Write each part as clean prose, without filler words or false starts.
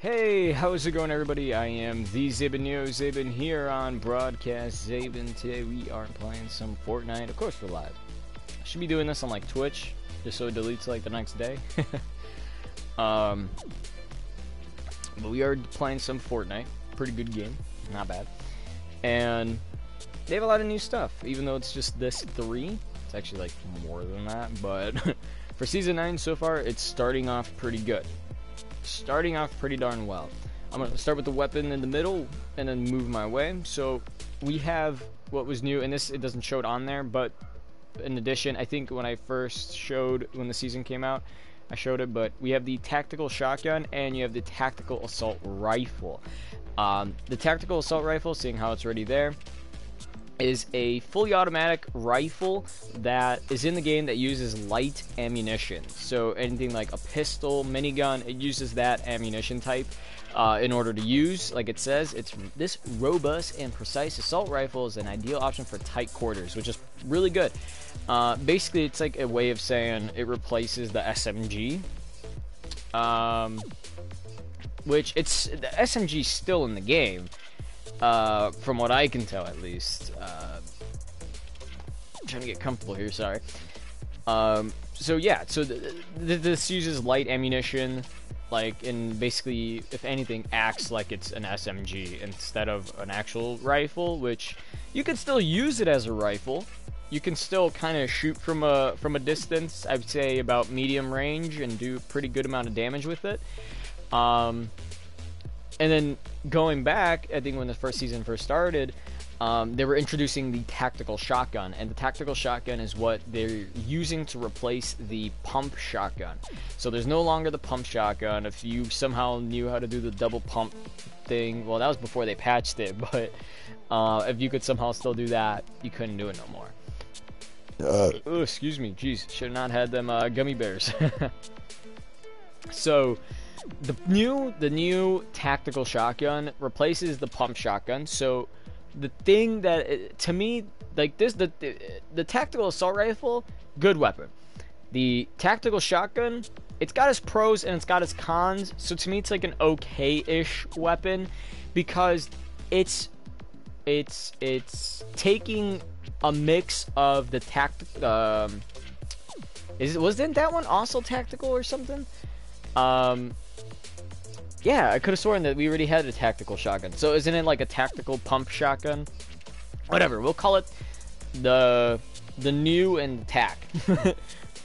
Hey, how's it going, everybody? I am the Zabin here on Broadcast Zabin. Today we are playing some Fortnite. Of course, we're live. I should be doing this on like Twitch, just so it deletes like the next day. But we are playing some Fortnite. Pretty good game, not bad. And they have a lot of new stuff, even though it's just this 3. It's actually like more than that, but for Season 9 so far, it's starting off pretty good. Starting off pretty darn well. I'm going to start with the weapon in the middle and then move my way. So we have what was new, and it doesn't show it on there, but in addition, I think when I first showed, when the season came out, I showed it, but we have the tactical shotgun and you have the tactical assault rifle. The tactical assault rifle, seeing how it's already there, is a fully automatic rifle that is in the game that uses light ammunition. So anything like a pistol, minigun, it uses that ammunition type in order to use. Like it says, this robust and precise assault rifle is an ideal option for tight quarters, which is really good. Basically, it's like a way of saying it replaces the SMG. Which the SMG still in the game. From what I can tell, at least. I'm trying to get comfortable here, sorry. So yeah, so this uses light ammunition, like, and basically, if anything, acts like it's an SMG instead of an actual rifle, which you can still use it as a rifle. You can still kind of shoot from a distance, I'd say about medium range, and do a pretty good amount of damage with it. And then going back, I think when the first season first started, they were introducing the tactical shotgun, and the tactical shotgun is what they're using to replace the pump shotgun. So there's no longer the pump shotgun. If you somehow knew how to do the double pump thing, well, that was before they patched it, but if you could somehow still do that, you couldn't do it no more. Oh, excuse me, jeez, should have not had them gummy bears. So the new tactical shotgun replaces the pump shotgun. So the thing that to me, like this, the tactical assault rifle, good weapon. The tactical shotgun, it's got its pros and it's got its cons. So to me, it's like an okay-ish weapon because it's taking a mix of the wasn't that one also tactical or something? Yeah, I could have sworn that we already had a tactical shotgun. So isn't it like a tactical pump shotgun? Whatever, we'll call it the new and tac.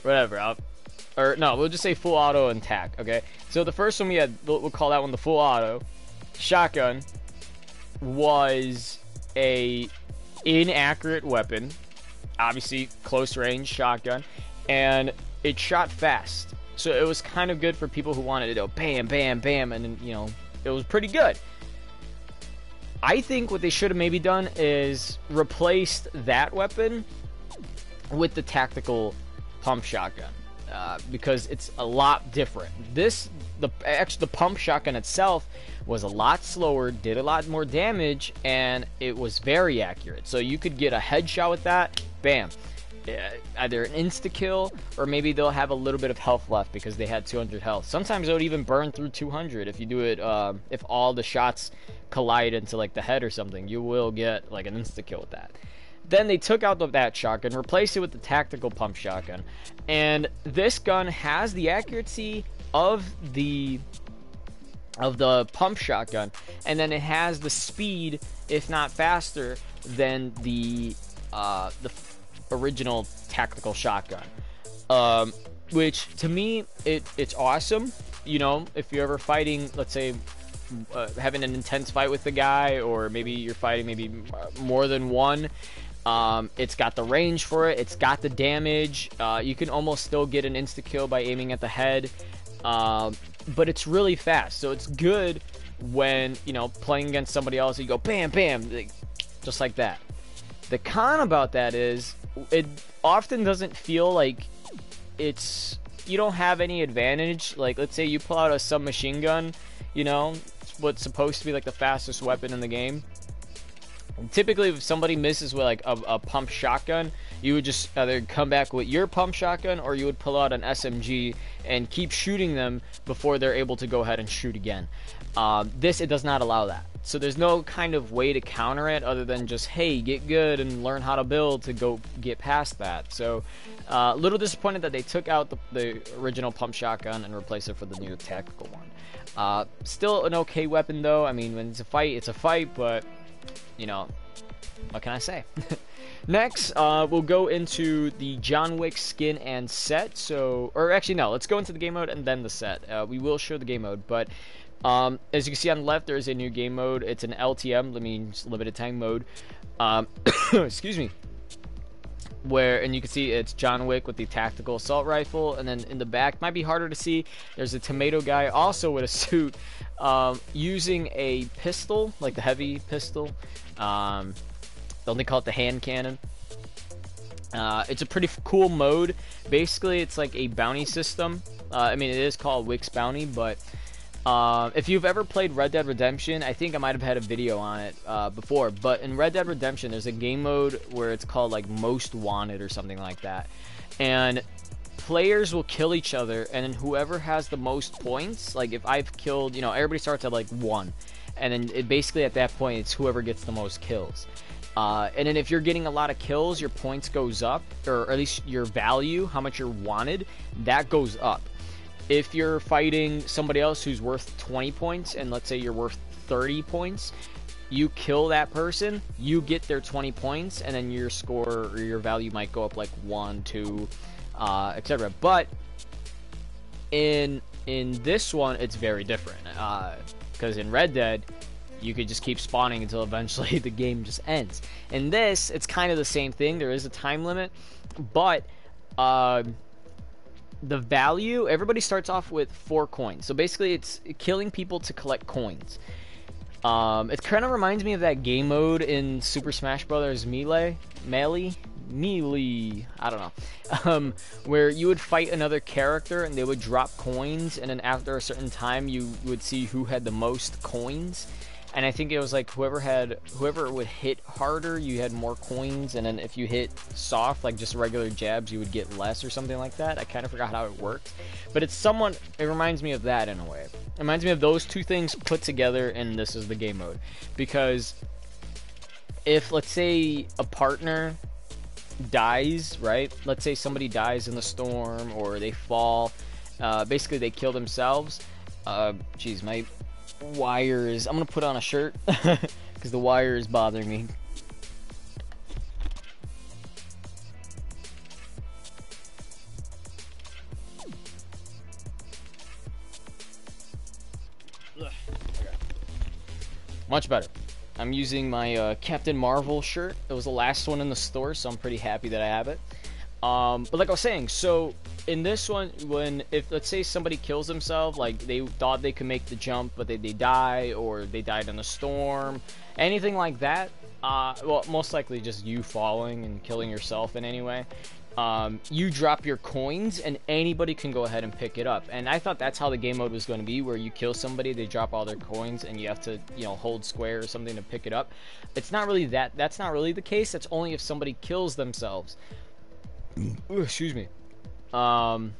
Whatever. Or no, we'll just say full auto and tac. Okay. So the first one we had, we'll call that one the full auto shotgun, was a inaccurate weapon, obviously close range shotgun, and it shot fast. So it was kind of good for people who wanted to go bam, bam, bam, and then, you know, it was pretty good. I think what they should have maybe done is replaced that weapon with the tactical pump shotgun, because it's a lot different. The pump shotgun itself was a lot slower, did a lot more damage, and it was very accurate. So you could get a headshot with that, bam. Either an insta-kill, or maybe they'll have a little bit of health left because they had 200 health. Sometimes it would even burn through 200 if you do it, if all the shots collide into like the head or something. You will get like an insta-kill with that. Then they took out that shotgun, replaced it with the tactical pump shotgun, and this gun has the accuracy of the pump shotgun, and then it has the speed, if not faster, than the original tactical shotgun, which to me it's awesome. You know, if you're ever fighting, let's say having an intense fight with the guy, or maybe you're fighting maybe more than one, it's got the range for it, it's got the damage, you can almost still get an insta kill by aiming at the head, but it's really fast. So it's good when, you know, playing against somebody else, you go bam bam, just like that. The con about that is it often doesn't feel like you don't have any advantage. Like, let's say you pull out a submachine gun, you know, what's supposed to be like the fastest weapon in the game. Typically, if somebody misses with like a pump shotgun, you would just either come back with your pump shotgun, or you would pull out an SMG and keep shooting them before they're able to go ahead and shoot again. This, it does not allow that. So there's no kind of way to counter it other than just, hey, get good and learn how to build to go get past that. So a little disappointed that they took out the original pump shotgun and replaced it for the new tactical one. Still an okay weapon though. I mean, when it's a fight, but you know, what can I say? Next, we'll go into the John Wick skin and set. So, or actually no, let's go into the game mode and then the set. We will show the game mode, but as you can see on the left, there is a new game mode. It's an LTM, that means limited time mode. Excuse me. And you can see it's John Wick with the tactical assault rifle, and then in the back, might be harder to see, there's a tomato guy also with a suit, using a pistol, like the heavy pistol. They call it the hand cannon. It's a pretty cool mode. Basically, it's like a bounty system. I mean, it is called Wick's Bounty, but if you've ever played Red Dead Redemption, I think I might have had a video on it before, but in Red Dead Redemption, there's a game mode where it's called like Most Wanted or something like that, and players will kill each other, and then whoever has the most points, like if I've killed, you know, everybody starts at like 1, and then basically at that point, it's whoever gets the most kills. And then if you're getting a lot of kills, your points goes up, or at least your value, how much you're wanted, that goes up. If you're fighting somebody else who's worth 20 points, and let's say you're worth 30 points, you kill that person, you get their 20 points, and then your score or your value might go up like 1, 2, etc. But in this one, it's very different, because in Red Dead, you could just keep spawning until eventually the game just ends. In this, it's kind of the same thing. There is a time limit, but the value, everybody starts off with 4 coins. So basically, it's killing people to collect coins. It kind of reminds me of that game mode in Super Smash Bros. Melee, I don't know, where you would fight another character and they would drop coins, and then after a certain time, you would see who had the most coins. And I think it was like whoever would hit harder, you had more coins, and then if you hit soft, like just regular jabs, you would get less or something like that. I kind of forgot how it worked, but it reminds me of that in a way. It reminds me of those two things put together, and this is the game mode. Because if, let's say, a partner dies, right? Let's say somebody dies in the storm, or they fall, basically they kill themselves. Geez, my wire is, I'm gonna put on a shirt because the wire is bothering me. Okay. Much better. I'm using my Captain Marvel shirt. It was the last one in the store, so I'm pretty happy that I have it. But like I was saying, so in this one, if let's say somebody kills themselves, like they thought they could make the jump, but they die, or they died in a storm, anything like that, well, most likely just you falling and killing yourself in any way, you drop your coins, and anybody can go ahead and pick it up. And I thought that's how the game mode was going to be, where you kill somebody, they drop all their coins, and you have to, you know, hold square or something to pick it up. It's not really that. That's not really the case. That's only if somebody kills themselves. Ooh, excuse me.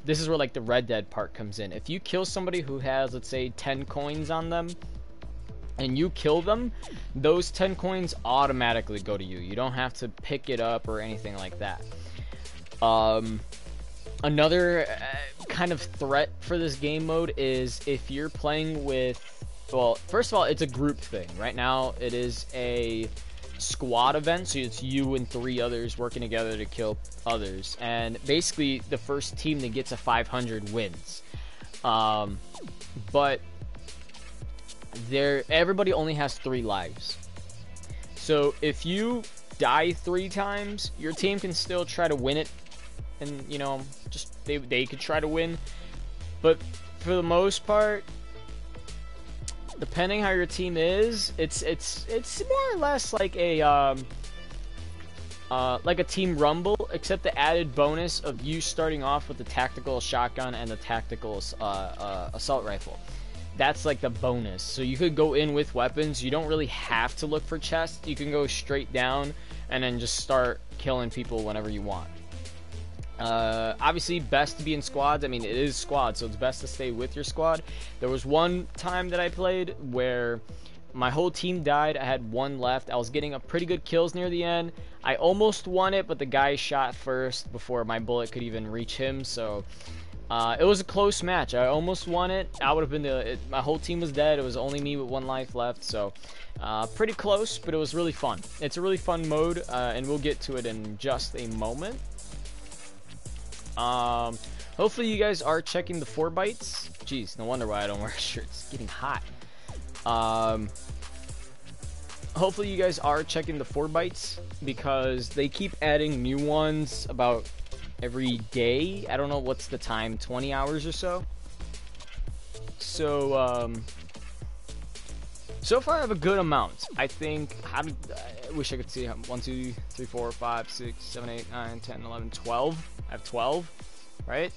This is where like the Red Dead part comes in. If you kill somebody who has, let's say, 10 coins on them, and you kill them, those 10 coins automatically go to you. You don't have to pick it up or anything like that. Another kind of threat for this game mode is if you're playing with, well, first of all, it's a group thing. Right now, it is a squad event, so it's you and 3 others working together to kill others, and basically the first team that gets a 500 wins. But everybody only has 3 lives, so if you die 3 times, your team can still try to win it, and you know, just they could try to win, but for the most part, depending how your team is, it's more or less like a team rumble, except the added bonus of you starting off with the tactical shotgun and the tactical assault rifle. that's like the bonus. So you could go in with weapons. You don't really have to look for chests. You can go straight down and then just start killing people whenever you want. Obviously, best to be in squads. I mean, it is squad, so it's best to stay with your squad. There was one time that I played where my whole team died. I had one left. I was getting a pretty good kills near the end. I almost won it, but the guy shot first before my bullet could even reach him. So it was a close match. I almost won it. I would have been my whole team was dead. It was only me with one life left. So pretty close, but it was really fun. It's a really fun mode, and we'll get to it in just a moment. Hopefully you guys are checking the 4 bytes. Jeez, no wonder why I don't wear a shirt. It's getting hot. Hopefully you guys are checking the 4 bytes because they keep adding new ones about every day. I don't know what's the time, 20 hours or so. So, so far I have a good amount. I think, I wish I could see 1, 2, 3, 4, 5, 6, 7, 8, 9, 10, 11, 12. I have 12, right?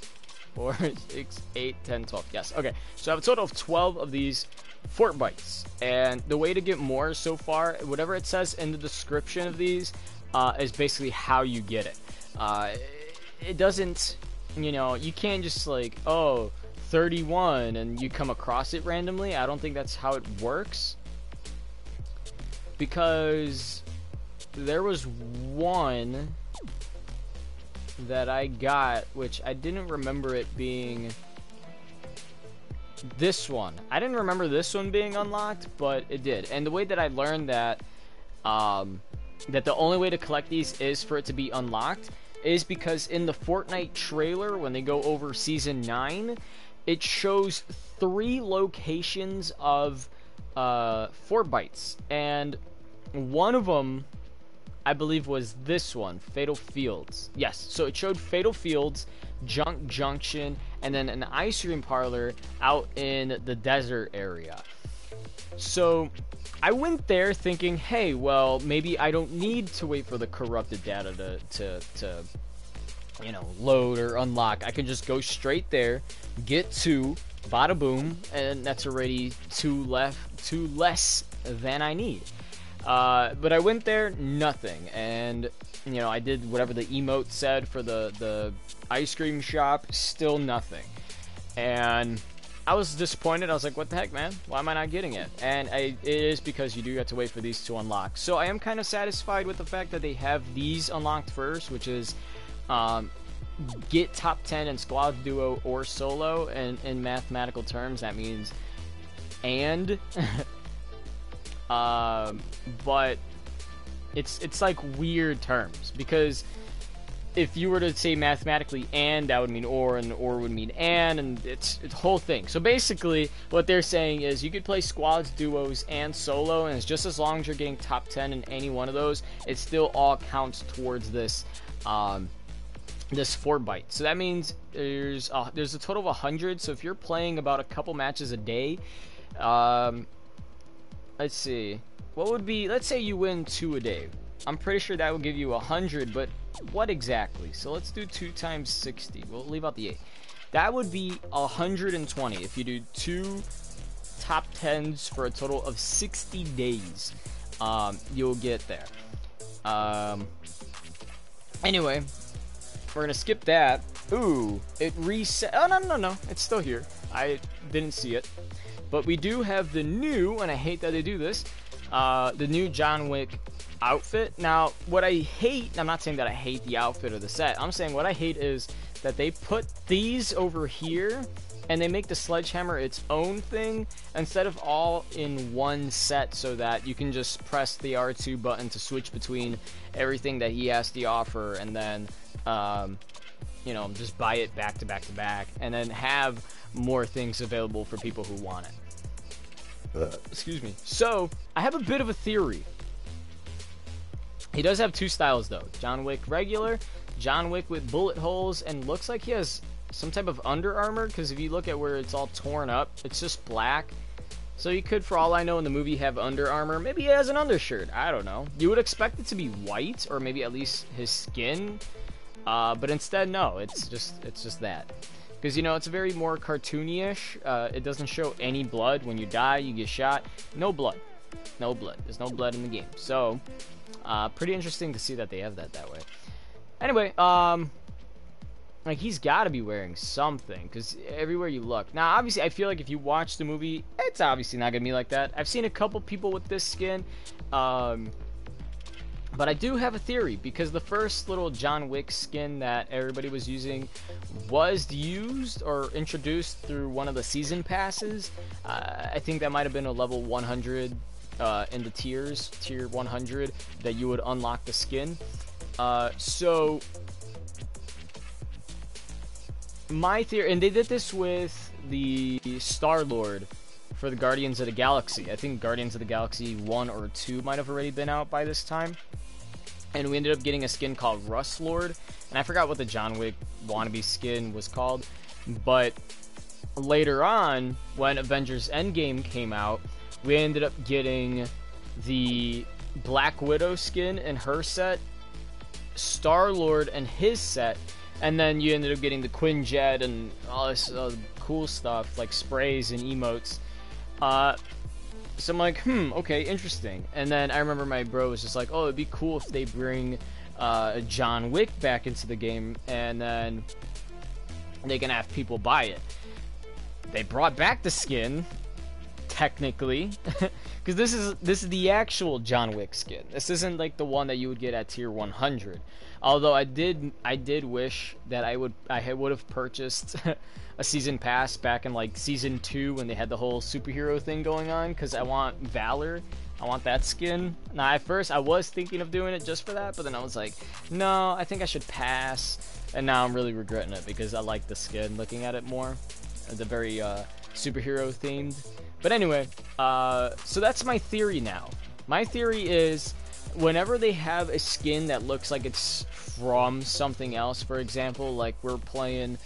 4, 6, 8, 10, 12. Yes, okay. So I have a total of 12 of these 4 bytes. And the way to get more so far, whatever it says in the description of these, is basically how you get it. It doesn't, you know, you can't just like, oh, 31 and you come across it randomly. I don't think that's how it works. Because there was one that I got, which I didn't remember it being this one. I didn't remember this one being unlocked, but it did. And the way that I learned that that the only way to collect these is for it to be unlocked is because in the Fortnite trailer, when they go over Season 9, it shows 3 locations of 4 bytes. And one of them, I believe, was this one, Fatal Fields. Yes, so it showed Fatal Fields, Junk Junction, and then an ice cream parlor out in the desert area. So I went there thinking, hey, well, maybe I don't need to wait for the corrupted data to you know, load or unlock. I can just go straight there, get 2, bada boom, and that's already 2 less than I need. But I went there, nothing, and you know, I did whatever the emote said for the ice cream shop, still nothing. And I was disappointed. I was like, what the heck, man? Why am I not getting it? And it is because you do have to wait for these to unlock. So I am kind of satisfied with the fact that they have these unlocked first, which is get top 10 in squad, duo, or solo. And in mathematical terms, that means and. But it's like weird terms, because if you were to say mathematically and, that would mean or, and or would mean and it's a whole thing. So basically what they're saying is you could play squads, duos, and solo, and it's just as long as you're getting top 10 in any one of those, it still all counts towards this this 4 byte. So that means there's a total of 100. So if you're playing about a couple matches a day, let's see, what would be, let's say you win 2 a day. I'm pretty sure that would give you 100, but what exactly? So let's do 2 times 60. We'll leave out the 8. That would be 120 if you do 2 top 10s for a total of 60 days. You'll get there. Anyway, we're gonna skip that. Ooh, it reset. Oh, no, it's still here. I didn't see it. But we do have the new, and I hate that they do this, the new John Wick outfit. Now, what I hate, I'm not saying that I hate the outfit or the set, I'm saying what I hate is that they put these over here, and they make the sledgehammer its own thing, instead of all in one set, so that you can just press the R2 button to switch between everything that he has to offer, and then, you know, just buy it back to back to back, and then have more things available for people who want it. Excuse me. So, I have a bit of a theory. He does have 2 styles, though. John Wick regular, John Wick with bullet holes, and looks like he has some type of Under Armour, because if you look at where it's all torn up, it's just black. So he could, for all I know, in the movie have Under Armour. Maybe he has an undershirt. I don't know. You would expect it to be white, or maybe at least his skin. But instead, no. It's just that. because you know it's very more cartoony-ish. It doesn't show any blood. When you die, you get shot. No blood. No blood. There's no blood in the game. So, pretty interesting to see that they have that way. Anyway, like, he's got to be wearing something, because everywhere you look. Now, obviously, I feel like if you watch the movie, it's obviously not going to be like that. I've seen a couple people with this skin, but I do have a theory, because the first little John Wick skin that everybody was using was used or introduced through one of the season passes. I think that might have been a level 100 in the tiers, tier 100, that you would unlock the skin. So my theory, and they did this with the Star-Lord for the Guardians of the Galaxy. I think Guardians of the Galaxy 1 or 2 might have already been out by this time. And we ended up getting a skin called Rust Lord. And I forgot what the John Wick wannabe skin was called. But later on, when Avengers Endgame came out, we ended up getting the Black Widow skin and her set, Star-Lord and his set, and then you ended up getting the Quinjet and all this cool stuff, like sprays and emotes. So I'm like, okay, interesting. And then I remember my bro was just like, oh, it'd be cool if they bring John Wick back into the game, and then they can have people buy it. They brought back the skin, technically, because this is the actual John Wick skin. This isn't like the one that you would get at tier 100. Although I did wish that I would have purchased a season pass back in like season 2 when they had the whole superhero thing going on, because I want Valor. I want that skin. Now at first I was thinking of doing it just for that, but then I was like, no, I think I should pass. And now I'm really regretting it, because I like the skin looking at it more. The very superhero themed. But anyway, so that's my theory now. My theory is, whenever they have a skin that looks like it's from something else, for example, like we're playing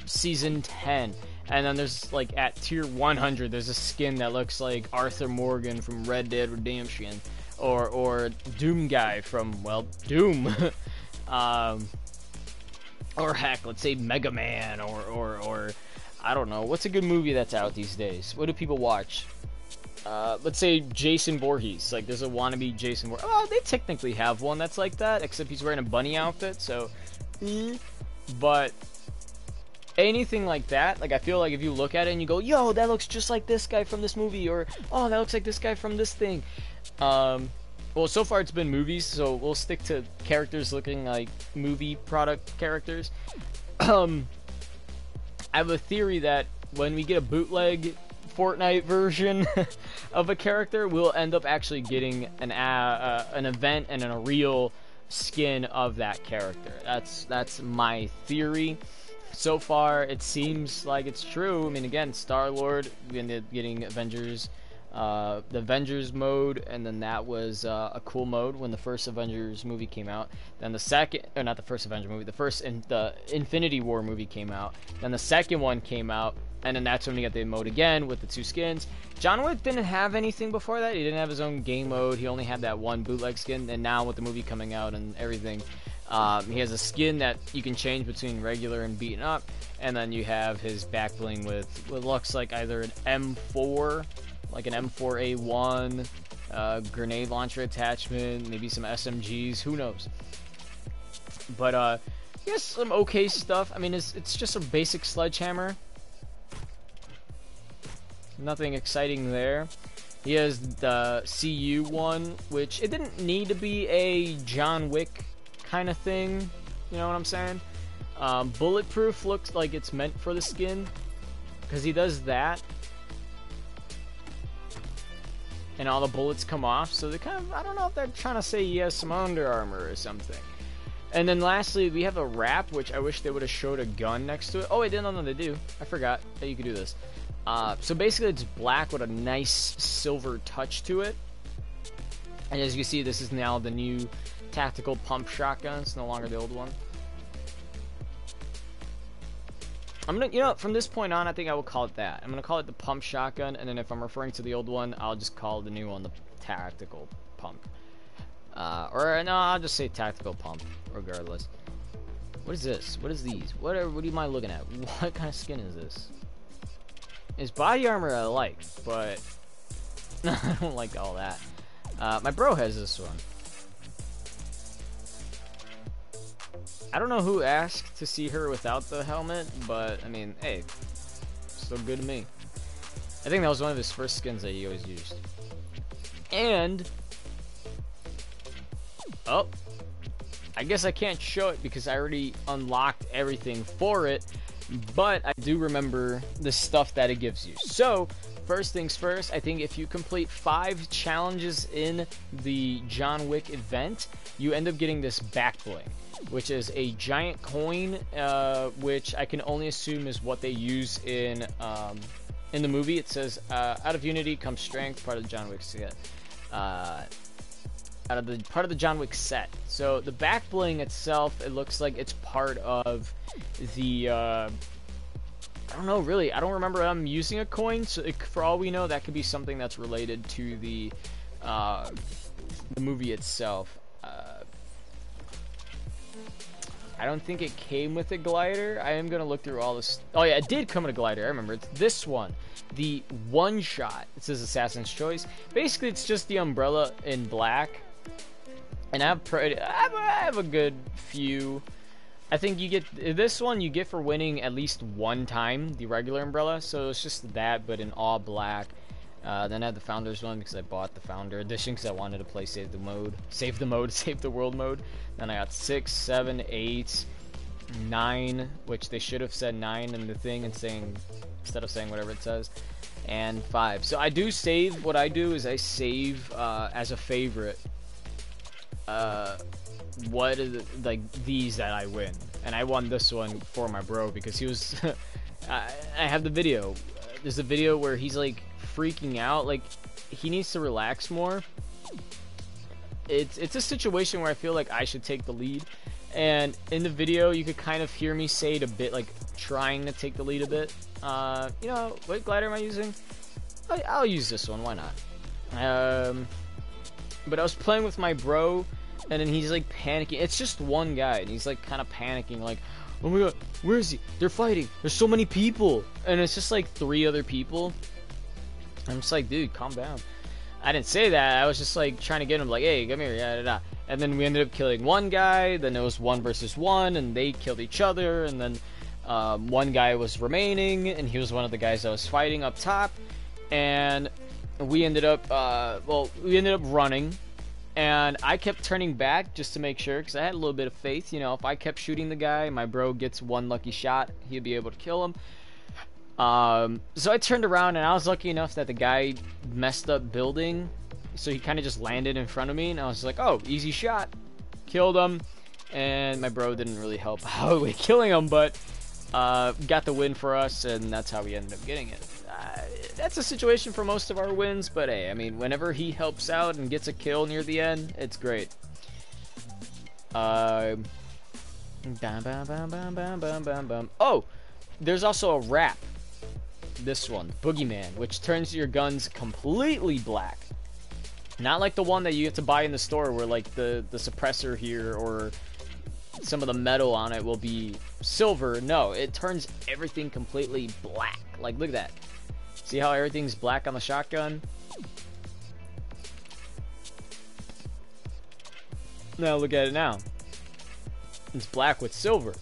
season 10, and then there's like at tier 100 there's a skin that looks like Arthur Morgan from Red Dead Redemption, or Doom guy from, well, Doom. Or heck, let's say Mega Man, or I don't know, what's a good movie that's out these days? What do people watch? Let's say Jason Voorhees. Like, there's a wannabe Jason Voorhees. Oh, they technically have one that's like that, except he's wearing a bunny outfit, so... But anything like that, like, I feel like if you look at it and you go, yo, that looks just like this guy from this movie, or, oh, that looks like this guy from this thing. Well, so far it's been movies, so we'll stick to characters looking like movie product characters. I have a theory that when we get a bootleg Fortnite version of a character, we'll end up actually getting an event and a real skin of that character. That's my theory. So far, it seems like it's true. I mean, again, Star-Lord, we ended up getting Avengers, the Avengers mode, and then that was a cool mode when the first Avengers movie came out. Then the second, or not the first Avengers movie, the Infinity War movie came out. Then the second one came out, and then that's when we got the mode again with the 2 skins. John Wick didn't have anything before that. He didn't have his own game mode. He only had that one bootleg skin, and now with the movie coming out and everything, he has a skin that you can change between regular and beaten up, and then you have his back bling with what looks like either an M4, like an M4A1, grenade launcher attachment, maybe some SMGs, who knows. But he has some okay stuff. I mean, it's just a basic sledgehammer. Nothing exciting there. He has the CU one, which it didn't need to be a John Wick kind of thing. You know what I'm saying? Bulletproof looks like it's meant for the skin, because he does that, and all the bullets come off. So they kind of, I don't know if they're trying to say he has some Under Armour or something. And then lastly, we have a wrap, which I wish they would have showed a gun next to it. Oh, I didn't know they do. I forgot that you could do this. So basically it's black with a nice silver touch to it. And as you can see, this is now the new tactical pump shotgun. It's no longer the old one. I'm gonna, you know, from this point on, I think I will call it that. I'm gonna call it the pump shotgun, and then if I'm referring to the old one, I'll just call the new one the tactical pump. Or no, I'll just say tactical pump, regardless. What is this? What is these? What am I looking at? What kind of skin is this? His body armor I like, but I don't like all that. My bro has this one. I don't know who asked to see her without the helmet, but I mean, hey, still good to me. I think that was one of his first skins that he always used. And oh, I guess I can't show it because I already unlocked everything for it, but I do remember the stuff that it gives you. So first things first, I think if you complete 5 challenges in the John Wick event, you end up getting this back bling, which is a giant coin, which I can only assume is what they use in the movie. It says, out of unity comes strength, part of the John Wick set. Out of the part of the John Wick set. So the back bling itself, it looks like it's part of the I don't know, really. I don't remember them using a coin, so for all we know, that could be something that's related to the movie itself. I don't think it came with a glider. I am gonna look through all this. Oh yeah, it did come with a glider. I remember. It's this one, the one shot. It says Assassin's Choice. Basically, it's just the umbrella in black. And I have a good few. I think you get this one. You get for winning at least one time the regular umbrella. So it's just that, but in all black. Then I had the Founders one because I bought the Founder edition because I wanted to play Save the World mode. Then I got 6, 7, 8, 9, which they should have said 9 in the thing instead of saying whatever it says, and 5. So I do save. What I do is I save as a favorite. What is like these that I win, and I won this one for my bro because he was. I have the video. There's a video where he's like freaking out, like he needs to relax more. It's a situation where I feel like I should take the lead, and in the video you could kind of hear me say it a bit, like trying to take the lead a bit. You know, what glider am I using? I'll use this one, why not? But I was playing with my bro, and then he's like panicking. It's just one guy, and he's like kind of panicking, like, oh my god, where is he? They're fighting. There's so many people, and it's just like 3 other people. I'm just like, dude, calm down. I didn't say that. I was just like trying to get him, like, hey, come here, yeah, da. And then we ended up killing one guy. Then it was 1 versus 1, and they killed each other. And then one guy was remaining, and he was one of the guys that was fighting up top. And we ended up, running. And I kept turning back just to make sure, because I had a little bit of faith. You know, if I kept shooting the guy, my bro gets 1 lucky shot, he'd be able to kill him. So I turned around, and I was lucky enough that the guy messed up building, so he kind of just landed in front of me, and I was like, oh, easy shot. Killed him, and my bro didn't really help out with killing him, but got the win for us, and that's how we ended up getting it. That's a situation for most of our wins, but hey, I mean, whenever he helps out and gets a kill near the end, it's great. Oh, there's also a wrap. This one, Boogeyman, which turns your guns completely black. Not like the one that you have to buy in the store where like the suppressor here or some of the metal on it will be silver. No, it turns everything completely black. Like, look at that. See how everything's black on the shotgun? Now look at it now. It's black with silver.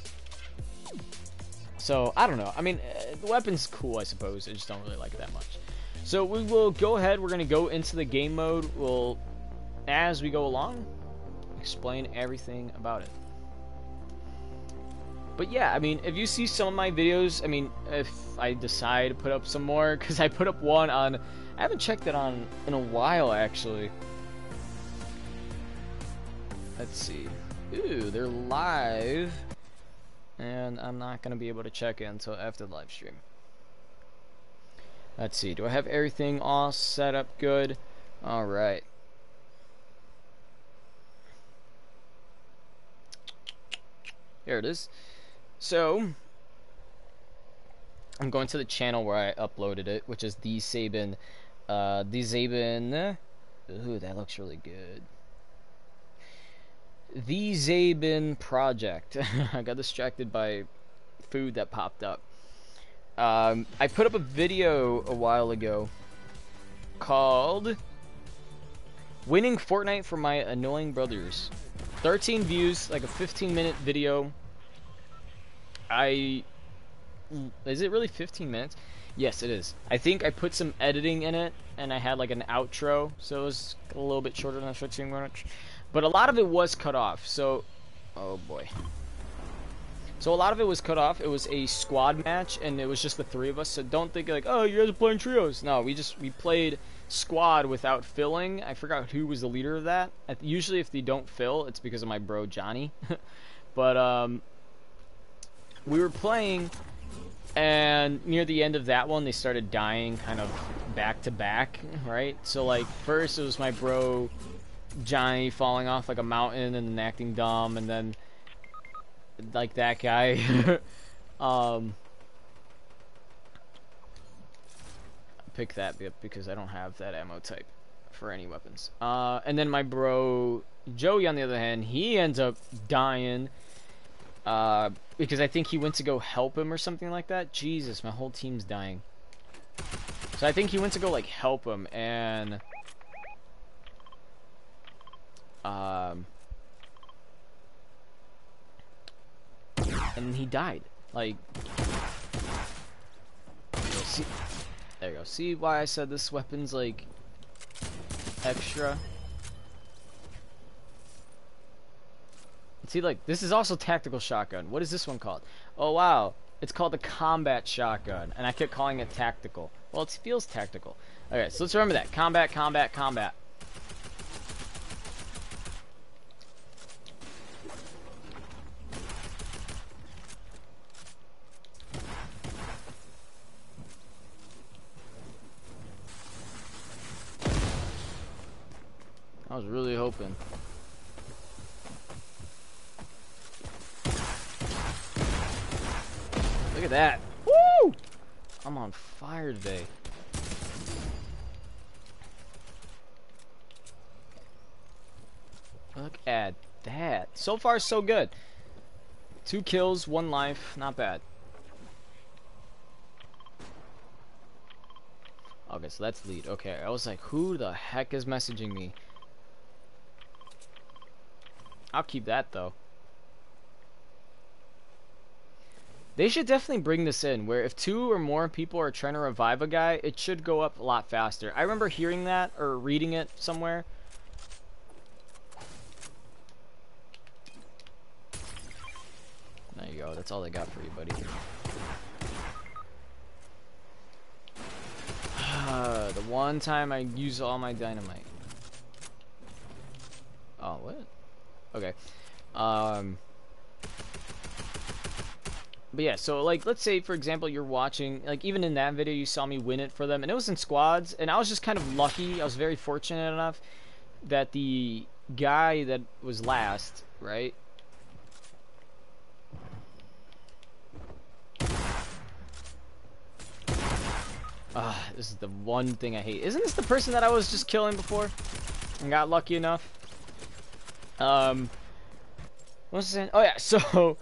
So, I don't know. I mean, the weapon's cool, I suppose. I just don't really like it that much. So, we will go ahead. We're going to go into the game mode. We'll, as we go along, explain everything about it. But yeah, I mean, if you see some of my videos, I mean, if I decide to put up some more, because I put up one on, I haven't checked it on in a while, actually. Let's see. Ooh, they're live. And I'm not going to be able to check it until after the live stream. Let's see. Do I have everything all set up good? Alright. Here it is. So, I'm going to the channel where I uploaded it, which is the Zabin. Ooh, that looks really good. The Zabin project. I got distracted by food that popped up. I put up a video a while ago called Winning Fortnite for My Annoying Brothers. 13 views, like a 15-minute video. Is it really 15 minutes? Yes, it is. I think I put some editing in it, and I had like an outro, so it was a little bit shorter than 15 minutes. But a lot of it was cut off, so... Oh boy. So a lot of it was cut off. It was a squad match, and it was just the 3 of us, so don't think like, oh, you guys are playing trios. No, we played squad without filling. I forgot who was the leader of that. Usually if they don't fill, it's because of my bro Johnny. But, we were playing, and near the end of that one, they started dying kind of back to back, right? So like, first it was my bro Johnny falling off like a mountain and then acting dumb, and then like that guy pick that because I don't have that ammo type for any weapons. And then my bro Joey, on the other hand, he ends up dying because I think he went to go help him or something like that. Jesus, my whole team's dying. So I think he went to go like help him, and and he died. Like, see, there you go. See why I said this weapon's like extra? See, like, this is also tactical shotgun. What is this one called? Oh wow, it's called the combat shotgun, and I kept calling it tactical. Well, it feels tactical. Okay, so let's remember that. Combat, combat, combat. I was really hoping. Look at that. Woo! I'm on fire today. Look at that. So far, so good. 2 kills, 1 life. Not bad. Okay, so that's lead. Okay, I was like, who the heck is messaging me? I'll keep that, though. They should definitely bring this in, where if 2 or more people are trying to revive a guy, it should go up a lot faster. I remember hearing that, or reading it somewhere. There you go, that's all I got for you, buddy. The one time I use all my dynamite. Oh, what? Okay. But yeah, so like, let's say for example you're watching, like even in that video you saw me win it for them, and it was in squads, and I was just kind of lucky. I was very fortunate enough that the guy that was last, right? This is the one thing I hate. Isn't this the person that I was just killing before and got lucky enough? What was I saying? Oh yeah, so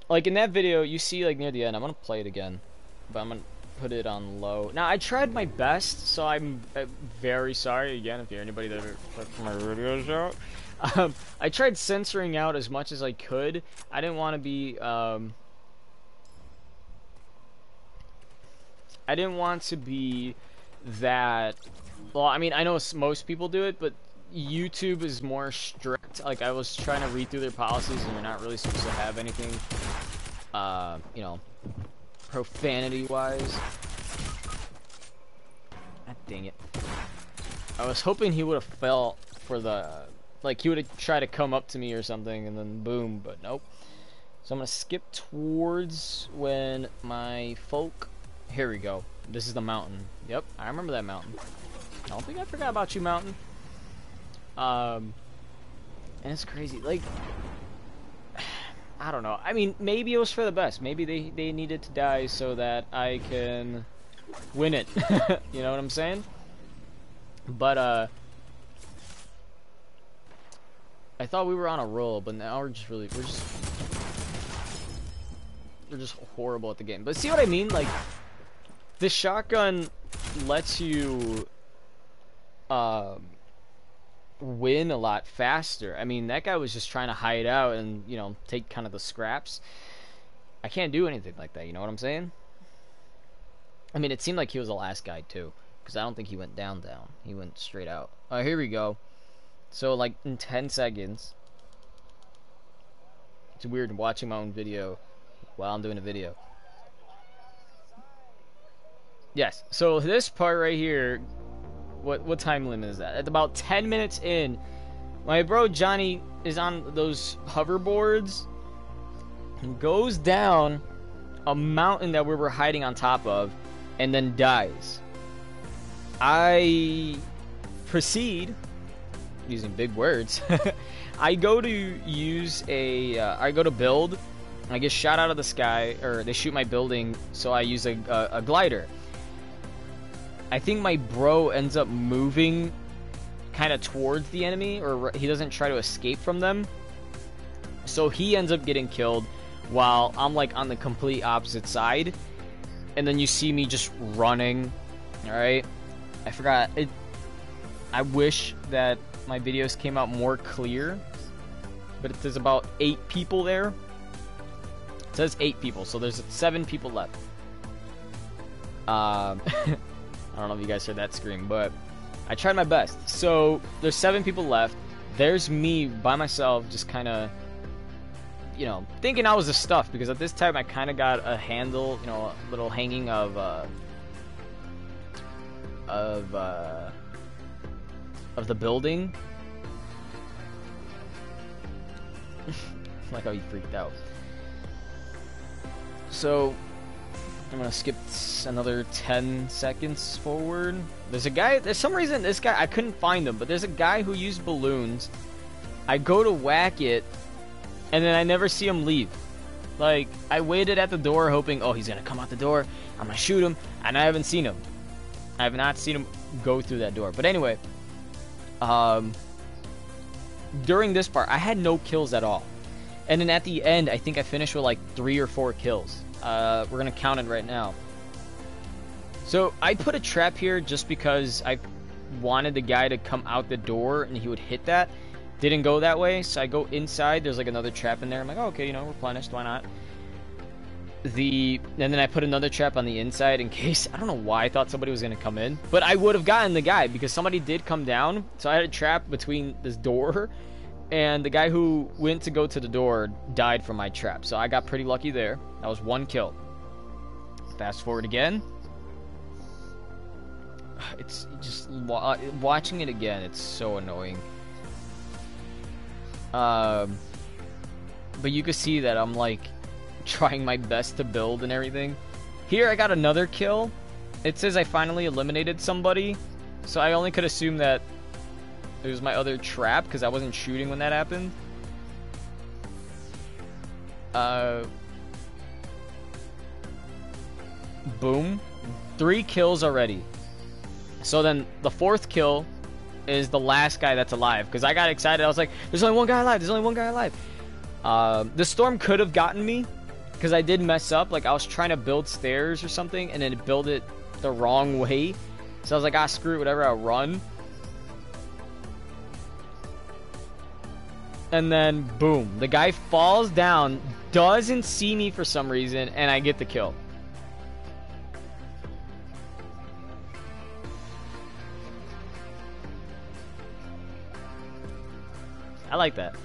like in that video you see, like near the end, I'm gonna play it again, but I'm gonna put it on low. Now I tried my best, so I'm very sorry again if you're anybody that ever clicked my videos out. I tried censoring out as much as I could. I didn't want to be I didn't want to be that, well, I mean, I know most people do it, but YouTube is more strict. Like, I was trying to read through their policies, and you're not really supposed to have anything, you know, profanity-wise. God dang it. I was hoping he would have fell for the, like, he would have tried to come up to me or something, and then boom, but nope. So I'm gonna skip towards when my folk... Here we go. This is the mountain. Yep, I remember that mountain. I don't think I forgot about you, mountain. And it's crazy. Like, I don't know. I mean, maybe it was for the best. Maybe they needed to die so that I can win it. You know what I'm saying? But, I thought we were on a roll, but now we're just horrible at the game. But see what I mean? Like, this shotgun lets you win a lot faster. I mean, that guy was just trying to hide out and, you know, take kind of the scraps. I can't do anything like that, you know what I'm saying? I mean, it seemed like he was the last guy too, because I don't think he went down. He went straight out. Here we go. So like in 10 seconds. It's weird watching my own video while I'm doing a video. Yes, so this part right here, what time limit is that? At about 10 minutes in, my bro Johnny is on those hoverboards and goes down a mountain that we were hiding on top of and then dies. I proceed, using big words, I go to use a, I go to build, I get shot out of the sky, or they shoot my building, so I use a glider. I think my bro ends up moving kind of towards the enemy, or he doesn't try to escape from them. So he ends up getting killed while I'm like on the complete opposite side. And then you see me just running. Alright? I forgot. I wish that my videos came out more clear. But there's about 8 people there. It says 8 people, so there's 7 people left. I don't know if you guys heard that scream, but I tried my best. So there's 7 people left. There's me by myself, just kind of, you know, thinking I was the stuff, because at this time I kind of got a handle, you know, a little hanging of the building. Like how you freaked out. So I'm gonna skip another 10 seconds forward. There's a guy, there's some reason this guy, I couldn't find him, but there's a guy who used balloons. I go to whack it, and then I never see him leave. Like, I waited at the door hoping, oh, he's gonna come out the door, I'm gonna shoot him, and I haven't seen him. I have not seen him go through that door. But anyway, during this part, I had no kills at all. And then at the end, I think I finished with like 3 or 4 kills. We're gonna count it right now. So I put a trap here just because I wanted the guy to come out the door and he would hit that. Didn't go that way, so I go inside. There's like another trap in there. I'm like, oh, okay, you know, replenished, why not? And then I put another trap on the inside in case, I don't know why I thought somebody was gonna come in, but I would have gotten the guy because somebody did come down. So I had a trap between this door, and the guy who went to go to the door died from my trap. So I got pretty lucky there. That was 1 kill. Fast forward again. It's just watching it again. It's so annoying. But you can see that I'm like trying my best to build and everything. Here I got another kill. It says I finally eliminated somebody, so I only could assume that it was my other trap because I wasn't shooting when that happened. Boom. 3 kills already. So then the 4th kill is the last guy that's alive, because I got excited. I was like, there's only 1 guy alive, there's only 1 guy alive. The storm could have gotten me because I did mess up. Like, I was trying to build stairs or something and then build it the wrong way. So I was like, ah, screw it, whatever, I'll run. And then boom, the guy falls down, doesn't see me for some reason, and I get the kill. I like that.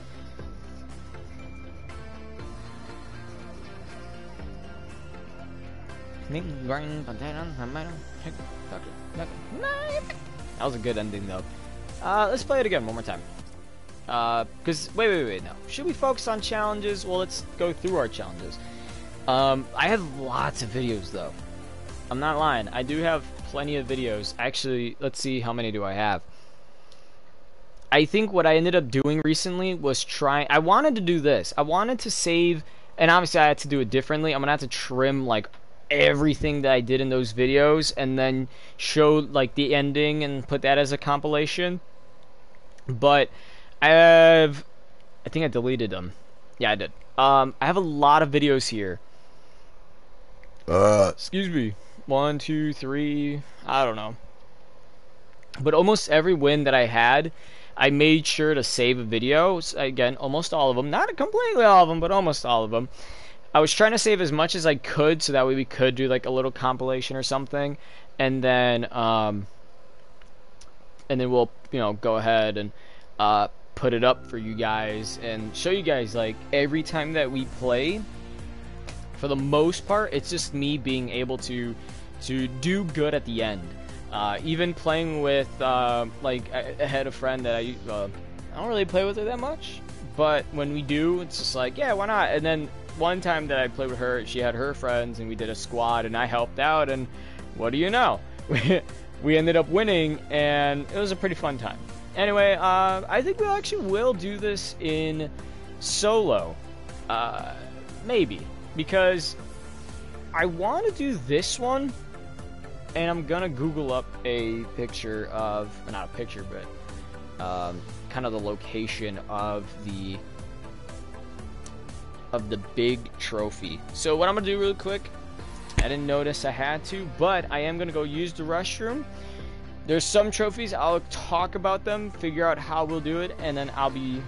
That was a good ending though. Let's play it again one more time. Because wait, no. Should we focus on challenges? Well, let's go through our challenges. I have lots of videos though. I'm not lying. I do have plenty of videos. Actually, let's see, how many do I have? I think what I ended up doing recently was I wanted to do this. I wanted to save, and obviously I had to do it differently. I'm gonna have to trim like everything that I did in those videos and then show like the ending and put that as a compilation. But I have I think I deleted them. Yeah, I did. I have a lot of videos here. Excuse me. 1, 2, 3. I don't know. But almost every win that I had, I made sure to save a video. Again, almost all of them. Not completely all of them, but almost all of them. I was trying to save as much as I could, so that way we could do like a little compilation or something, and then we'll go ahead and put it up for you guys and show you guys like every time that we play. For the most part, it's just me being able to do good at the end. Even playing with like I had a friend that I don't really play with her that much, but when we do, it's just like, yeah, why not? And then one time that I played with her, she had her friends and we did a squad and I helped out, and what do you know? We ended up winning, and it was a pretty fun time. Anyway, I think we actually will do this in solo. Maybe. Because I want to do this one, and I'm gonna Google up a picture of, not a picture, but kind of the location of the big trophy. So what I'm gonna do really quick, I didn't notice I had to, but I am gonna go use the restroom. There's some trophies, I'll talk about them, figure out how we'll do it, and then I'll be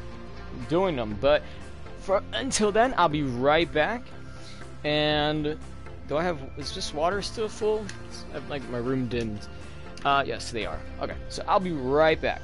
doing them. But until then, I'll be right back. And do I have, is this water still full? Like my room dimmed. Yes, they are. Okay, so I'll be right back.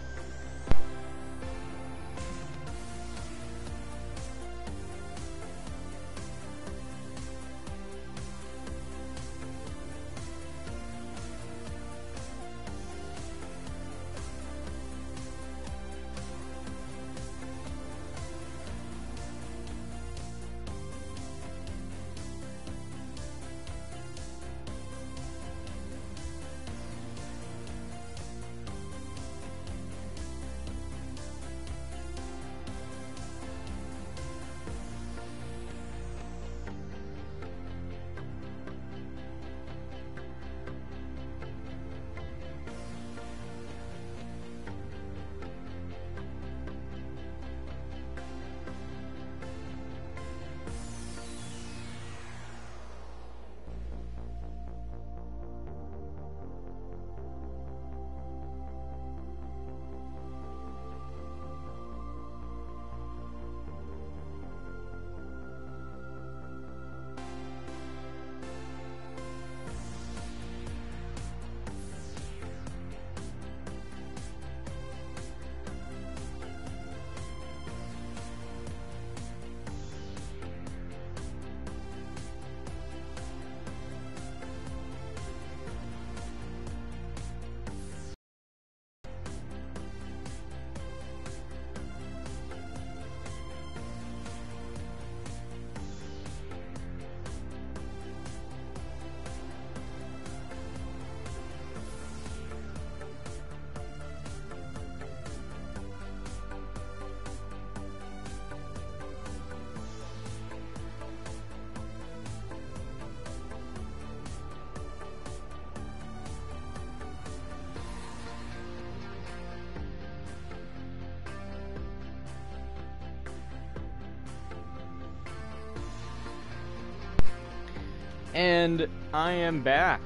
And I am back.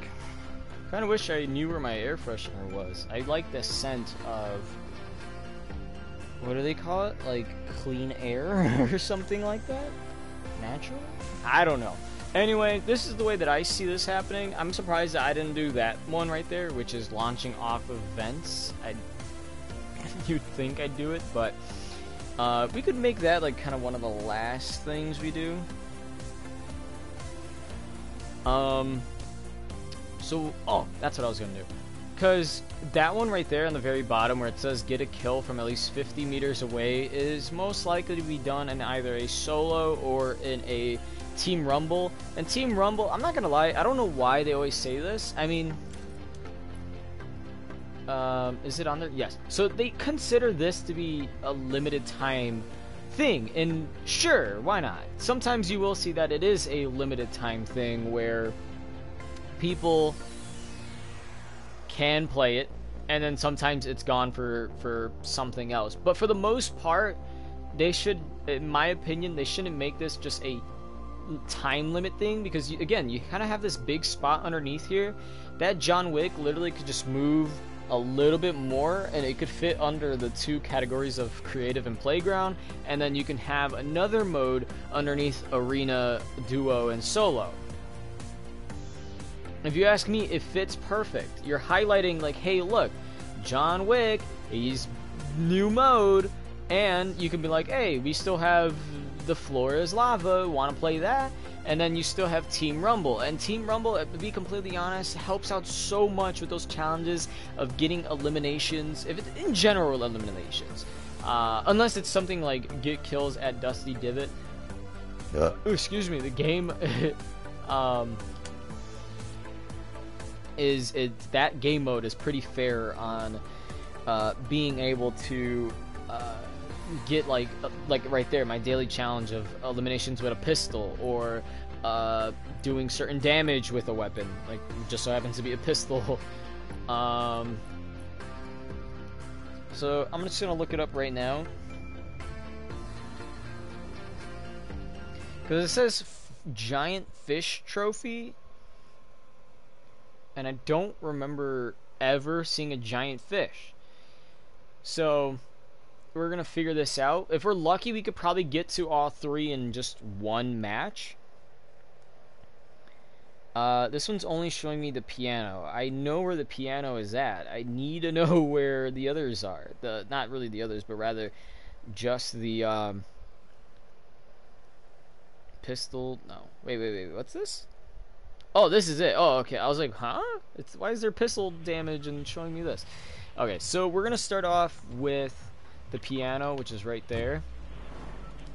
Kind of wish I knew where my air freshener was. I like the scent of, what do they call it? Like clean air or something like that? Natural? I don't know. Anyway, this is the way that I see this happening. I'm surprised that I didn't do that one right there, which is launching off of vents. You'd think I'd do it, but we could make that like kind of one of the last things we do. So, oh, that's what I was gonna do. Because that one right there on the very bottom where it says get a kill from at least 50 meters away is most likely to be done in either a solo or in a Team Rumble. And Team Rumble, I'm not gonna lie, I don't know why they always say this. I mean, is it on there? Yes. So they consider this to be a limited time thing, and sure, why not? Sometimes you will see that it is a limited time thing where people can play it, and then sometimes it's gone for something else. But for the most part, they should, in my opinion, they shouldn't make this just a time limit thing, because again, you kind of have this big spot underneath here that John Wick literally could just move a little bit more and it could fit under the 2 categories of creative and playground, and then you can have another mode underneath arena, duo, and solo. If you ask me, it fits perfect. You're highlighting like, hey look, John Wick, he's new mode, and you can be like, hey, we still have the floor is lava, want to play that? And then you still have Team Rumble, and Team Rumble, to be completely honest, helps out so much with those challenges of getting eliminations, if it's in general eliminations, unless it's something like get kills at Dusty Divot. Excuse me, the game that game mode is pretty fair on being able to get like right there, my daily challenge of eliminations with a pistol, or doing certain damage with a weapon, like just so happens to be a pistol. So I'm just gonna look it up right now, because it says giant fish trophy, and I don't remember ever seeing a giant fish. So we're gonna figure this out. If we're lucky, we could probably get to all 3 in just one match. This one's only showing me the piano. I know where the piano is at. I need to know where the others are. Not really the others, but rather just the pistol. No, wait. What's this? Oh, this is it. Oh, okay. I was like, huh? Why is there pistol damage and showing me this? Okay, so we're gonna start off with the piano, which is right there,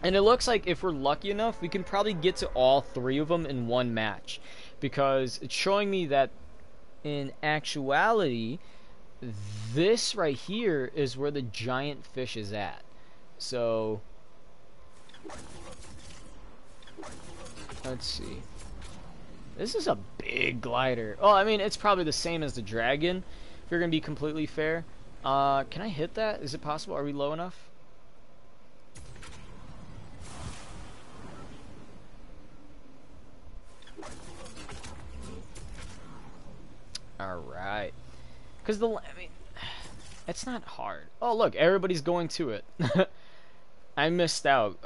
and it looks like if we're lucky enough, we can probably get to all 3 of them in one match, because it's showing me that in actuality this right here is where the giant fish is at. So let's see, this is a big glider. Oh, I mean, it's probably the same as the dragon, if you're gonna be completely fair. Can I hit that? Is it possible? Are we low enough? Alright. Because I mean, it's not hard. Oh, look, everybody's going to it. I missed out.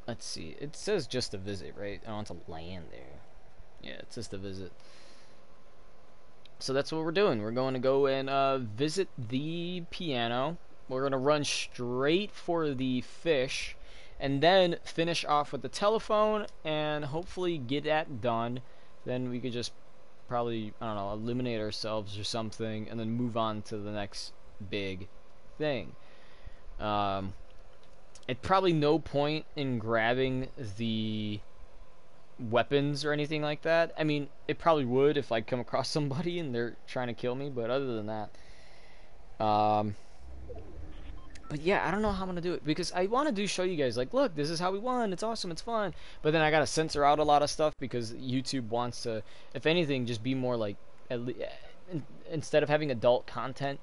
Let's see. It says just a visit, right? I want to land there. Yeah, it's just a visit. So that's what we're doing. We're going to go and visit the piano. We're going to run straight for the fish, and then finish off with the telephone, and hopefully get that done. Then we could just probably, I don't know, eliminate ourselves or something, and then move on to the next big thing. It's probably no point in grabbing the weapons or anything like that. I mean, it probably would if I come across somebody and they're trying to kill me, but other than that, but yeah, I don't know how I'm gonna do it, because I want to show you guys, like, look, this is how we won, it's awesome, it's fun, but then I gotta censor out a lot of stuff, because YouTube wants to, if anything, just be more like, instead of having adult content,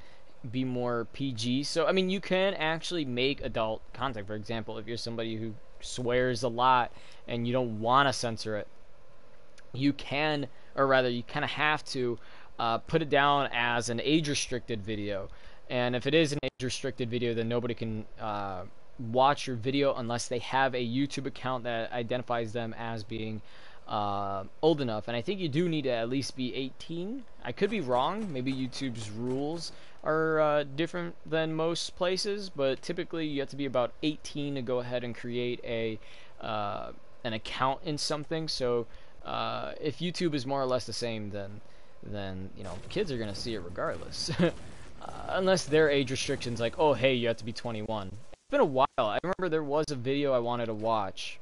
be more PG. So I mean, you can actually make adult content. For example, if you're somebody who swears a lot and you don't want to censor it, you can, or rather you kind of have to put it down as an age restricted video. And if it is an age restricted video, then nobody can watch your video unless they have a YouTube account that identifies them as being old enough. And I think you do need to at least be 18. I could be wrong. Maybe YouTube's rules are different than most places, but typically you have to be about 18 to go ahead and create a an account in something. So if YouTube is more or less the same, then you know, kids are gonna see it regardless. Unless their age restrictions, like, oh hey, you have to be 21. It's been a while. I remember there was a video I wanted to watch.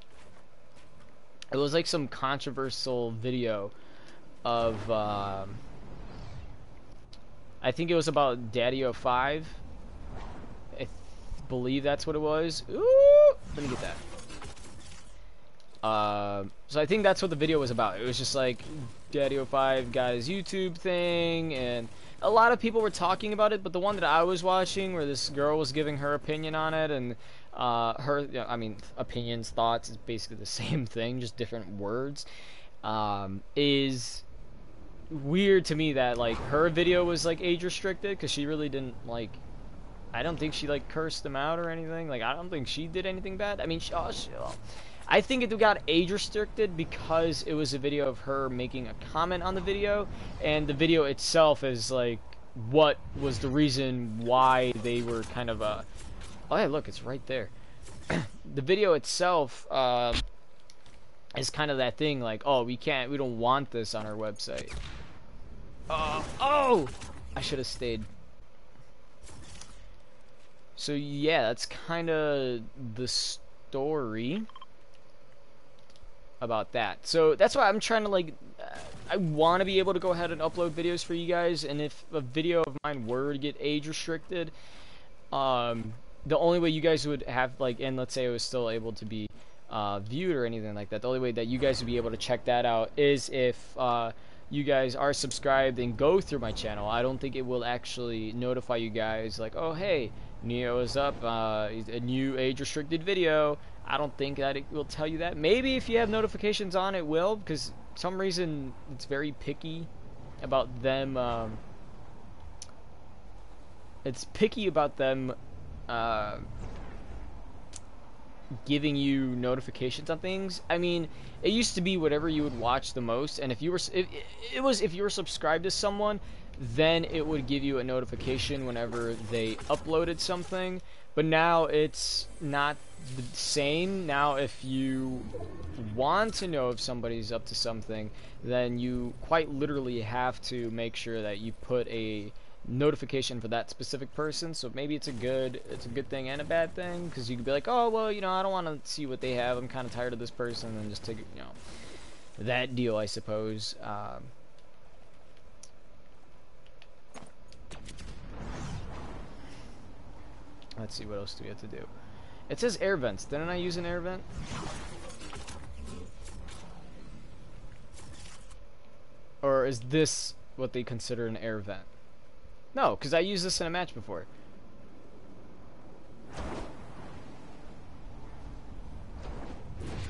It was like some controversial video of I think it was about Daddy 05. I believe that's what it was. Ooh, let me get that. So I think that's what the video was about. It was just like Daddy05 guy's YouTube thing, and a lot of people were talking about it, but the one that I was watching where this girl was giving her opinion on it, and her, I mean, opinions, thoughts is basically the same thing, just different words, is weird to me that, like, her video was, like, age restricted, because she really didn't, like, I don't think she, like, cursed them out or anything. Like, I don't think she did anything bad. I mean, I think it got age restricted because it was a video of her making a comment on the video, and the video itself is, like, what was the reason why they were kind of, oh, yeah, look, it's right there. The video itself, is kind of that thing, like, oh, we don't want this on our website. Oh! I should have stayed. So yeah, that's kind of the story about that. So that's why I'm trying to, like, I want to be able to go ahead and upload videos for you guys, and if a video of mine were to get age restricted, the only way you guys would have, like, and let's say it was still able to be viewed or anything like that, the only way that you guys would be able to check that out is if you guys are subscribed and go through my channel. I don't think it will actually notify you guys, like, oh, hey, Neo is up, a new age-restricted video. I don't think that it will tell you that. Maybe if you have notifications on, it will, because for some reason it's very picky about them. It's picky about them giving you notifications on things. I mean, it used to be whatever you would watch the most, and if you were, if you were subscribed to someone, then it would give you a notification whenever they uploaded something. But now it's not the same. Now if you want to know if somebody's up to something, then you quite literally have to make sure that you put a notification for that specific person. So maybe it's a good thing and a bad thing, because you could be like, oh, well, you know, I don't want to see what they have, I'm kind of tired of this person, and just take, you know, that deal, I suppose. Let's see, what else do we have to do? It says air vents. Didn't I use an air vent? Or is this what they consider an air vent? No, because I used this in a match before.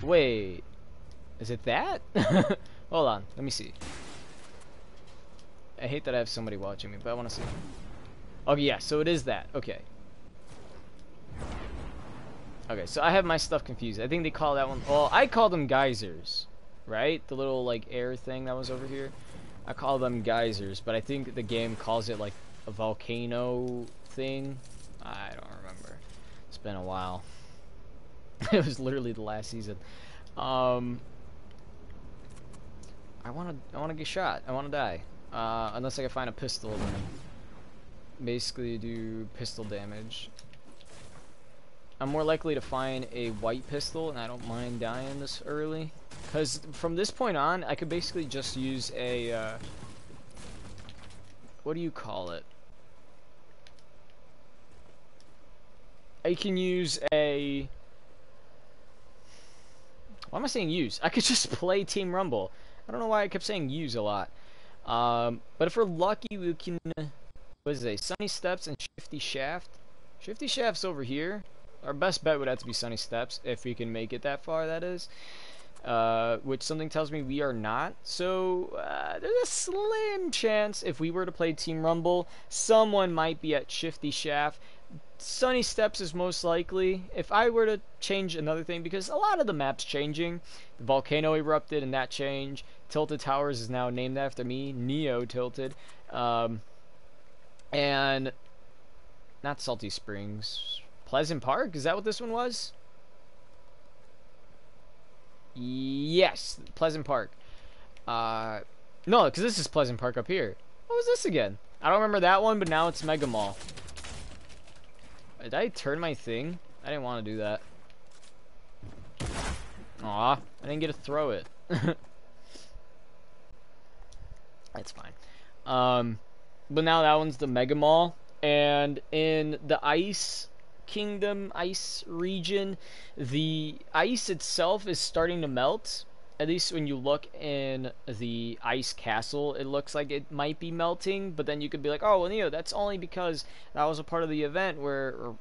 Wait. Is it that? Hold on. Let me see. I hate that I have somebody watching me, but I want to see. Oh, yeah. So it is that. Okay. Okay, so I have my stuff confused. I think they call that one... Well, I call them geysers, right? The little, like, air thing that was over here. I call them geysers, but I think the game calls it, like, a volcano thing. I don't remember. It's been a while. It was literally the last season. I wanna get shot. I wanna die. Unless I can find a pistol and basically do pistol damage. I'm more likely to find a white pistol, and I don't mind dying this early. Because from this point on, I could basically just use a, what do you call it? I can use a... Why am I saying use? I could just play Team Rumble. I don't know why I kept saying use a lot. But if we're lucky, we can... What is it? Sunny Steps and Shifty Shaft. Shifty Shaft's over here. Our best bet would have to be Sunny Steps, if we can make it that far, that is. Which something tells me we are not. So, there's a slim chance, if we were to play Team Rumble, someone might be at Shifty Shaft. Sunny Steps is most likely. If I were to change another thing, because a lot of the map's changing. The volcano erupted and that changed. Tilted Towers is now named after me. Neo Tilted. And... Not Salty Springs... Pleasant Park? Is that what this one was? Yes, Pleasant Park. No, because this is Pleasant Park up here. What was this again? I don't remember that one, but now it's Mega Mall. Did I turn my thing? I didn't want to do that. Aw, I didn't get to throw it. That's fine. But now that one's the Mega Mall. And in the Ice Kingdom, Ice region, the ice itself is starting to melt. at least when you look in the ice castle, it looks like it might be melting, but then you could be like, oh, well, Neo, that's only because that was a part of the event where, or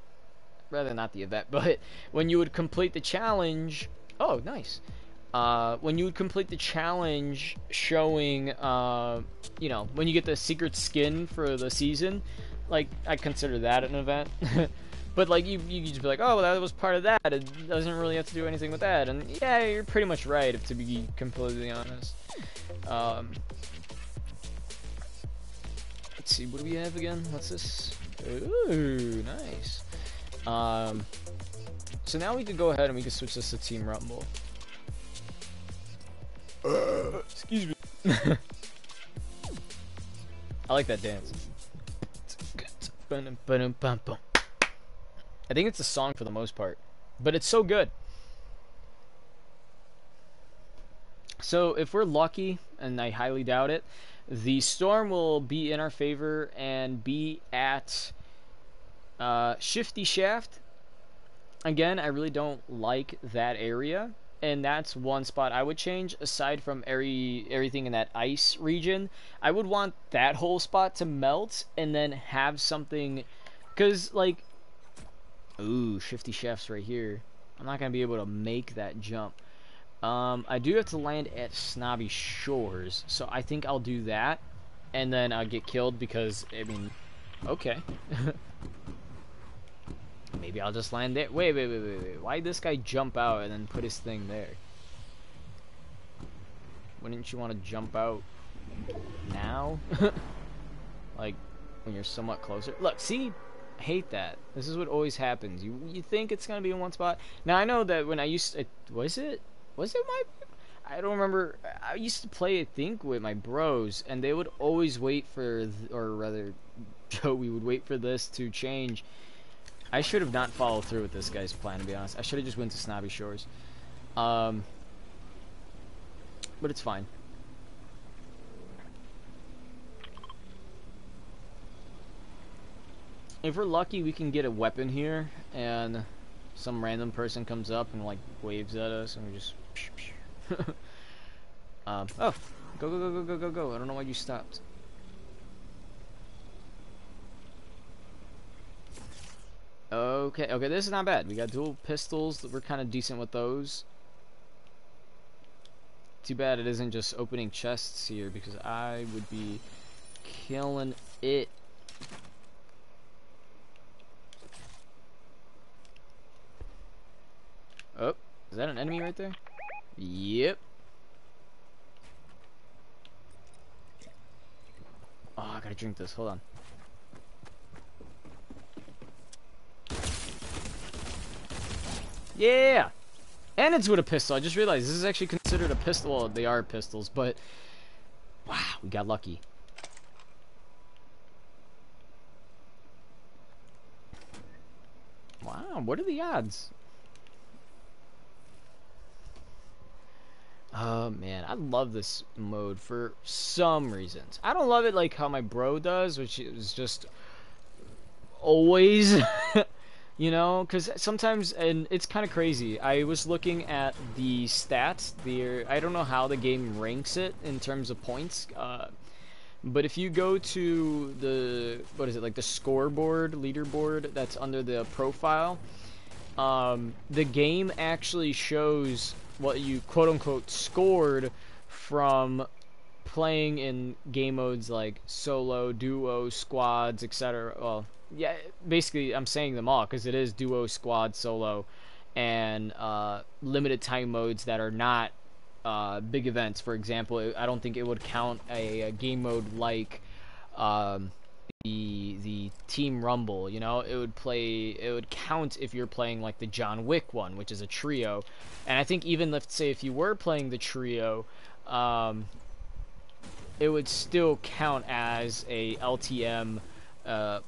rather not the event, but when you would complete the challenge, oh, nice. When you would complete the challenge showing, you know, when you get the secret skin for the season, like, I consider that an event. But, like, you just be like, oh, well, that was part of that. It doesn't really have to do anything with that. And, yeah, you're pretty much right, to be completely honest. Let's see, what do we have again? What's this? Ooh, nice. So now we could go ahead and we can switch this to Team Rumble. Excuse me. I like that dance. I think it's a song for the most part, but it's so good. So if we're lucky, and I highly doubt it, the storm will be in our favor and be at Shifty Shaft. Again, I really don't like that area, and that's one spot I would change. Aside from everything in that ice region, I would want that whole spot to melt and then have something, because like, ooh, Shifty Shaft's right here. I'm not gonna be able to make that jump. I do have to land at Snobby Shores, so I think I'll do that, and then I'll get killed because, I mean, okay. Maybe I'll just land there. Wait. Why'd this guy jump out and then put his thing there? Wouldn't you want to jump out now? Like, when you're somewhat closer? Look, see? I hate that. This is what always happens. You think it's going to be in one spot. Now, I know that when I used to... Was it my... I don't remember. I used to play, I think, with my bros, and they would always wait for... Or rather, Joey would wait for this to change. I should have not followed through with this guy's plan, to be honest. I should have just went to Snobby Shores. But it's fine. If we're lucky, we can get a weapon here, and some random person comes up and, like, waves at us, and we just... oh, go. I don't know why you stopped. Okay, this is not bad. We got dual pistols. We're kind of decent with those. Too bad it isn't just opening chests here, because I would be killing it. Oh, is that an enemy right there? Yep. Oh, I gotta drink this. Hold on. Yeah! And it's with a pistol. I just realized this is actually considered a pistol. Well, they are pistols, but... Wow, we got lucky. Wow, what are the odds? Oh, man. I love this mode for some reasons. I don't love it like how my bro does, which is just... always... You know, because sometimes, and it's kind of crazy, I was looking at the stats, I don't know how the game ranks it in terms of points, but if you go to the, what is it, like the scoreboard, leaderboard that's under the profile, the game actually shows what you quote-unquote scored from playing in game modes like solo, duo, squads, etc. Well, yeah, basically I'm saying them all because it is duo, squad, solo, and limited time modes that are not big events. For example, I don't think it would count a game mode like the Team Rumble. You know, it would count if you're playing like the John Wick one, which is a trio. And I think even let's say if you were playing the trio, it would count count as a LTM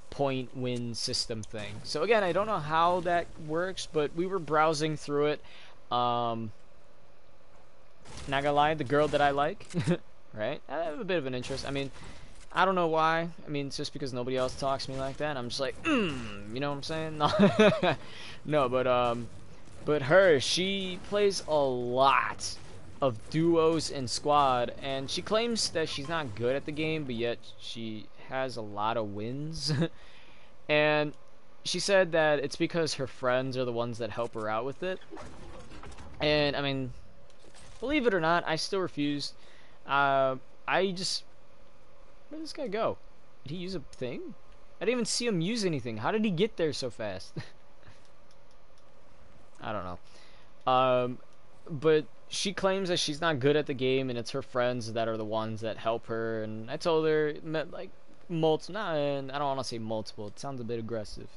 point win system thing. So again, I don't know how that works, but we were browsing through it. Not gonna lie, the girl that I like, right? I have a bit of an interest. I mean, I don't know why. I mean, it's just because nobody else talks to me like that. I'm just like, you know what I'm saying? No, no, but her, she plays a lot of duos and squad, and she claims that she's not good at the game, but yet she has a lot of wins. And she said that it's because her friends are the ones that help her out with it. And I mean, believe it or not, I still refuse. I just, where did this guy go? Did he use a thing? I didn't even see him use anything. How did he get there so fast? I don't know. But she claims that she's not good at the game, and it's her friends that are the ones that help her. And I told her, like, multiple. Nah, I don't want to say multiple. It sounds a bit aggressive.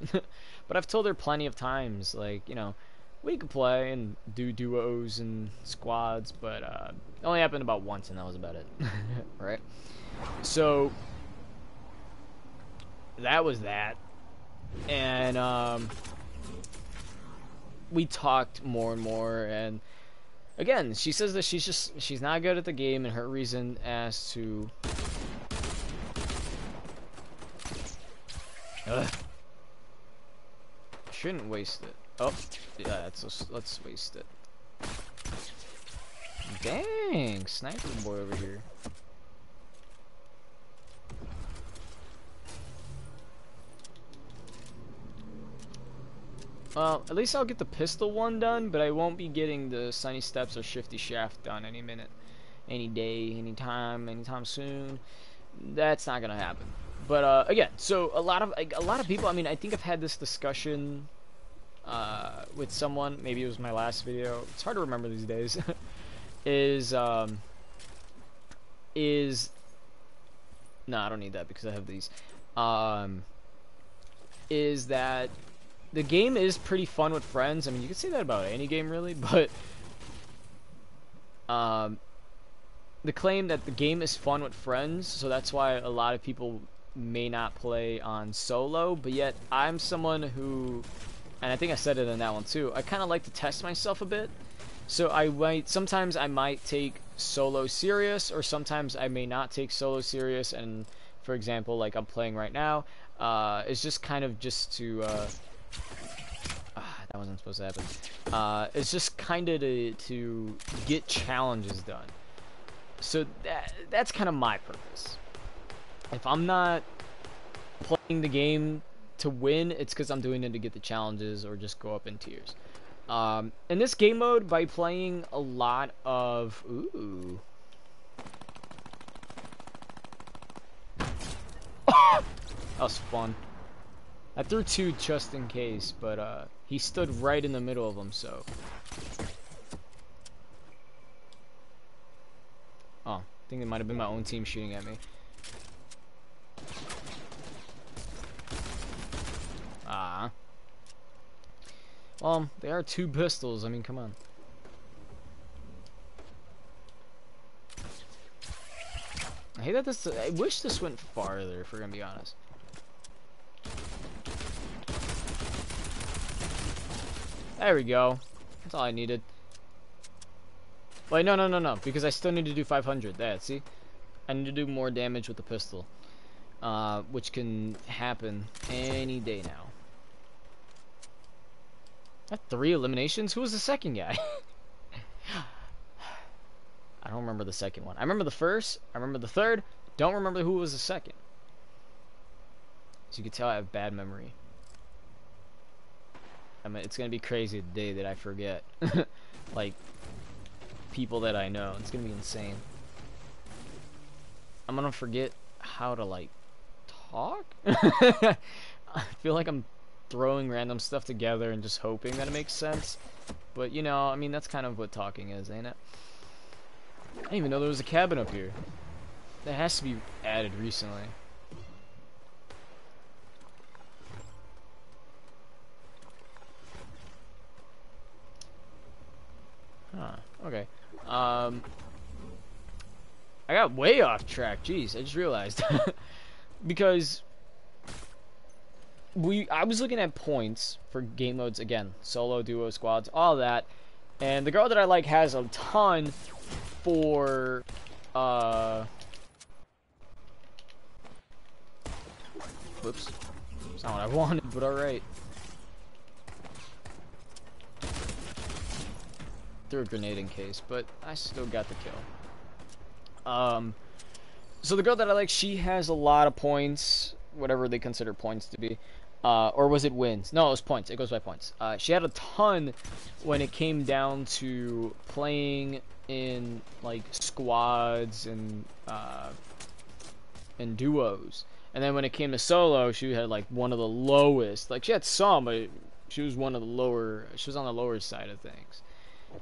But I've told her plenty of times, like, you know, we could play and do duos and squads, but it only happened about once, and that was about it. Right? So that was that. And we talked more and more, and again, she says that she's not good at the game, and her reason as to shouldn't waste it. Oh, yeah, let's waste it. Dang, sniper boy over here. Well, at least I'll get the pistol one done, but I won't be getting the Sunny Steps or Shifty Shaft done any minute, any day, anytime soon. That's not gonna happen. But again, so a lot of people. I mean, I think I've had this discussion with someone. Maybe it was my last video. It's hard to remember these days. is no, I don't need that because I have these. Is that the game is pretty fun with friends. I mean, you can say that about any game really, but the claim that the game is fun with friends, so that's why a lot of people may not play on solo, but yet I'm someone who, and I think I said it in that one too, I kind of like to test myself a bit. So sometimes I might take solo serious, or sometimes I may not take solo serious. And for example, like I'm playing right now, it's just kind of just to that wasn't supposed to happen. It's just kind of to get challenges done. So that's kind of my purpose. If I'm not playing the game to win, it's because I'm doing it to get the challenges or just go up in tiers. In this game mode, by playing a lot of... Ooh. That was fun. I threw two just in case, but he stood right in the middle of them, so... Oh, I think it might have been my own team shooting at me. Well, they are two pistols. I mean, come on. I hate that this... I wish this went farther, if we're gonna be honest. There we go. That's all I needed. Wait, no, because I still need to do 500. There, see? I need to do more damage with the pistol. Which can happen any day now. That 3 eliminations? Who was the second guy? I don't remember the second one. I remember the first. I remember the third. Don't remember who was the second. As you can tell, I have bad memory. I mean, it's gonna be crazy the day that I forget. Like, people that I know. It's gonna be insane. I'm gonna forget how to, like, talk? I feel like I'm throwing random stuff together and just hoping that it makes sense. But, you know, I mean, that's kind of what talking is, ain't it? I didn't even know there was a cabin up here. That has to be added recently. Huh, okay. I got way off track. Jeez, I just realized. Because I was looking at points for game modes again, solo, duo, squads, all that, and the girl that I like has a ton for whoops, it's not what I wanted, but all right. threw a grenade in case, but I still got the kill. So the girl that I like, she has a lot of points, whatever they consider points to be. Or was it wins? No, it was points. It goes by points. She had a ton when it came down to playing in like squads and duos. And then when it came to solo, she had like one of the lowest. Like she had some, but she was one of the lower. She was on the lower side of things.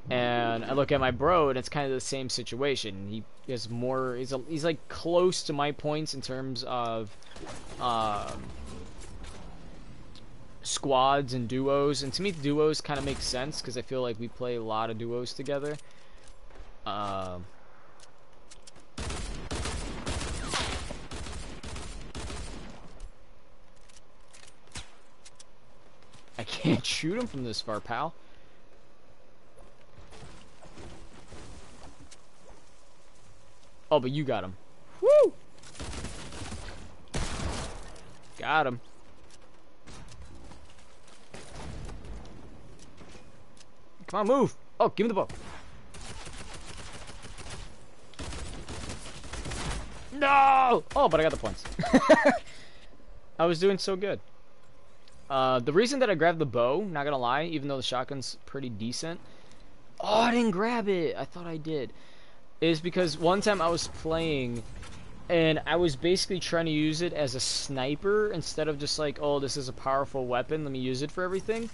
And I look at my bro, and it's kind of the same situation. He has more. He's like close to my points in terms of squads and duos. And to me, the duos kind of make sense because I feel like we play a lot of duos together. I can't shoot him from this far, pal. Oh, but you got him. Woo! Got him. Come on, move. Oh, give me the bow. No! Oh, but I got the points. I was doing so good. The reason that I grabbed the bow, not gonna lie, even though the shotgun's pretty decent. Oh, I didn't grab it. I thought I did. Is because one time I was playing and I was basically trying to use it as a sniper instead of just like, oh, this is a powerful weapon, let me use it for everything.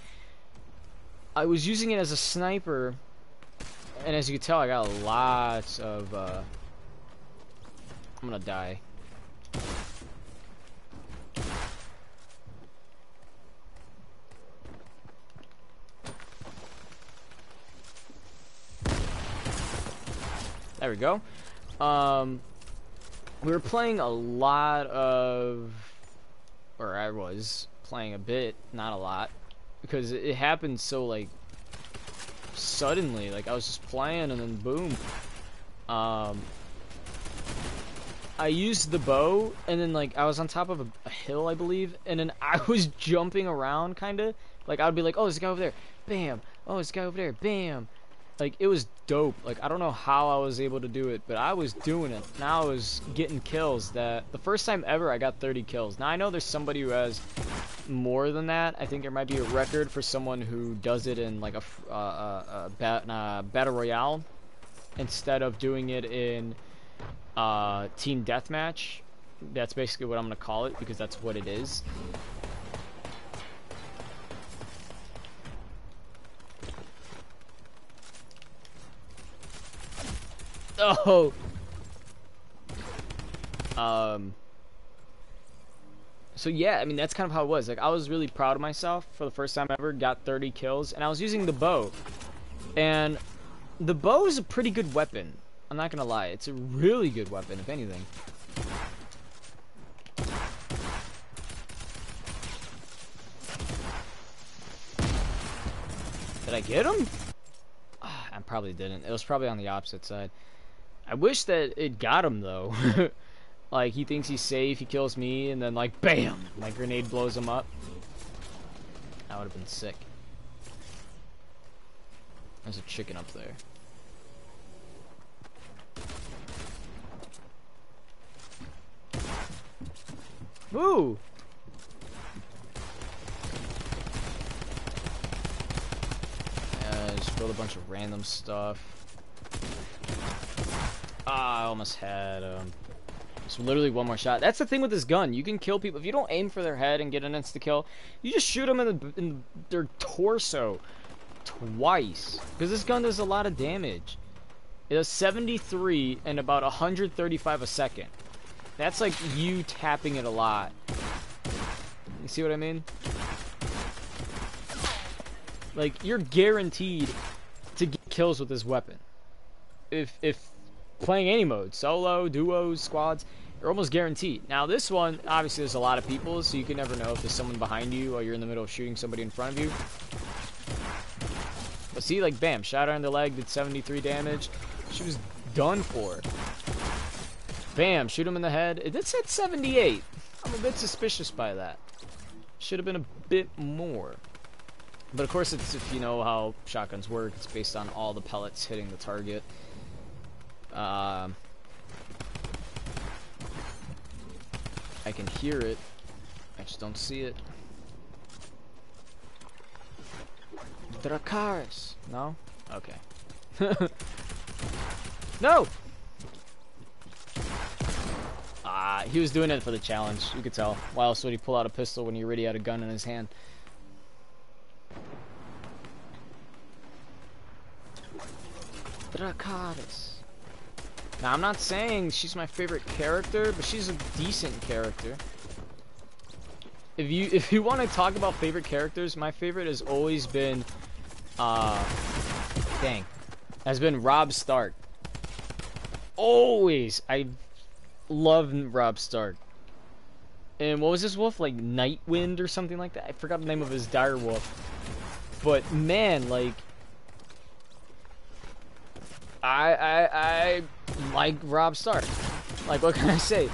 I was using it as a sniper, and as you can tell, I got lots of I'm gonna die. There we go. We were playing a lot of, or I was playing a bit, not a lot, because it happened so like suddenly. Like I was just playing and then boom. I used the bow and then like I was on top of a hill, I believe, and then I was jumping around kinda. Like I'd be like, oh, there's a guy over there, bam. Oh, there's a guy over there, bam. Like, it was dope. Like, I don't know how I was able to do it, but I was doing it. Now I was getting kills that... The first time ever, I got 30 kills. Now, I know there's somebody who has more than that. I think there might be a record for someone who does it in, like, a Battle Royale instead of doing it in Team Deathmatch. That's basically what I'm going to call it, because that's what it is. Oh. So yeah, I mean that's kind of how it was. Like I was really proud of myself for the first time ever. Got 30 kills, and I was using the bow. And the bow is a pretty good weapon. I'm not gonna lie, it's a really good weapon, if anything. Did I get him? I probably didn't. It was probably on the opposite side. I wish that it got him though. Like he thinks he's safe, he kills me, and then like BAM! My grenade blows him up. That would have been sick. There's a chicken up there. Woo! Yeah, just build a bunch of random stuff. Ah, I almost had it's literally one more shot. That's the thing with this gun. You can kill people if you don't aim for their head and get an insta kill. You just shoot them in their torso twice, because this gun does a lot of damage. It does 73 and about 135 a second. That's like you tapping it a lot. You see what I mean? Like you're guaranteed to get kills with this weapon. If playing any mode, solo, duos, squads, you're almost guaranteed. Now this one, obviously there's a lot of people, so you can never know if there's someone behind you while you're in the middle of shooting somebody in front of you. But see, like bam, shot her in the leg, did 73 damage. She was done for. Bam, shoot him in the head. It said 78. I'm a bit suspicious by that. Should have been a bit more. But of course, it's, if you know how shotguns work, it's based on all the pellets hitting the target. I can hear it. I just don't see it. Dracarys. No? Okay. No! He was doing it for the challenge. You could tell. Why else would he pull out a pistol when he already had a gun in his hand? Dracarys. Now, I'm not saying she's my favorite character, but she's a decent character. If you want to talk about favorite characters, my favorite has always been, has been Robb Stark. Always. I love Robb Stark. And what was this wolf? Like Nightwind or something like that? I forgot the name of his dire wolf. But man, like, I like Robb Stark. Like, what can I say?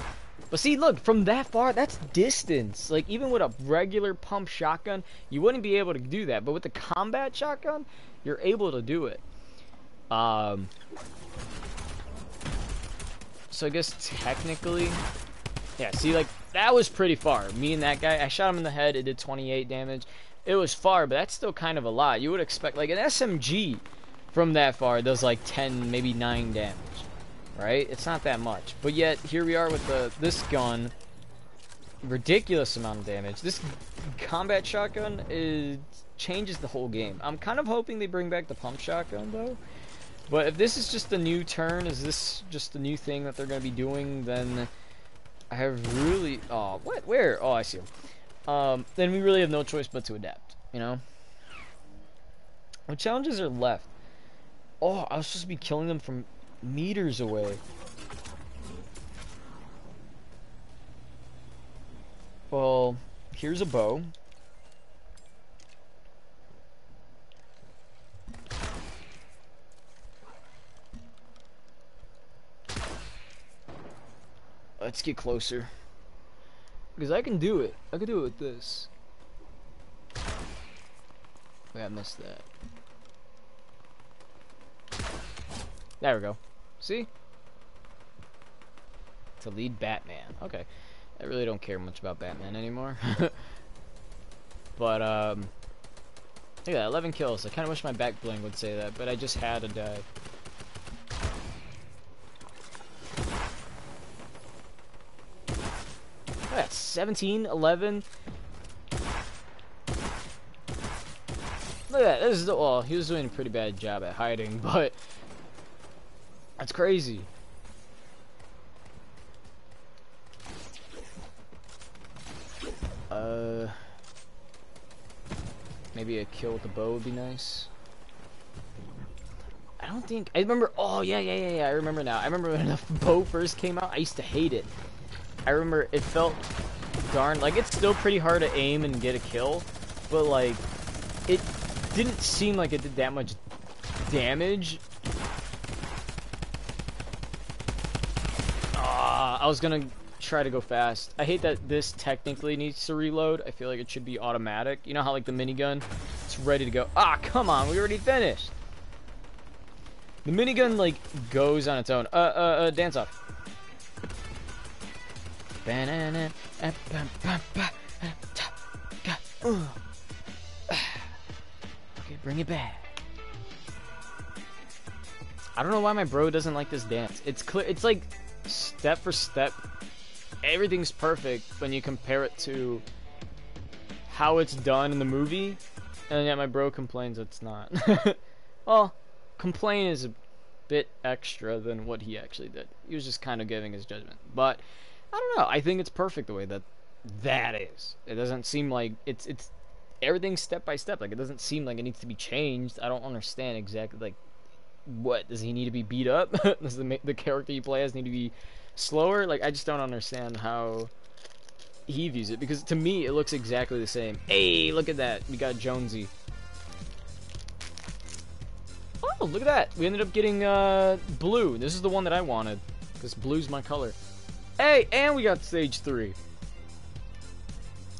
But see, look, from that far, that's distance. Like, even with a regular pump shotgun, you wouldn't be able to do that. But with the combat shotgun, you're able to do it. So I guess technically, yeah, see, like, that was pretty far. Me and that guy, I shot him in the head, it did 28 damage. It was far, but that's still kind of a lot. You would expect, like, an SMG from that far does like 10, maybe 9 damage, right? It's not that much. But yet, here we are with this gun, ridiculous amount of damage. This combat shotgun changes the whole game. I'm kind of hoping they bring back the pump shotgun, though. But if this is just a new turn, is this just a new thing that they're going to be doing, then I have really... Oh, what? Where? Oh, I see him. Then we really have no choice but to adapt, you know? What challenges are left? Oh, I was supposed to be killing them from meters away. Well, here's a bow. Let's get closer. Because I can do it. I can do it with this. Wait, I missed that. There we go. See? To lead Batman. Okay. I really don't care much about Batman anymore. But, look at that, 11 kills. I kind of wish my back bling would say that, but I just had to die. Look at that, 17, 11. Look at that. This is well, he was doing a pretty bad job at hiding, but that's crazy. Maybe a kill with the bow would be nice. I don't think I remember. Oh yeah. I remember now. I remember when the bow first came out. I used to hate it. I remember it felt darn like it's still pretty hard to aim and get a kill, but like it didn't seem like it did that much damage. I was gonna try to go fast. I hate that this technically needs to reload. I feel like it should be automatic. You know how like the minigun, it's ready to go. Ah, come on, we already finished. The minigun like goes on its own. Dance off. Okay, bring it back. I don't know why my bro doesn't like this dance. It's clear. It's like step for step. Everything's perfect when you compare it to how it's done in the movie, and yet my bro complains it's not. Well, complain is a bit extra than what he actually did. He was just kind of giving his judgment. But I don't know. I think it's perfect the way that is. It doesn't seem like it's everything's step by step. Like it doesn't seem like it needs to be changed. I don't understand exactly like what does he need to be beat up? Does the character you play as need to be slower? Like I just don't understand how he views it, because to me it looks exactly the same. Hey, look at that. We got Jonesy. Oh, look at that. We ended up getting blue. This is the one that I wanted, because blue's my color. Hey, and we got stage 3.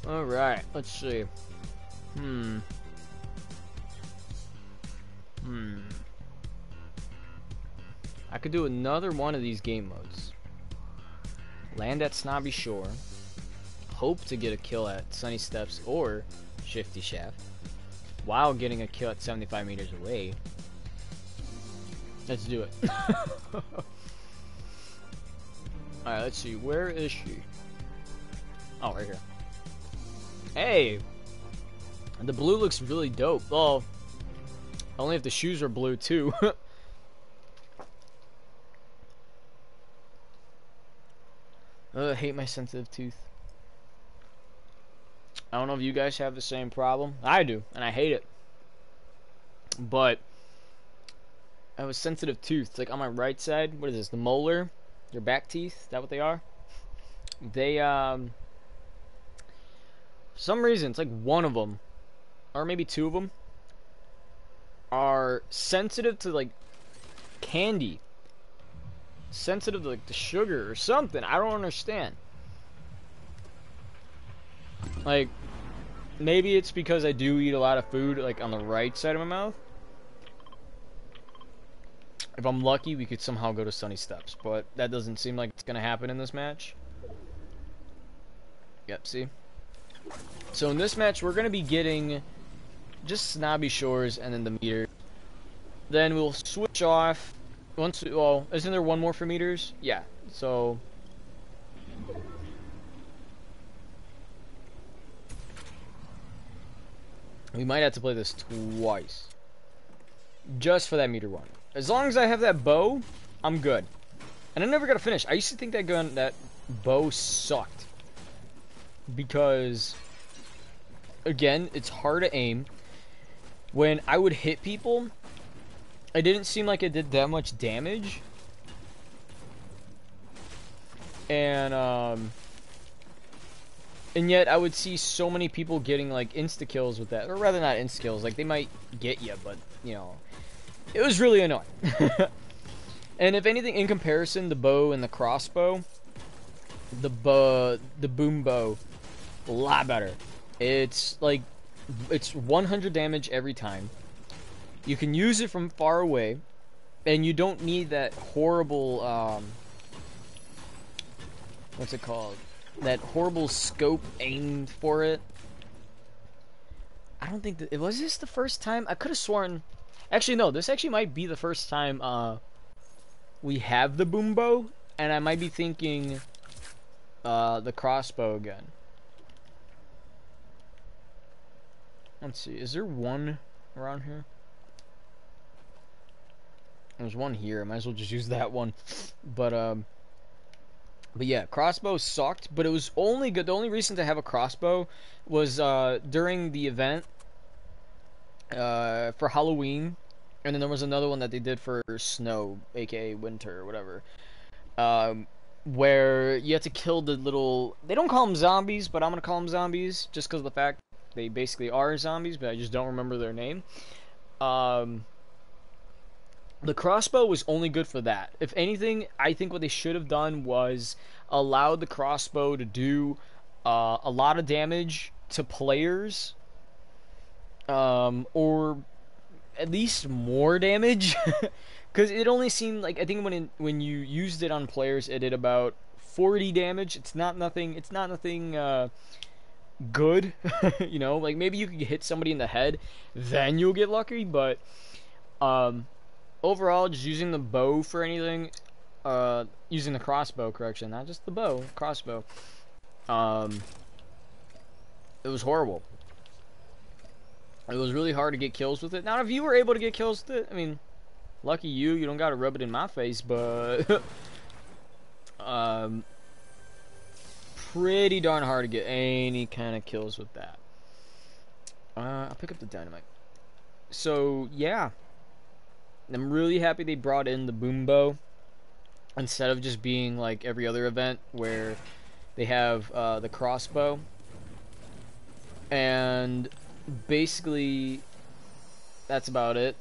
Alright, let's see. I could do another one of these game modes. Land at Snobby Shore. Hope to get a kill at Sunny Steps or Shifty Shaft while getting a kill at 75 meters away. Let's do it. Alright, let's see. Where is she? Oh, right here. Hey! The blue looks really dope. Well, only if the shoes are blue too. I hate my sensitive tooth. I don't know if you guys have the same problem. I do, and I hate it. But I have a sensitive tooth. It's like on my right side. What is this? The molar? Your back teeth? Is that what they are? They, for some reason, it's like one of them, or maybe two of them, are sensitive to, like, candy. Sensitive to, like, the sugar or something. I don't understand. Like, maybe it's because I do eat a lot of food, like, on the right side of my mouth. If I'm lucky, we could somehow go to Sunny Steps, but that doesn't seem like it's gonna happen in this match. Yep, see? So in this match, we're gonna be getting just Snobby Shores and then the meter. Then we'll switch off once. Well, isn't there one more for meters? Yeah. So we might have to play this twice, just for that meter one. As long as I have that bow, I'm good. And I never got to finish. I used to think that bow sucked. Because, again, it's hard to aim. When I would hit people, it didn't seem like it did that much damage. And yet I would see so many people getting, like, insta-kills with that. Or rather not insta-kills. Like, they might get you, but, you know, it was really annoying. And if anything, in comparison, the bow and the crossbow, the boom bow, a lot better. It's like, it's 100 damage every time. You can use it from far away, and you don't need that horrible, what's it called? That horrible scope aimed for it. I don't think that, was this the first time? I could have sworn, actually no, this actually might be the first time, we have the boom bow, and I might be thinking, the crossbow again. Let's see, is there one around here? There's one here, I might as well just use that one. But yeah, crossbow sucked, but it was only good. The only reason to have a crossbow was during the event for Halloween, and then there was another one that they did for snow, aka winter or whatever, where you had to kill the little, they don't call them zombies, but I'm gonna call them zombies just because of the fact they basically are zombies, but I just don't remember their name. The crossbow was only good for that. If anything, I think what they should have done was allowed the crossbow to do a lot of damage to players, or at least more damage, because it only seemed like, I think when you used it on players, it did about 40 damage. It's not nothing good. You know, like maybe you could hit somebody in the head, then you'll get lucky, but overall, just using the bow for anything, using the crossbow, correction, not just the bow, crossbow, it was horrible. It was really hard to get kills with it. Now, if you were able to get kills with it, I mean, lucky you, you don't gotta rub it in my face, but pretty darn hard to get any kind of kills with that. I'll pick up the dynamite. So, yeah. I'm really happy they brought in the boom bow instead of just being like every other event where they have the crossbow. And basically that's about it.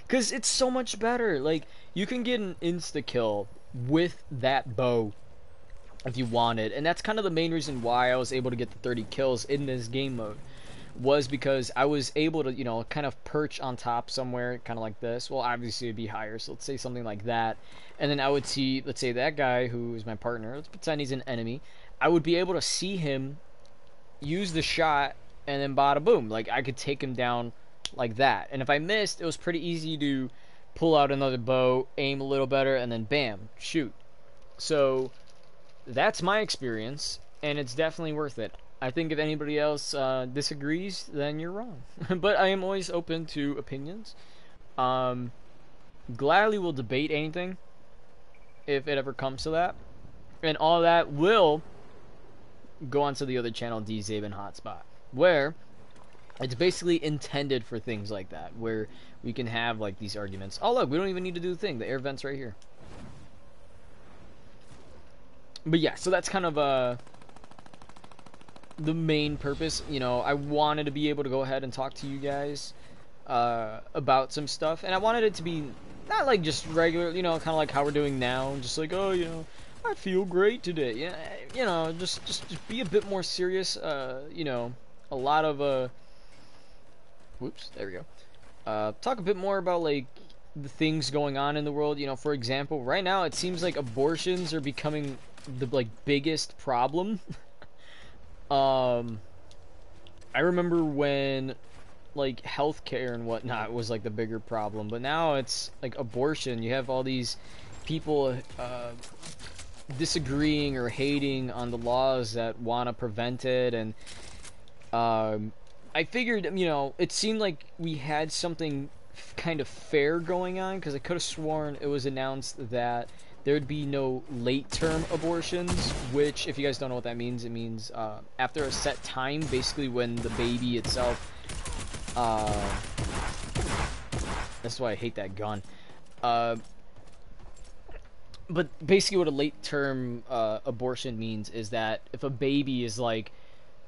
Because it's so much better. Like, you can get an insta-kill with that bow if you wanted. And that's kind of the main reason why I was able to get the 30 kills in this game mode. was because I was able to, you know, kind of perch on top somewhere, kind of like this. Well, obviously it'd be higher, so let's say something like that. And then I would see, let's say that guy who is my partner, let's pretend he's an enemy. I would be able to see him use the shot, and then bada boom. Like, I could take him down like that. And if I missed, it was pretty easy to pull out another bow, aim a little better, and then bam, shoot. So that's my experience, and it's definitely worth it. I think if anybody else disagrees, then you're wrong. But I am always open to opinions. Um, Gladly will debate anything if it ever comes to that. And all that will go onto the other channel, D Zabin Hotspot, where it's basically intended for things like that, where we can have like these arguments. Oh look, we don't even need to do the thing. The air vent's right here. But yeah, so that's kind of the main purpose. You know, I wanted to be able to go ahead and talk to you guys about some stuff, and I wanted it to be not like just regular, you know, kind of like how we're doing now, just like, oh, you know, I feel great today. Yeah, you know, just be a bit more serious. You know, a lot of whoops, there we go. Talk a bit more about like the things going on in the world. You know, for example, right now it seems like abortions are becoming the like biggest problem. I remember when like healthcare and whatnot was like the bigger problem, but now it's like abortion. You have all these people disagreeing or hating on the laws that want to prevent it, and I figured, you know, it seemed like we had something kind of fair going on, because I could have sworn it was announced that there would be no late-term abortions, which, if you guys don't know what that means, it means after a set time, basically when the baby itself, that's why I hate that gun, but basically what a late-term abortion means is that if a baby is like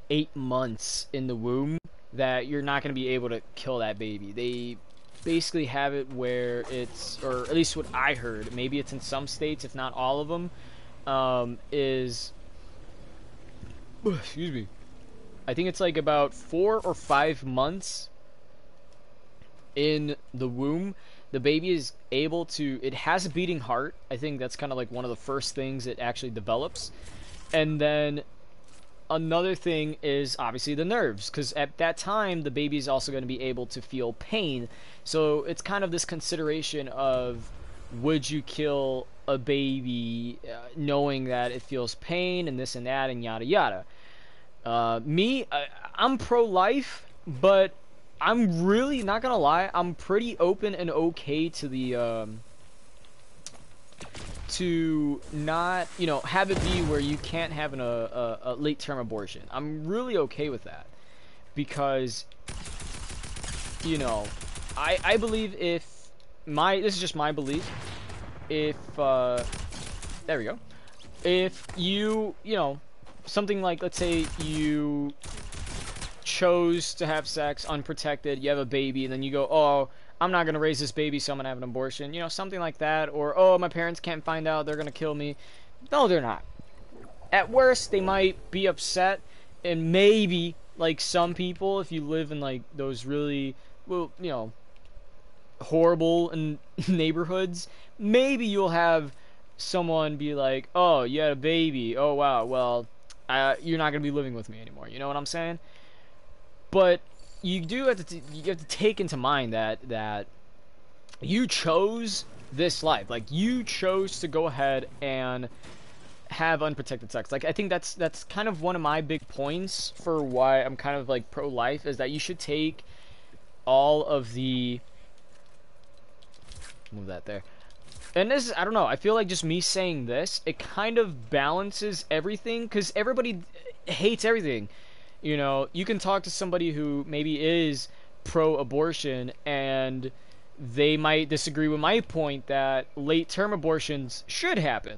8 months in the womb, that you're not going to be able to kill that baby. They basically have it where it's, or at least what I heard, maybe it's in some states, if not all of them, is, excuse me, I think it's like about 4 or 5 months in the womb, the baby is able to, it has a beating heart. I think that's kind of like one of the first things it actually develops. And then another thing is obviously the nerves, because at that time the baby is also going to be able to feel pain. So it's kind of this consideration of, would you kill a baby knowing that it feels pain and this and that and yada yada. I'm pro-life, but I'm really not gonna lie, I'm pretty open and okay to the to not, you know, have it be where you can't have a late-term abortion. I'm really okay with that, because, you know, I believe if this is just my belief, if there we go, if you know, something like, let's say you chose to have sex unprotected, you have a baby, and then you go, oh, I'm not going to raise this baby, so I'm going to have an abortion. You know, something like that. Or, oh, my parents can't find out, they're going to kill me. No, they're not. At worst, they might be upset, and maybe, like some people, if you live in, like, those really, well, you know, horrible neighborhoods, maybe you'll have someone be like, oh, you had a baby. Oh, wow, well, you're not going to be living with me anymore. You know what I'm saying? But you do have to you have to take into mind that you chose this life. Like, you chose to go ahead and have unprotected sex. Like, I think that's kind of one of my big points for why I'm kind of like pro-life, is that you should take all of the, move that there. And this is, I don't know, I feel like just me saying this, it kind of balances everything, because everybody hates everything. You know, you can talk to somebody who maybe is pro-abortion, and they might disagree with my point that late-term abortions should happen.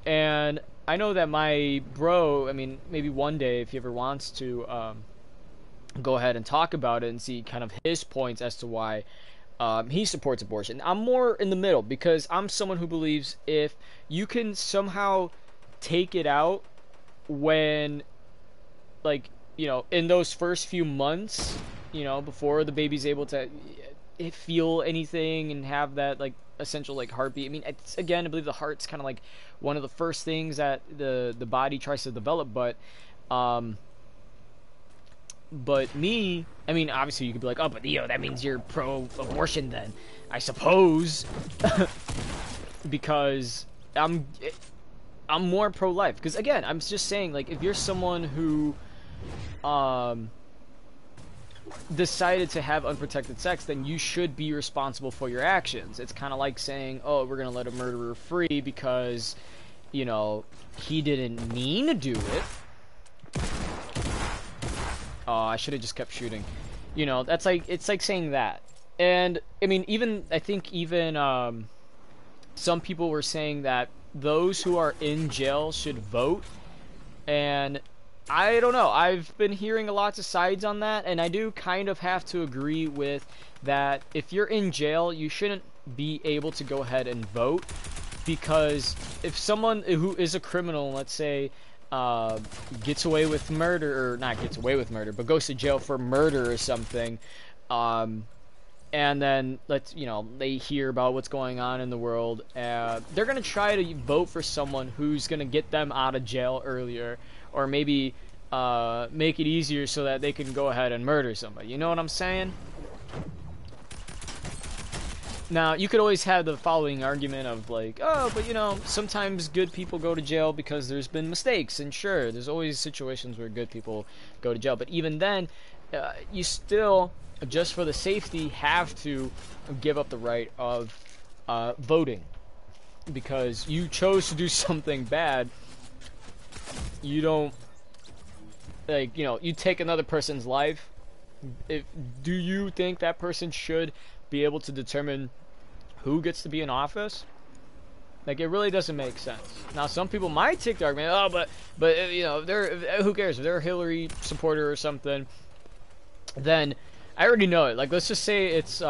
And I know that my bro, I mean, maybe one day, if he ever wants to go ahead and talk about it and see kind of his points as to why he supports abortion. I'm more in the middle, because I'm someone who believes if you can somehow take it out when, like, you know, in those first few months, you know, before the baby's able to feel anything and have that like essential like heartbeat. I mean, it's, again, I believe the heart's kind of like one of the first things that the body tries to develop, um but me, I mean, obviously you could be like, oh, but that means you're pro-abortion then, I suppose, because I'm more pro-life. Because again, I'm just saying, like, if you're someone who decided to have unprotected sex, then you should be responsible for your actions. It's kind of like saying, oh, we're gonna let a murderer free because, you know, he didn't mean to do it. Oh, I should have just kept shooting. You know, that's like, it's like saying that. And I mean, even I think even some people were saying that those who are in jail should vote, and I don't know. I've been hearing lots of sides on that, and I do kind of have to agree with that. If you're in jail, you shouldn't be able to go ahead and vote, because if someone who is a criminal, let's say, gets away with murder, or not gets away with murder, but goes to jail for murder or something, and then they hear about what's going on in the world, they're gonna try to vote for someone who's gonna get them out of jail earlier, or maybe make it easier so that they can go ahead and murder somebody. You know what I'm saying? Now, you could always have the following argument of like, oh, but you know, sometimes good people go to jail because there's been mistakes, and sure, there's always situations where good people go to jail, but even then, you still, just for the safety, have to give up the right of voting, because you chose to do something bad. You don't, like, you know, you take another person's life. Do you think that person should be able to determine who gets to be in office? Like, it really doesn't make sense. Now, some people might take the argument, oh, but you know, who cares if they're a Hillary supporter or something? Then I already know it. Like, let's just say it's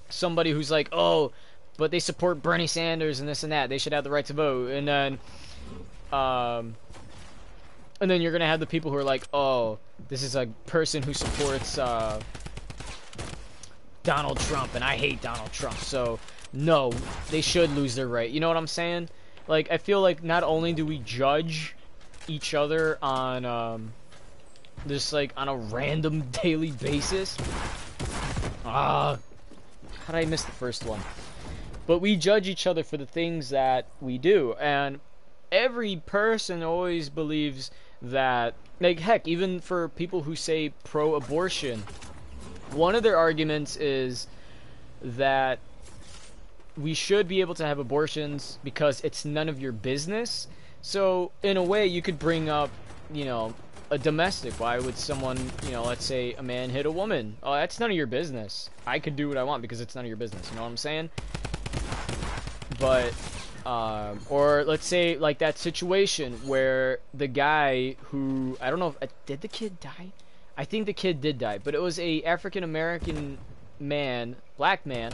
somebody who's like, oh, but they support Bernie Sanders and this and that, they should have the right to vote, and then you're gonna have the people who are like, oh, this is a person who supports Donald Trump, and I hate Donald Trump, so no, they should lose their right. You know what I'm saying? Like, I feel like not only do we judge each other on just like on a random daily basis. How did I miss the first one? But we judge each other for the things that we do, and every person always believes that, like, heck, even for people who say pro-abortion, one of their arguments is that we should be able to have abortions because it's none of your business. So in a way, you could bring up, you know, a domestic. Why would someone, you know, let's say a man hit a woman? Oh, that's none of your business. I could do what I want because it's none of your business. You know what I'm saying? But or let's say like that situation where the guy who, I don't know if, did the kid die? I think the kid did die, but it was a African American man, black man.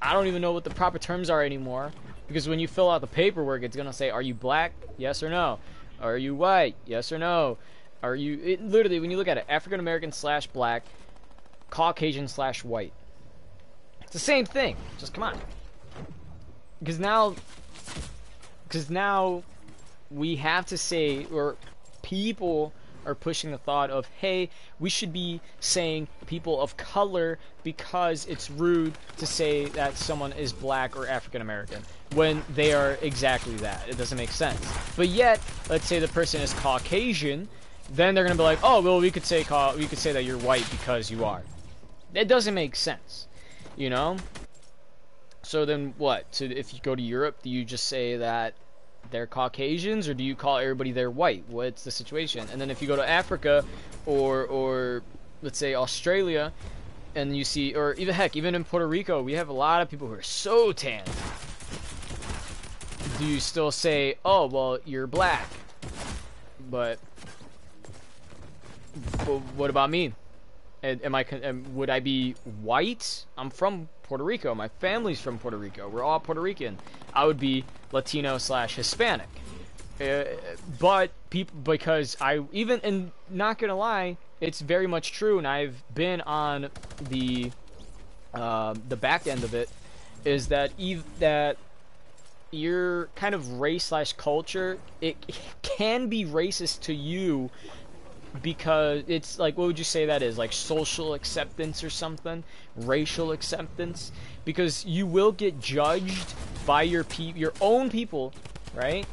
I don't even know what the proper terms are anymore, because when you fill out the paperwork, it's gonna say, are you black? Yes or no. Are you white? Yes or no. Are you, literally, when you look at it, African American / black, Caucasian / white. It's the same thing. Just come on. Because now we have to say, or people are pushing the thought of, hey, we should be saying people of color because it's rude to say that someone is black or African American when they are exactly that. It doesn't make sense. But yet, let's say the person is Caucasian, then they're gonna be like, oh, well, we could say that you're white because you are. It doesn't make sense, you know? So then what? So if you go to Europe, do you just say that they're Caucasians, or do you call everybody there white? What's the situation? And then if you go to Africa, or let's say Australia, and you see, or even heck, even in Puerto Rico, we have a lot of people who are so tan. Do you still say, oh, well, you're black? But what about me? Would I be white? I'm from Puerto Rico. My family's from Puerto Rico. We're all Puerto Rican. I would be Latino / Hispanic. Uh, but people, because I even, and not gonna lie, it's very much true, and I've been on the back end of it, is that that your kind of race slash culture, it can be racist to you because it's like, what would you say that is, like social acceptance or something, racial acceptance, because you will get judged by your own people, right,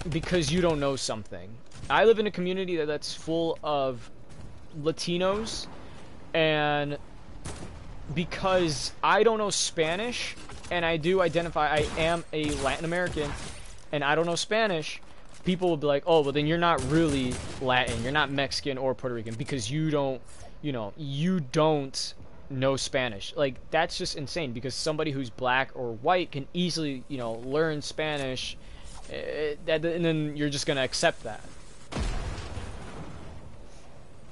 because you don't know something. I live in a community that's full of Latinos, and because I don't know Spanish, and I do identify I am a Latin American, and I don't know Spanish, people will be like, oh, well then you're not really Latin, you're not Mexican or Puerto Rican because you don't, you don't know Spanish. Like, that's just insane, because somebody who's black or white can easily, learn Spanish, and then you're just gonna accept that.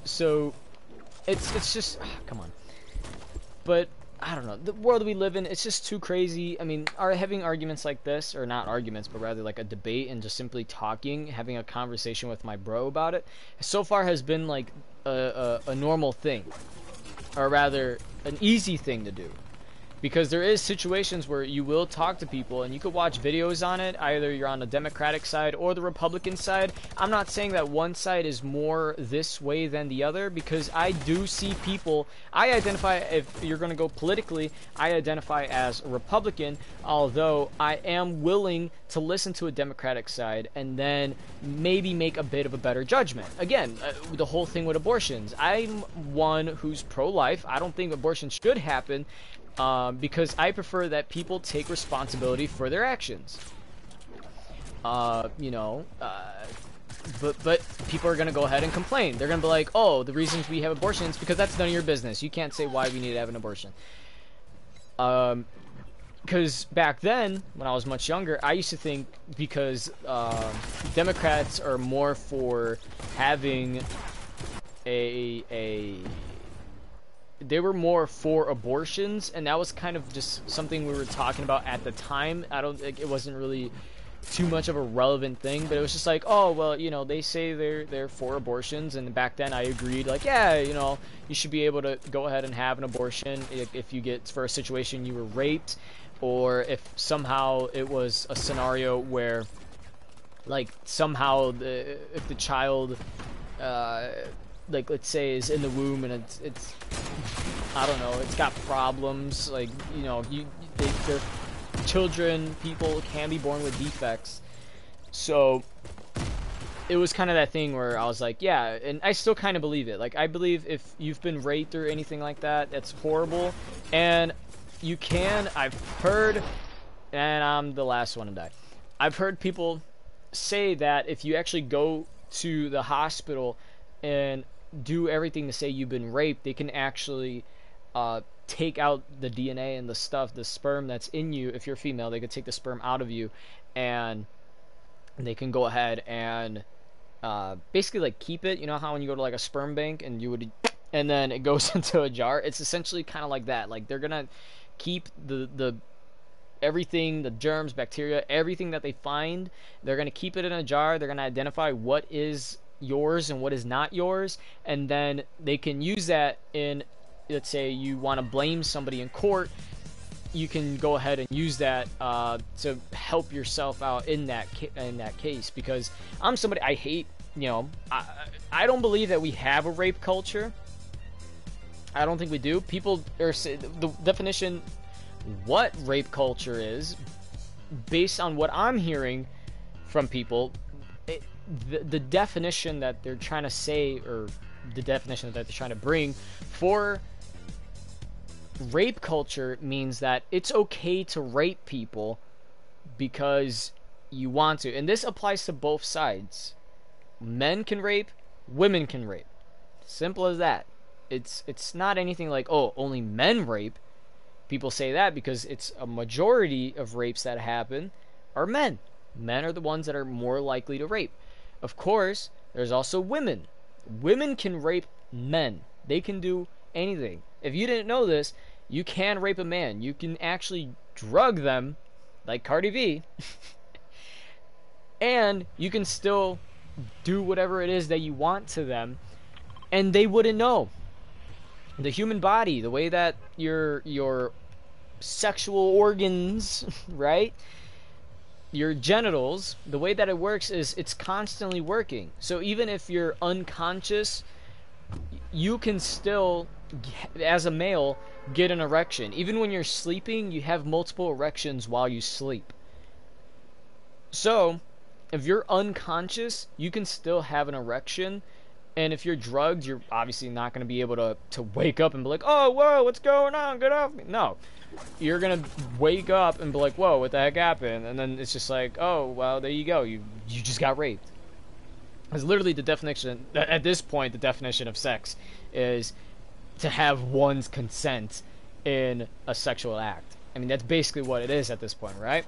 So it's just come on. But I don't know, the world we live in, it's just too crazy. I mean, having arguments like this, or not arguments, but rather like a debate and just simply talking, having a conversation with my bro about it, so far has been like a normal thing, or rather an easy thing to do. Because there is situations where you will talk to people and you could watch videos on it, either you're on the Democratic side or the Republican side. I'm not saying that one side is more this way than the other, because I do see people, I identify, if you're going to go politically, I identify as a Republican, although I am willing to listen to a Democratic side and then maybe make a bit of a better judgment. Again, the whole thing with abortions, I'm one who's pro-life. I don't think abortion should happen, because I prefer that people take responsibility for their actions. But people are gonna go ahead and complain. They're gonna be like, oh, the reasons we have abortions because that's none of your business. You can't say why we need to have an abortion. Because back then, when I was much younger, I used to think because Democrats are more for having they were more for abortions, and that was kind of just something we were talking about at the time. It wasn't really too much of a relevant thing, but it was just like, oh, well, they say they're for abortions, and back then I agreed, like, yeah, you should be able to go ahead and have an abortion if you get, for a situation you were raped, or if somehow it was a scenario where, like, somehow if the child, like, let's say, is in the womb and it's I don't know, it's got problems, like, they're children, people can be born with defects. So it was kind of that thing where I was like, yeah, and I still kind of believe it. Like, I believe if you've been raped or anything like that, that's horrible, and I've heard, and I'm the last one to die, I've heard people say that if you actually go to the hospital and do everything to say you've been raped, they can actually take out the DNA and the sperm that's in you. If you're female, they could take the sperm out of you, and they can go ahead and basically, like, keep it. You know how when you go to, like, a sperm bank and then it goes into a jar? It's essentially kind of like that. Like, they're gonna keep the everything, the germs, bacteria, everything that they find. They're gonna keep it in a jar. They're gonna identify what is yours and what is not yours, and then they can use that in, let's say you want to blame somebody in court, you can go ahead and use that to help yourself out in that case. Because I'm somebody, I hate, I don't believe that we have a rape culture. I don't think we do. People are the definition what rape culture is, based on what I'm hearing from people, the definition that they're trying to say, or the definition that they're trying to bring for rape culture, means that it's okay to rape people because you want to. And this applies to both sides. Men can rape, women can rape. Simple as that. It's not anything like, oh, only men rape. People say that because it's a majority of rapes that happen are men. Men are the ones that are more likely to rape. Of course, there's also women. Women can rape men. They can do anything. If you didn't know this, you can rape a man. You can actually drug them, like Cardi B, and you can still do whatever it is that you want to them, and they wouldn't know. The human body, the way that your sexual organs, right? Your genitals, the way that it works is it's constantly working. So even if you're unconscious, you can still, as a male, get an erection. Even when you're sleeping, you have multiple erections while you sleep. So if you're unconscious, you can still have an erection. And if you're drugged, you're obviously not going to be able to wake up and be like, oh, whoa, what's going on? Get off me. No. You're going to wake up and be like, whoa, what the heck happened? And then it's just like, oh, well, there you go. You just got raped. It's literally the definition, at this point, the definition of sex is to have one's consent in a sexual act. I mean, that's basically what it is at this point, right?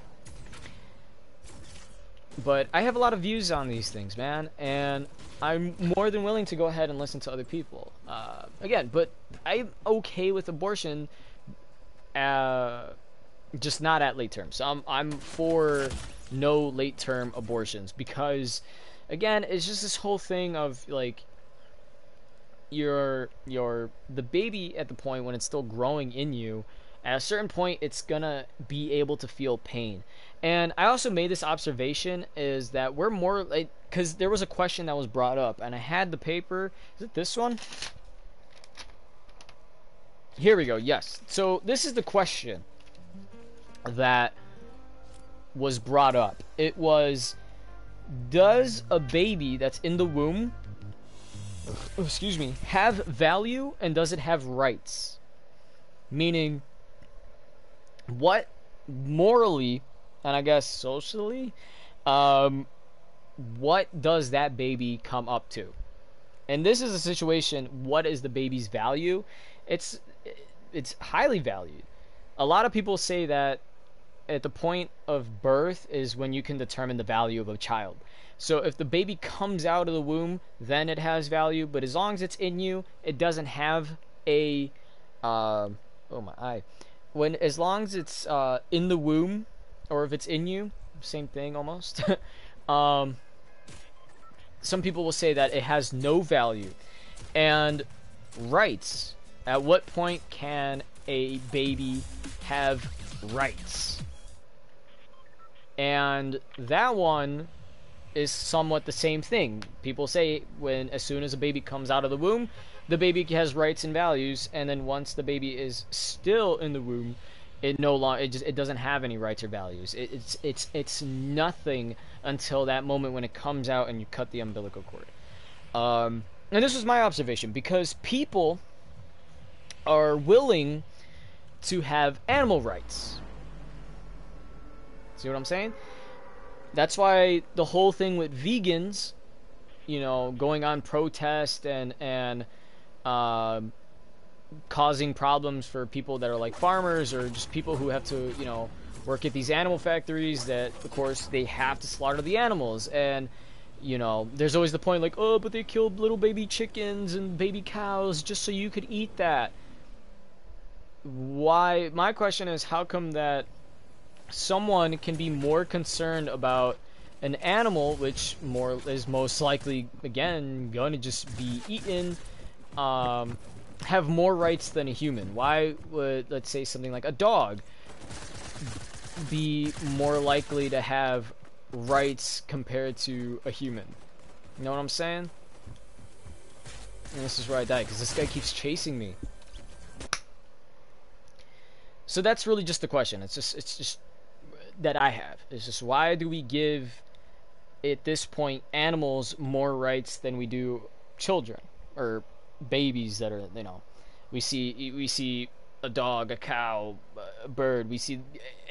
But I have a lot of views on these things, man, and I'm more than willing to go ahead and listen to other people. Again, but I'm okay with abortion, just not at late term. So I'm for no late term abortions because, again, it's just this whole thing of like the baby at the point when it's still growing in you. At a certain point, it's gonna be able to feel pain. And I also made this observation is that we're more like, because there was a question that was brought up, and I had the paper. Is it this one? Here we go. Yes. So this is the question that was brought up. It was, does a baby that's in the womb, excuse me, have value, and does it have rights? Meaning, what morally and I guess socially, what does that baby come up to? And this is a situation, what is the baby's value? It's highly valued. A lot of people say that at the point of birth is when you can determine the value of a child. So if the baby comes out of the womb, then it has value, but as long as it's in you, it doesn't have a oh my eye. As long as it's in the womb, or if it's in you, same thing almost. Some people will say that it has no value. And rights. At what point can a baby have rights? And that one is somewhat the same thing. People say as soon as a baby comes out of the womb, the baby has rights and values, and then once the baby is still in the womb, it doesn't have any rights or values. It's nothing until that moment when it comes out and you cut the umbilical cord. And this was my observation, because people are willing to have animal rights. See what I'm saying? That's why the whole thing with vegans, going on protest and causing problems for people that are like farmers or just people who have to, work at these animal factories that, of course, they have to slaughter the animals. And, there's always the point like, oh, but they killed little baby chickens and baby cows just so you could eat that. Why? My question is, how come that someone can be more concerned about an animal, which is most likely, again, going to just be eaten, have more rights than a human? Why would, let's say, something like a dog be more likely to have rights compared to a human? You know what I'm saying? And this is where I die, because this guy keeps chasing me. So that's really just the question. It's just that I have. It's just, why do we give, at this point, animals more rights than we do children or babies that are, we see a dog, a cow, a bird, we see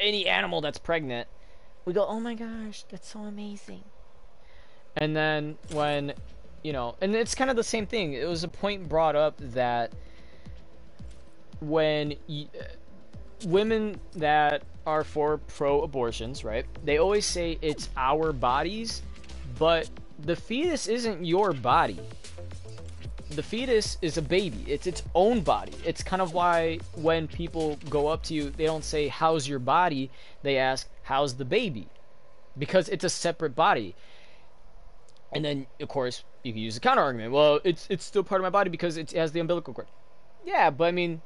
any animal that's pregnant, we go, oh my gosh, that's so amazing. And then when, and it's kind of the same thing. It was a point brought up that when women that are for pro-abortions, right, they always say it's our bodies, but the fetus isn't your body. The fetus is a baby. It's its own body. It's kind of why when people go up to you, they don't say, how's your body? They ask, how's the baby? because it's a separate body. And then, of course, you can use a counter argument. Well, it's still part of my body because it has the umbilical cord. Yeah, but I mean,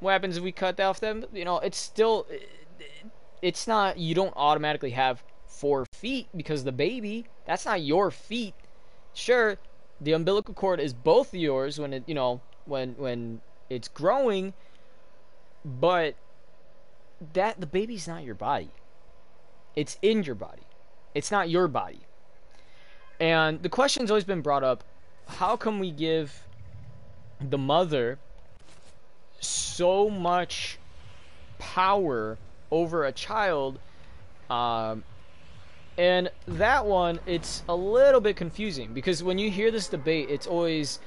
what happens if we cut off them? You know, it's still, it's not, you don't automatically have 4 feet because the baby, that's not your feet. Sure, the umbilical cord is both yours when it, you know, when it's growing, but that the baby's not your body. It's in your body. It's not your body. And the question's always been brought up, how come we give the mother so much power over a child? And that one, it's a little bit confusing because when you hear this debate, it's always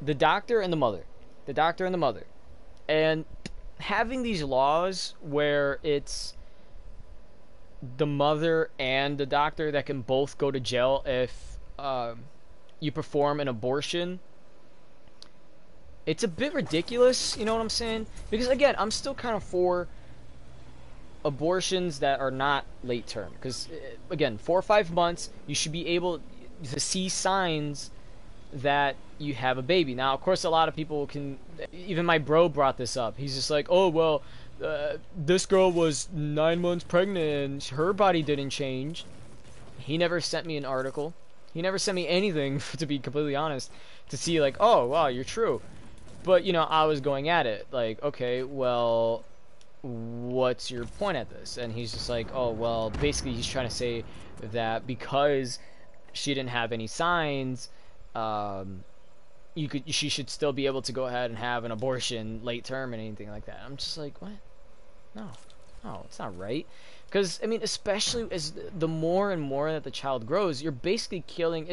the doctor and the mother. The doctor and the mother. And having these laws where it's the mother and the doctor that can both go to jail if you perform an abortion, it's a bit ridiculous, you know what I'm saying? Because again, I'm still kind of for abortions that are not late term, because again, 4 or 5 months you should be able to see signs that you have a baby. Now of course a lot of people can, even my bro brought this up, he's just like, oh well, this girl was 9 months pregnant and her body didn't change. He never sent me an article, he never sent me anything to be completely honest, to see like, oh wow, you're true. But you know, I was going at it like, okay, well, what's your point at this? And he's just like, oh well, basically he's trying to say that because she didn't have any signs, she should still be able to go ahead and have an abortion late term and anything like that. I'm just like, what? No, it's not right. Because I mean, especially as the more and more that the child grows, you're basically killing.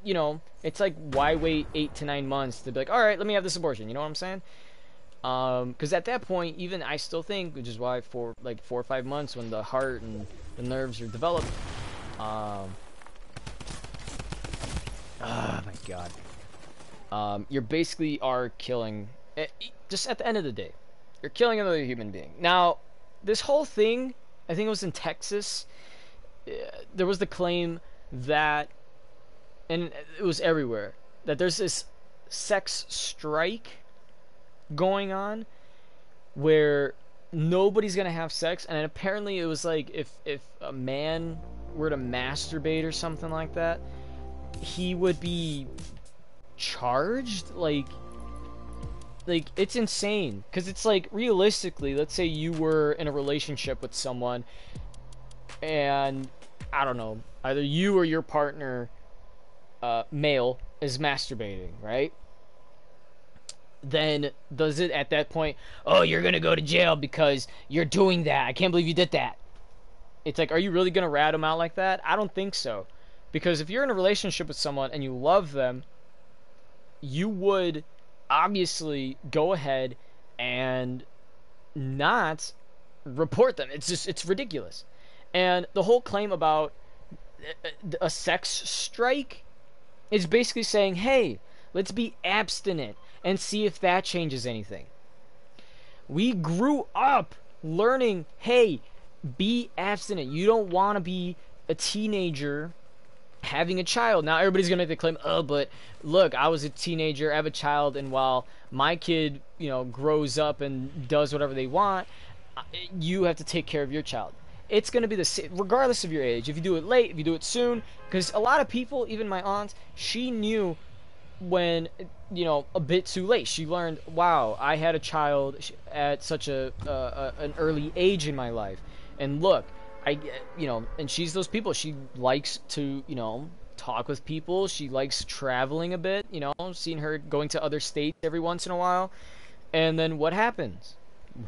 You know, it's like, why wait 8 to 9 months to be like, all right, let me have this abortion? You know what I'm saying? Because at that point, even I still think, which is why for like 4 or 5 months, when the heart and the nerves are developed, oh my god, you basically are killing. Just at the end of the day, you're killing another human being. Now, this whole thing, I think it was in Texas, there was the claim that, and it was everywhere, that there's this sex strike going on where nobody's gonna have sex, and apparently it was like if a man were to masturbate or something like that, he would be charged. Like it's insane, because it's like, realistically, let's say you were in a relationship with someone and I don't know, either you or your partner, male, is masturbating, right? Then does it at that point, oh, you're gonna go to jail because you're doing that, I can't believe you did that? It's like, are you really gonna rat them out like that? I don't think so. Because if you're in a relationship with someone and you love them, you would obviously go ahead and not report them. It's ridiculous. And the whole claim about a sex strike is basically saying, hey, let's be abstinent and see if that changes anything. We grew up learning, hey, be abstinent. You don't want to be a teenager having a child. Now everybody's gonna make the claim, oh, but look, I was a teenager, I have a child, and while my kid, you know, grows up and does whatever they want, you have to take care of your child. It's gonna be the same regardless of your age. If you do it late, if you do it soon, because a lot of people, even my aunt, she knew when, you know, a bit too late. She learned, wow, I had a child at such an early age in my life, and look, you know, and she's those people, she likes to, you know, talk with people, she likes traveling a bit, you know, seeing her going to other states every once in a while. And then what happens?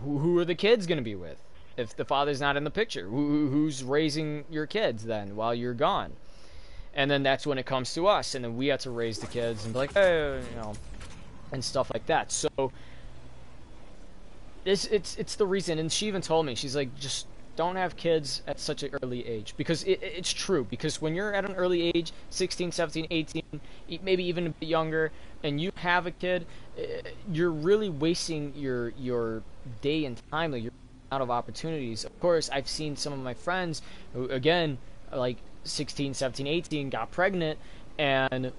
Who are the kids going to be with if the father's not in the picture? Who's raising your kids then while you're gone? And then that's when it comes to us, and then we have to raise the kids and be like, oh, you know, and stuff like that. So it's the reason. And she even told me, she's like, just don't have kids at such an early age, because it's true. Because when you're at an early age, 16, 17, 18, maybe even a bit younger, and you have a kid, you're really wasting your day and time. Like, out of opportunities. Of course, I've seen some of my friends who, again, like 16, 17, 18, got pregnant, and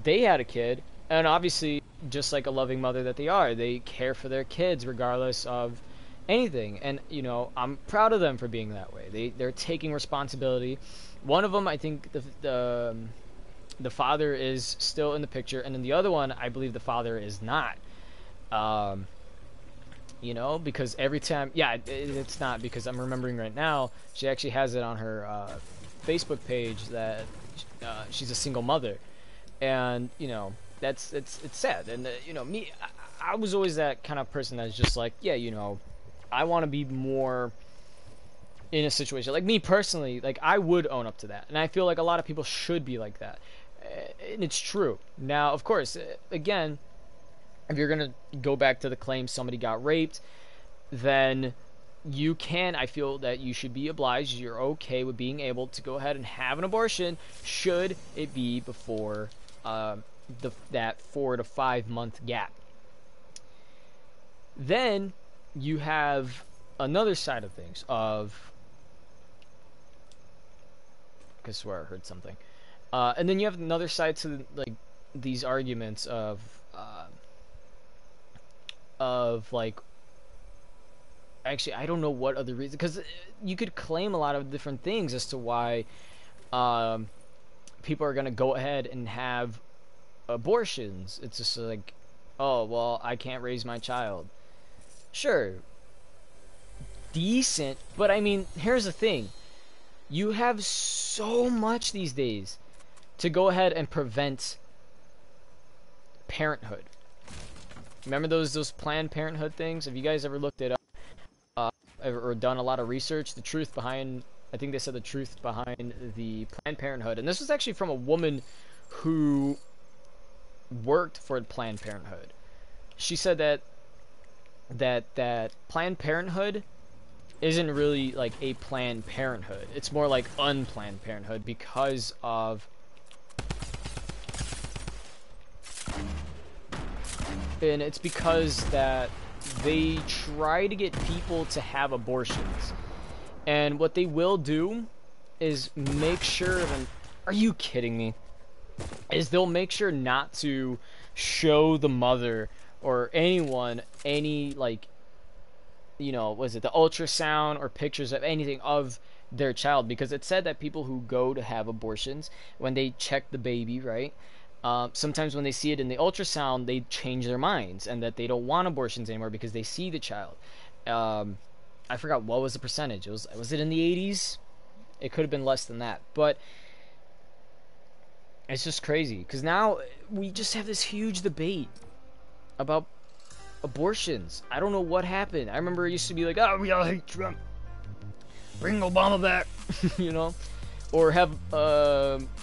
they had a kid, and obviously, just like a loving mother that they are, they care for their kids regardless of anything. And I'm proud of them for being that way. They're taking responsibility. One of them, I think the father is still in the picture, and then the other one, I believe the father is not. Because every time, yeah, it's not, because I'm remembering right now, she actually has it on her Facebook page that she's a single mother, and it's sad. And me, I was always that kind of person that's just like, yeah, I want to be more in a situation, like me personally, like I would own up to that, and I feel like a lot of people should be like that, and it's true. Now, of course, again, if you're gonna go back to the claim somebody got raped, then I feel that you should be obliged, you're okay with being able to go ahead and have an abortion, should it be before that 4 to 5 month gap. Then you have another side of things I swear I heard something. And then you have another side to like these arguments of like, actually I don't know what other reason, because you could claim a lot of different things as to why people are gonna go ahead and have abortions. It's just like, oh well, I can't raise my child. Sure, decent, but I mean, here's the thing. You have so much these days to go ahead and prevent parenthood. Remember those Planned Parenthood things? Have you guys ever looked it up or done a lot of research? The truth behind, I think they said the truth behind the Planned Parenthood. And this was actually from a woman who worked for Planned Parenthood. She said that Planned Parenthood isn't really like a Planned Parenthood. It's more like unplanned parenthood, because of it's because that they try to get people to have abortions, and what they will do is make sure that, are you kidding me? Is they'll make sure not to show the mother or anyone any, like, was it the ultrasound or pictures of anything of their child, because it said that people who go to have abortions, when they check the baby, right, sometimes when they see it in the ultrasound, they change their minds, and that they don't want abortions anymore because they see the child. I forgot what was the percentage. Was it in the 80s? It could have been less than that, but it's just crazy, because now we just have this huge debate about abortions. I don't know what happened. I remember it used to be like, oh, we all hate Trump, bring Obama back, or have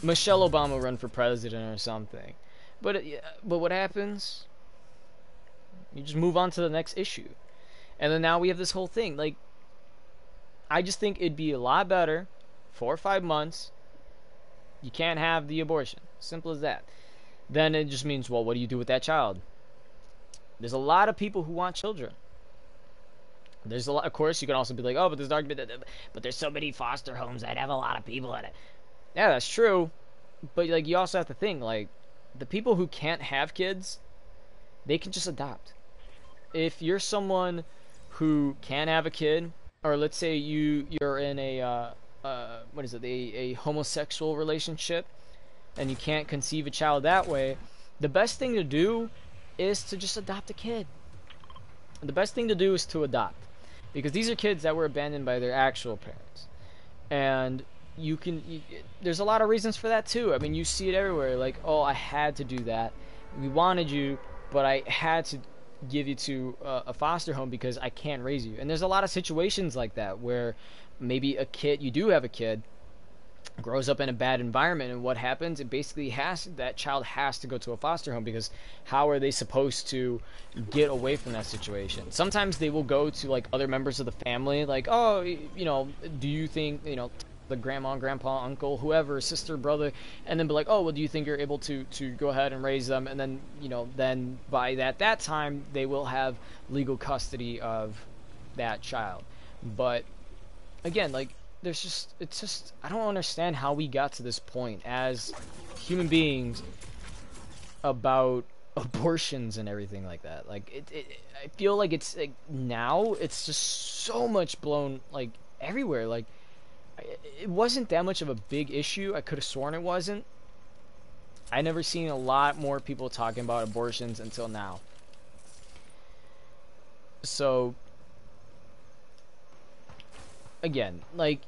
Michelle Obama run for president or something. But what happens? You just move on to the next issue, and then now we have this whole thing. Like, I just think it'd be a lot better, 4 or 5 months. You can't have the abortion. Simple as that. Then it just means, well, what do you do with that child? There's a lot of people who want children. There's a lot, of course, you can also be like, oh, but there's an argument that, but there's so many foster homes that have a lot of people in it. Yeah, that's true. But like, you also have to think, like, the people who can't have kids, they can just adopt. If you're someone who can have a kid, or let's say you're in a a homosexual relationship, and you can't conceive a child that way, the best thing to do is to just adopt a kid. The best thing to do is to adopt, because these are kids that were abandoned by their actual parents, and there's a lot of reasons for that too. I mean, you see it everywhere, like, oh, I had to do that, we wanted you, but I had to give you to a foster home because I can't raise you. And there's a lot of situations like that where maybe you do have a kid, grows up in a bad environment, and what happens, it basically that child has to go to a foster home, because how are they supposed to get away from that situation? Sometimes they will go to like other members of the family, like, oh, do you think, the grandma, grandpa, uncle, whoever, sister, brother, and then be like, oh, well, do you think you're able to go ahead and raise them? And then then by that time they will have legal custody of that child. But again, like, it's just, I don't understand how we got to this point as human beings about abortions and everything like that. Like, I feel like it's like now it's just so much blown like everywhere. Like, it wasn't that much of a big issue. I could have sworn it wasn't. I never seen a lot more people talking about abortions until now. So again, like,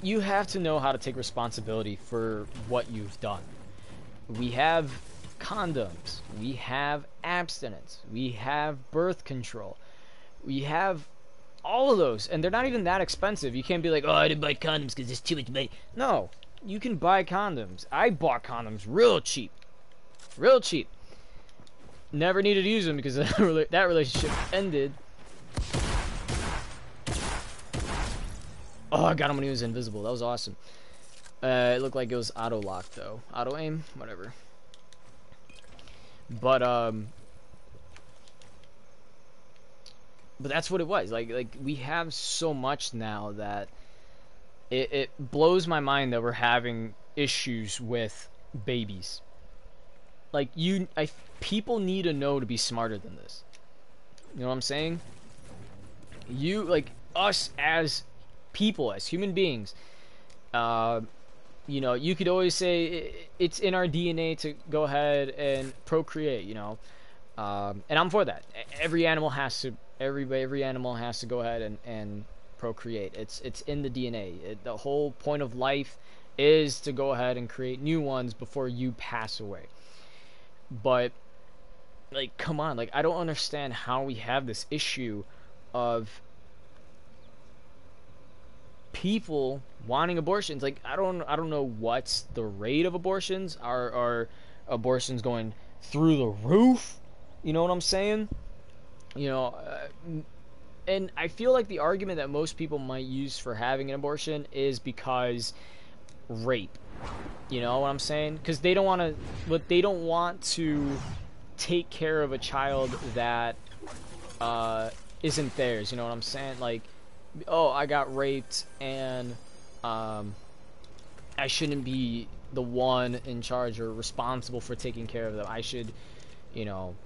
you have to know how to take responsibility for what you've done. We have condoms, we have abstinence, we have birth control, we have all of those, and they're not even that expensive. You can't be like, oh, I didn't buy condoms because there's too much money. No, you can buy condoms. I bought condoms real cheap. Real cheap. Never needed to use them because that relationship ended. Oh, I got him when he was invisible. That was awesome. It looked like it was auto lock though. Auto aim, whatever. But that's what it was. Like we have so much now that it blows my mind that we're having issues with babies. Like, people need to know to be smarter than this. You know what I'm saying? You, like, us as people, as human beings, you know, you could always say it's in our DNA to go ahead and procreate, you know, and I'm for that. Every animal has to go ahead and procreate. It's in the DNA. The whole point of life is to go ahead and create new ones before you pass away. But, like, come on, like, I don't understand how we have this issue of people wanting abortions. Like, I don't know what's the rate of abortions. Are abortions going through the roof? You know what I'm saying? You know, and I feel like the argument that most people might use for having an abortion is because rape. You know what I'm saying? Because they don't want to take care of a child that isn't theirs. You know what I'm saying? Like, oh, I got raped and I shouldn't be the one in charge or responsible for taking care of them. I should, you know,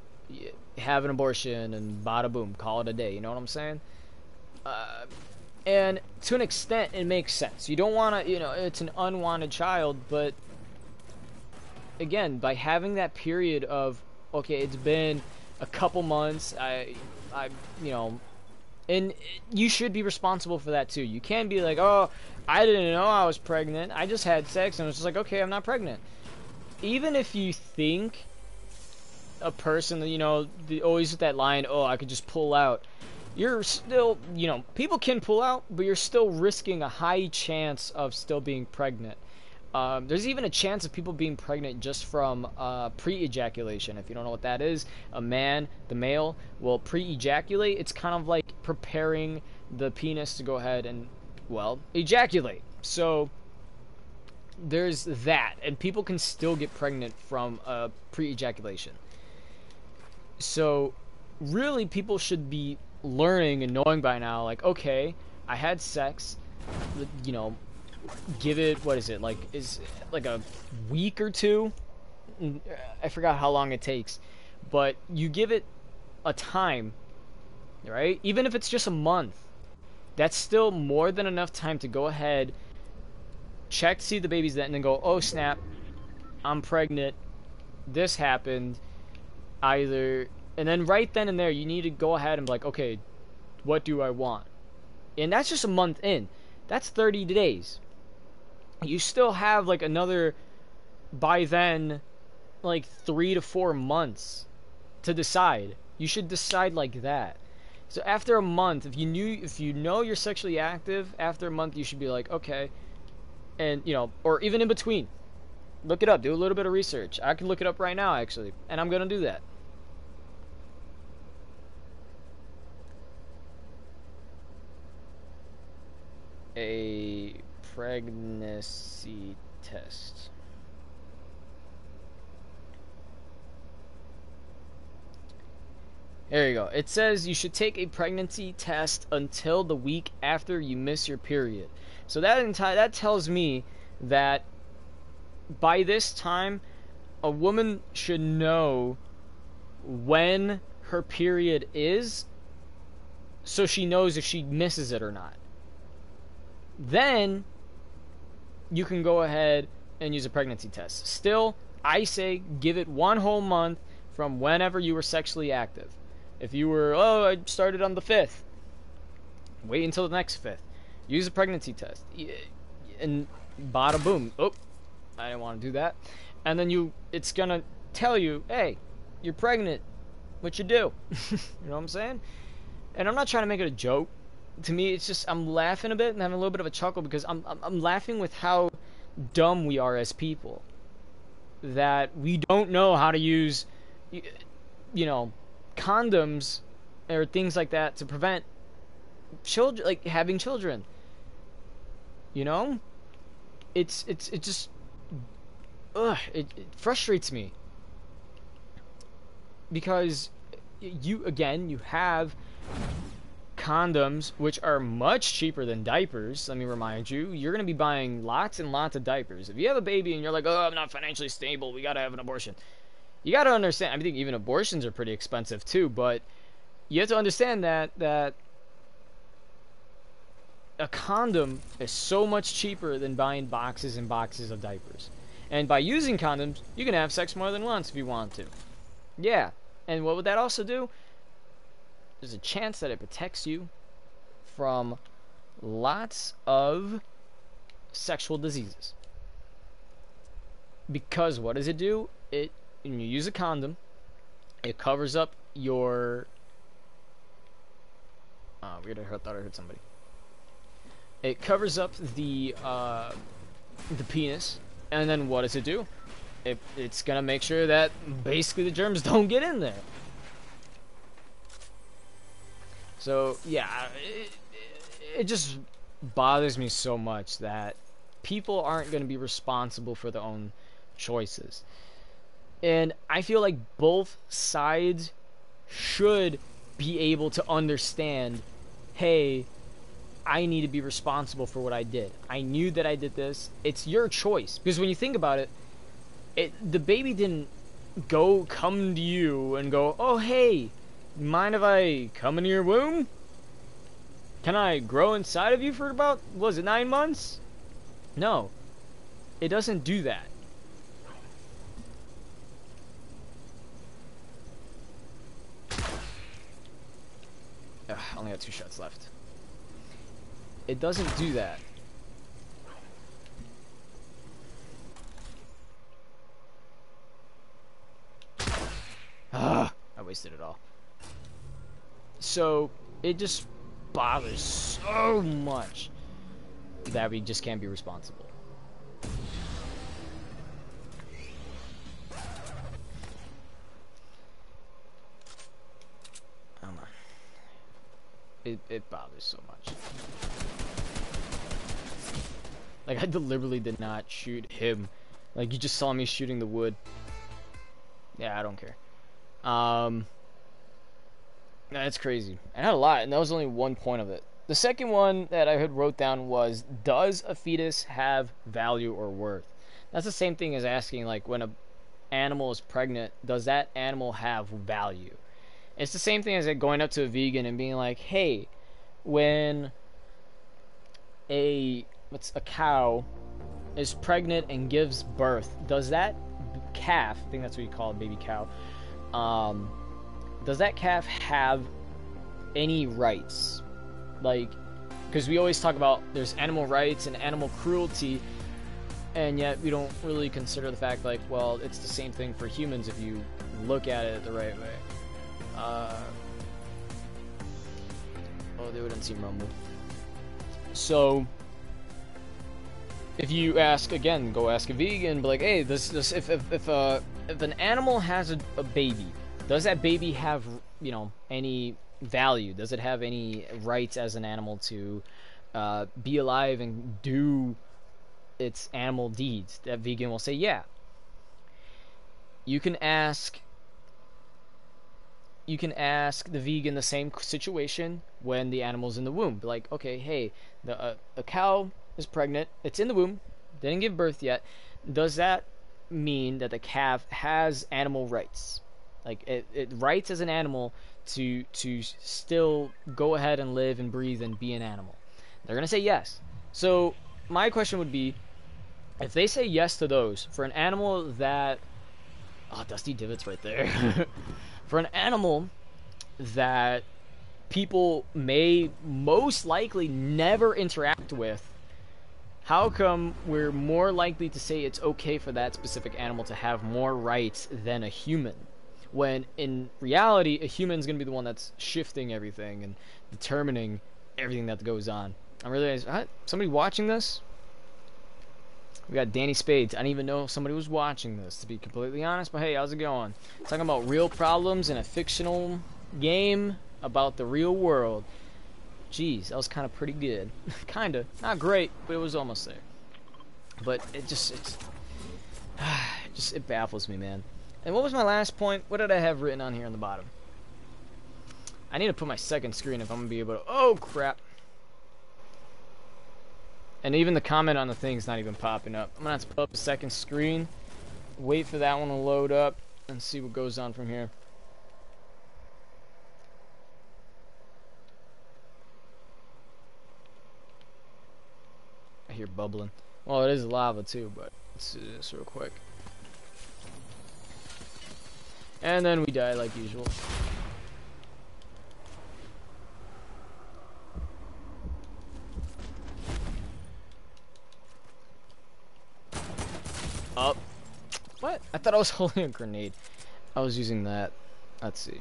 have an abortion and bada boom, call it a day. You know what I'm saying? And to an extent, it makes sense. You don't want to, you know, it's an unwanted child, but again, by having that period of, okay, it's been a couple months, I, you know, and you should be responsible for that too. You can't be like, oh, I didn't know I was pregnant. I just had sex and it was just like, okay, I'm not pregnant. Even if you think a person, you know, always with that line, oh, I could just pull out. You're still, you know, people can pull out, but you're still risking a high chance of still being pregnant. There's even a chance of people being pregnant just from pre-ejaculation. If you don't know what that is, a man, the male, will pre-ejaculate. It's kind of like preparing the penis to go ahead and, well, ejaculate. So there's that, and people can still get pregnant from pre-ejaculation. So really, people should be learning and knowing by now, like, okay, I had sex, you know, give it, what is it, like, is like a week or two? I forgot how long it takes, but you give it a time, right? Even if it's just a month, that's still more than enough time to go ahead, check to see the baby's dead, and then go, oh snap, I'm pregnant, this happened, either. And then right then and there, you need to go ahead and be like, okay, what do I want? And that's just a month in. That's 30 days. You still have like another, by then, like 3 to 4 months to decide. You should decide like that. So after a month, if you know you're sexually active, after a month you should be like, okay, and you know, or even in between, look it up, do a little bit of research. I can look it up right now actually, and I'm gonna do that. A pregnancy test. There you go. It says you should take a pregnancy test until the week after you miss your period. So that tells me that by this time, a woman should know when her period is, so she knows if she misses it or not. Then you can go ahead and use a pregnancy test. Still, I say give it 1 whole month from whenever you were sexually active. If you were, oh, I started on the 5th, wait until the next 5th. Use a pregnancy test. And bada boom. Oh, I didn't want to do that. And then it's going to tell you, hey, you're pregnant. What you do? You know what I'm saying? And I'm not trying to make it a joke. To me, it's just I'm laughing a bit and having a little bit of a chuckle because I'm laughing with how dumb we are as people. That we don't know how to use, condoms or things like that to prevent children, like having children. It just it frustrates me because you have condoms which are much cheaper than diapers. Let me remind you, you're going to be buying lots and lots of diapers. If you have a baby and you're like, oh, I'm not financially stable, we got to have an abortion. You got to understand, I think even abortions are pretty expensive too, but you have to understand that a condom is so much cheaper than buying boxes and boxes of diapers. And by using condoms, you can have sex more than once if you want to. Yeah. And what would that also do? There's a chance that it protects you from lots of sexual diseases. Because what does it do? When you use a condom, it covers up your... weird, I thought I heard somebody. It covers up the penis, and then what does it do? It's gonna make sure that basically the germs don't get in there. So yeah, it just bothers me so much that people aren't gonna be responsible for their own choices. And I feel like both sides should be able to understand, hey, I need to be responsible for what I did. I knew that I did this. It's your choice. Because when you think about it, the baby didn't come to you and go, oh, hey, mind if I come into your womb? Can I grow inside of you for about, 9 months? No. It doesn't do that. Ugh, I only got 2 shots left. It doesn't do that. I wasted it all. So, it just bothers so much that we just can't be responsible. Come on. It bothers so much. Like, I deliberately did not shoot him. Like, you just saw me shooting the wood. Yeah, I don't care. That's crazy. I had a lot, and that was only one point of it. The second one that I had wrote down was, does a fetus have value or worth? That's the same thing as asking, like, when an animal is pregnant, does that animal have value? It's the same thing as like going up to a vegan and being like, hey, when a cow is pregnant and gives birth, does that calf, I think that's what you call a baby cow, does that calf have any rights? Like, because we always talk about there's animal rights and animal cruelty, and yet we don't really consider the fact, like, well, it's the same thing for humans if you look at it the right way. Oh, they wouldn't seem rumble. So, if you ask, again, go ask a vegan, be like, hey, if an animal has a baby, does that baby have, any value? Does it have any rights as an animal to be alive and do its animal deeds? That vegan will say, yeah. You can ask you can ask the vegan the same situation when the animal's in the womb. Like, okay, hey, a cow is pregnant, it's in the womb, didn't give birth yet. Does that mean that the calf has animal rights? Like, it rights as an animal to still go ahead and live and breathe and be an animal? They're gonna say yes. So my question would be, if they say yes to those for an animal that, oh, Dusty Divot's right there. For an animal that people may most likely never interact with, how come we're more likely to say it's okay for that specific animal to have more rights than a human? When in reality, a human's going to be the one that's shifting everything and determining everything that goes on. I'm really, somebody watching this? We got Danny Spades. I didn't even know somebody was watching this, to be completely honest. But hey, how's it going? Talking about real problems in a fictional game about the real world. Jeez, that was kind of pretty good. Kind of. Not great, but it was almost there. But it baffles me, man. And what was my last point? What did I have written on here on the bottom? I need to put my second screen if I'm going to be able to... Oh, crap. And even the comment on the thing's not even popping up. I'm going to have to put up a second screen, wait for that one to load up, and see what goes on from here. I hear bubbling. Well, it is lava too, but let's do this real quick. And then we die like usual. Up. What? I thought I was holding a grenade. I was using that. Let's see.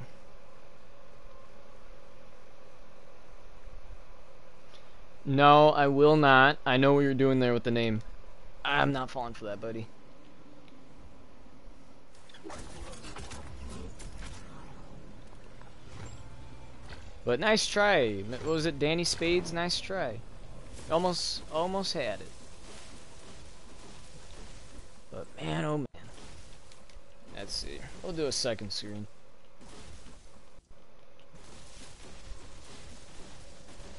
No, I will not. I know what you're doing there with the name. I'm not falling for that, buddy. But nice try. What was it? Danny Spades? Nice try. Almost had it. But man, oh man. Let's see. We'll do a second screen.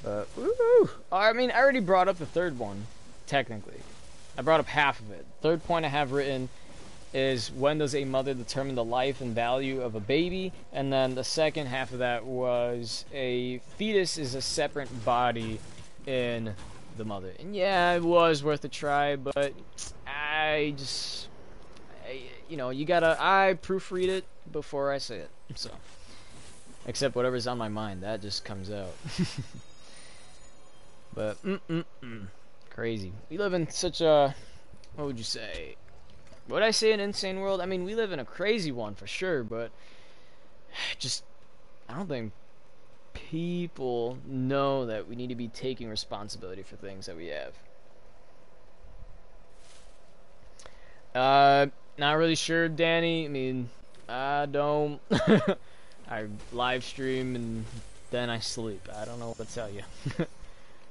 Woo! I mean, I already brought up the third one, technically. I brought up half of it. Third point I have written is, when does a mother determine the life and value of a baby? And then the second half of that was, a fetus is a separate body in the mother. And yeah, it was worth a try, but you know, I proofread it before I say it. So, except whatever's on my mind, that just comes out. But, crazy. We live in such a, what would you say? Would I say an insane world? I mean, we live in a crazy one for sure, but just, I don't think people know that we need to be taking responsibility for things that we have. Not really sure, Danny. I mean, I don't. I live stream and then I sleep. I don't know what to tell you.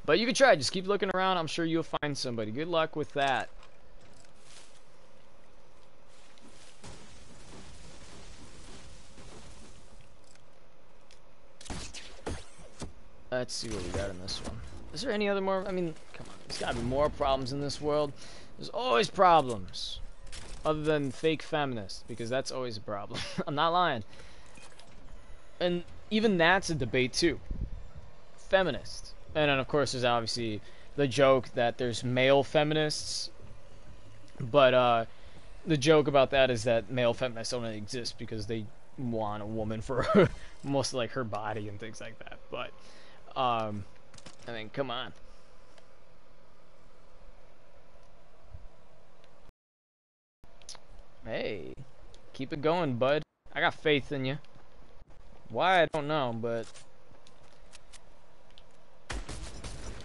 But you can try. Just keep looking around. I'm sure you'll find somebody. Good luck with that. Let's see what we got in this one. Is there any other more? I mean, come on. There's got to be more problems in this world. There's always problems. Other than fake feminists, because that's always a problem. I'm not lying. And even that's a debate too. Feminists. And then of course there's obviously the joke that there's male feminists. But the joke about that is that male feminists only exist because they want a woman for most of like her body and things like that. But I mean, come on. Hey, keep it going, bud. I got faith in you. Why, I don't know, but...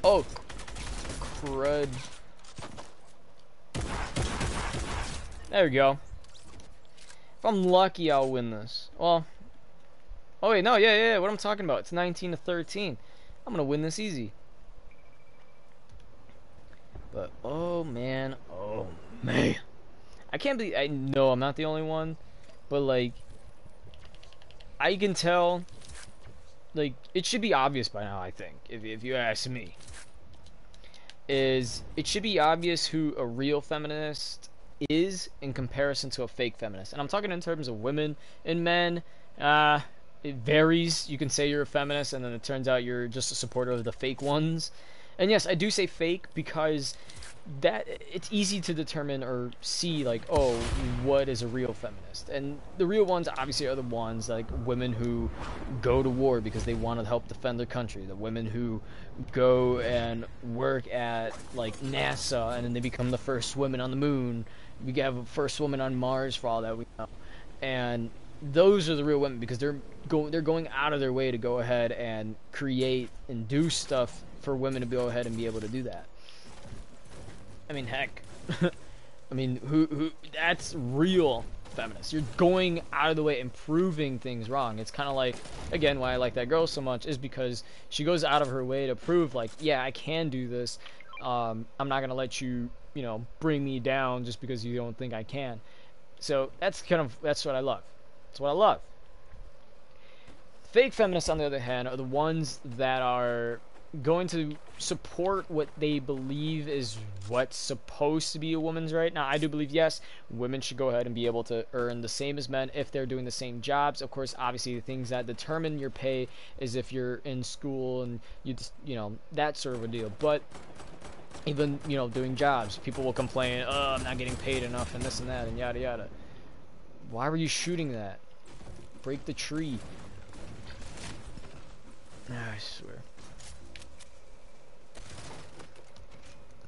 Oh, crud. There we go. If I'm lucky, I'll win this. Well... Oh, wait, no, yeah, what I'm talking about. It's 19 to 13. I'm gonna win this easy. But, oh, man. I can't believe, I know I'm not the only one, but like, I can tell, like, it should be obvious by now, I think, if you ask me. It should be obvious who a real feminist is in comparison to a fake feminist. And I'm talking in terms of women and men. It varies. You can say you're a feminist, and then it turns out you're just a supporter of the fake ones. And yes, I do say fake because that it's easy to determine or see, like, oh, what is a real feminist. And the real ones obviously are the ones like women who go to war because they want to help defend their country, the women who go and work at like NASA and then they become the first women on the moon. We have a first woman on Mars for all that we know. And those are the real women because they're going out of their way to go ahead and create and do stuff for women to go ahead and be able to do that. I mean, heck. I mean, who that's real feminist. You're going out of the way and proving things wrong. It's kind of like, again, why I like that girl so much is because she goes out of her way to prove, like, yeah, I can do this. I'm not going to let you, you know, bring me down just because you don't think I can. So that's what I love. That's what I love. Fake feminists, on the other hand, are the ones that are going to support what they believe is what's supposed to be a woman's right. Now, I do believe, yes, women should go ahead and be able to earn the same as men if they're doing the same jobs. Of course, obviously, the things that determine your pay is if you're in school and you just, you know, that sort of a deal. But even, you know, doing jobs, people will complain, oh, I'm not getting paid enough and this and that and yada yada. Why were you shooting that? Break the tree. I swear.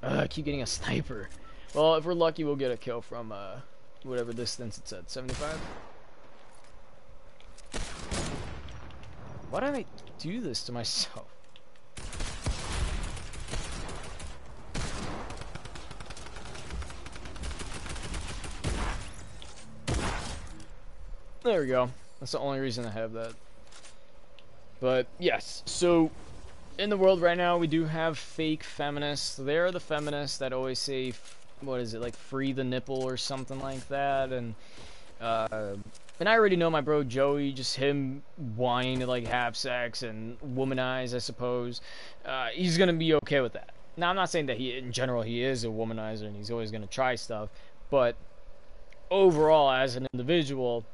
I keep getting a sniper. Well, if we're lucky, we'll get a kill from whatever distance it said, 75. Why did I do this to myself? There we go. That's the only reason I have that. But yes, so in the world right now, we do have fake feminists. They're the feminists that always say, what is it, like free the nipple or something like that. And I already know my bro Joey, just him wanting to like have sex and womanize, I suppose. He's gonna be okay with that. Now, I'm not saying that in general, he is a womanizer and he's always gonna try stuff. But overall, as an individual,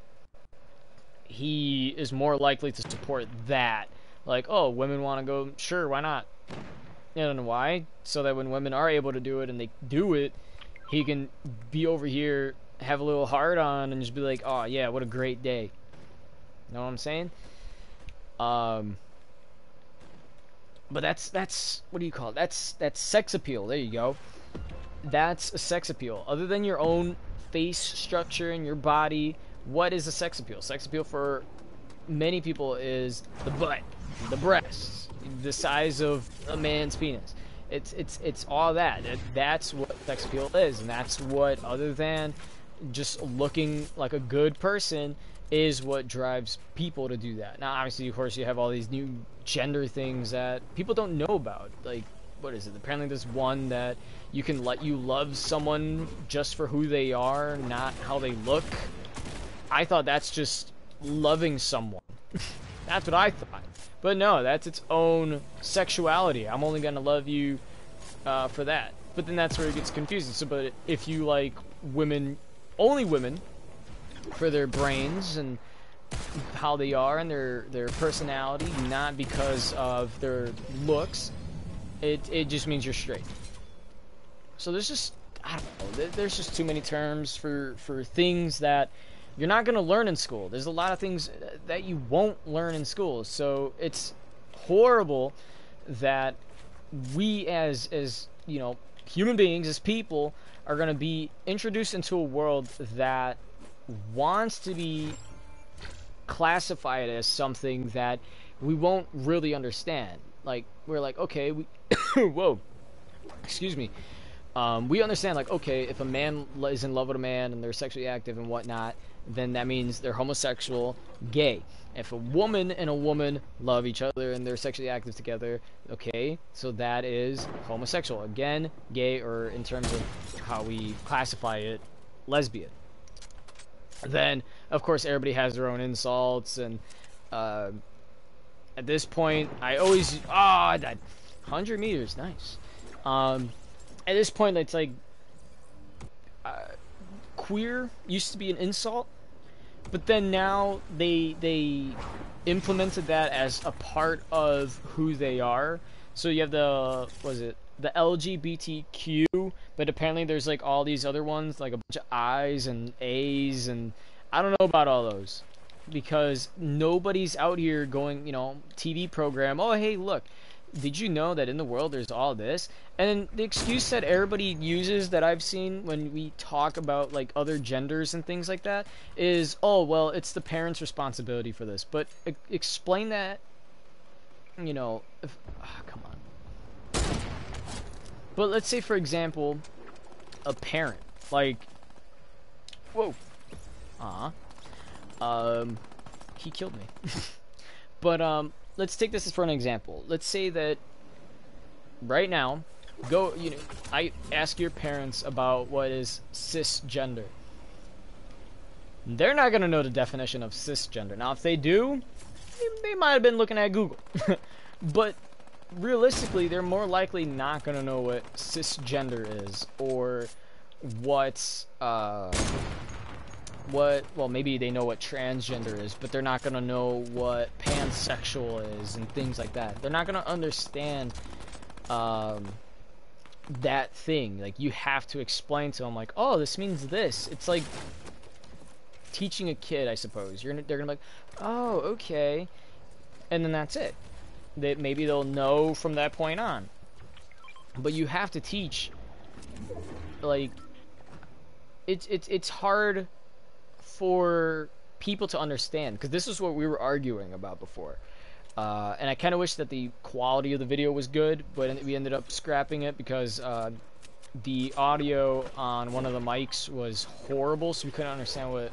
he is more likely to support that. Like, oh, women want to go, sure, why not? You don't know why? So that when women are able to do it and they do it, he can be over here, have a little hard on, and just be like, oh yeah, what a great day. You know what I'm saying? But that's what do you call it? That's sex appeal. There you go. That's a sex appeal. Other than your own face structure and your body, what is a sex appeal? Sex appeal for many people is the butt, the breasts, the size of a man's penis. It's all that. That's what sex appeal is, and that's what, other than just looking like a good person, is what drives people to do that. Now, obviously, of course, you have all these new gender things that people don't know about. Like, what is it? Apparently, there's one that you can let you love someone just for who they are, not how they look. I thought that's just loving someone. That's what I thought. But no, that's its own sexuality. I'm only gonna love you for that. But then that's where it gets confusing. So, but if you like women, only women, for their brains and how they are and their personality, not because of their looks, it just means you're straight. So there's just, I don't know, there's just too many terms for things that you're not going to learn in school. There's a lot of things that you won't learn in school. So it's horrible that we as you know, human beings, as people, are going to be introduced into a world that wants to be classified as something that we won't really understand. Like, we're like, okay, we whoa, excuse me. We understand, like, okay, if a man is in love with a man and they're sexually active and whatnot, then that means they're homosexual, gay. If a woman and a woman love each other and they're sexually active together, okay, so that is homosexual. Again, gay, or in terms of how we classify it, lesbian. Then, of course, everybody has their own insults, and uh, at this point, I always I died. 100 meters, nice. At this point, it's like queer used to be an insult, but then now they implemented that as a part of who they are. So you have the the LGBTQ, but apparently there's like all these other ones, like a bunch of I's and A's, and I don't know about all those because nobody's out here going, TV program. Oh, hey, look, did you know that in the world there's all this? And the excuse that everybody uses that I've seen when we talk about like other genders and things like that is, oh, well, it's the parents' responsibility for this. But explain that, come on. But let's say, for example, a parent, like, whoa, he killed me. But let's take this for an example. Let's say that right now, I ask your parents about what is cisgender. They're not gonna know the definition of cisgender. Now, if they do, they might have been looking at Google. But realistically, they're more likely not gonna know what cisgender is, or well, maybe they know what transgender is, but they're not gonna know what pansexual is and things like that. They're not gonna understand that thing. Like, you have to explain to them, like, oh, this means this. It's like teaching a kid, I suppose. They're gonna be like, oh, okay, and then that's it. Maybe they'll know from that point on. But you have to teach. Like, it's hard for people to understand, because this is what we were arguing about before. And I kind of wish that the quality of the video was good, but we ended up scrapping it because the audio on one of the mics was horrible, so we couldn't understand what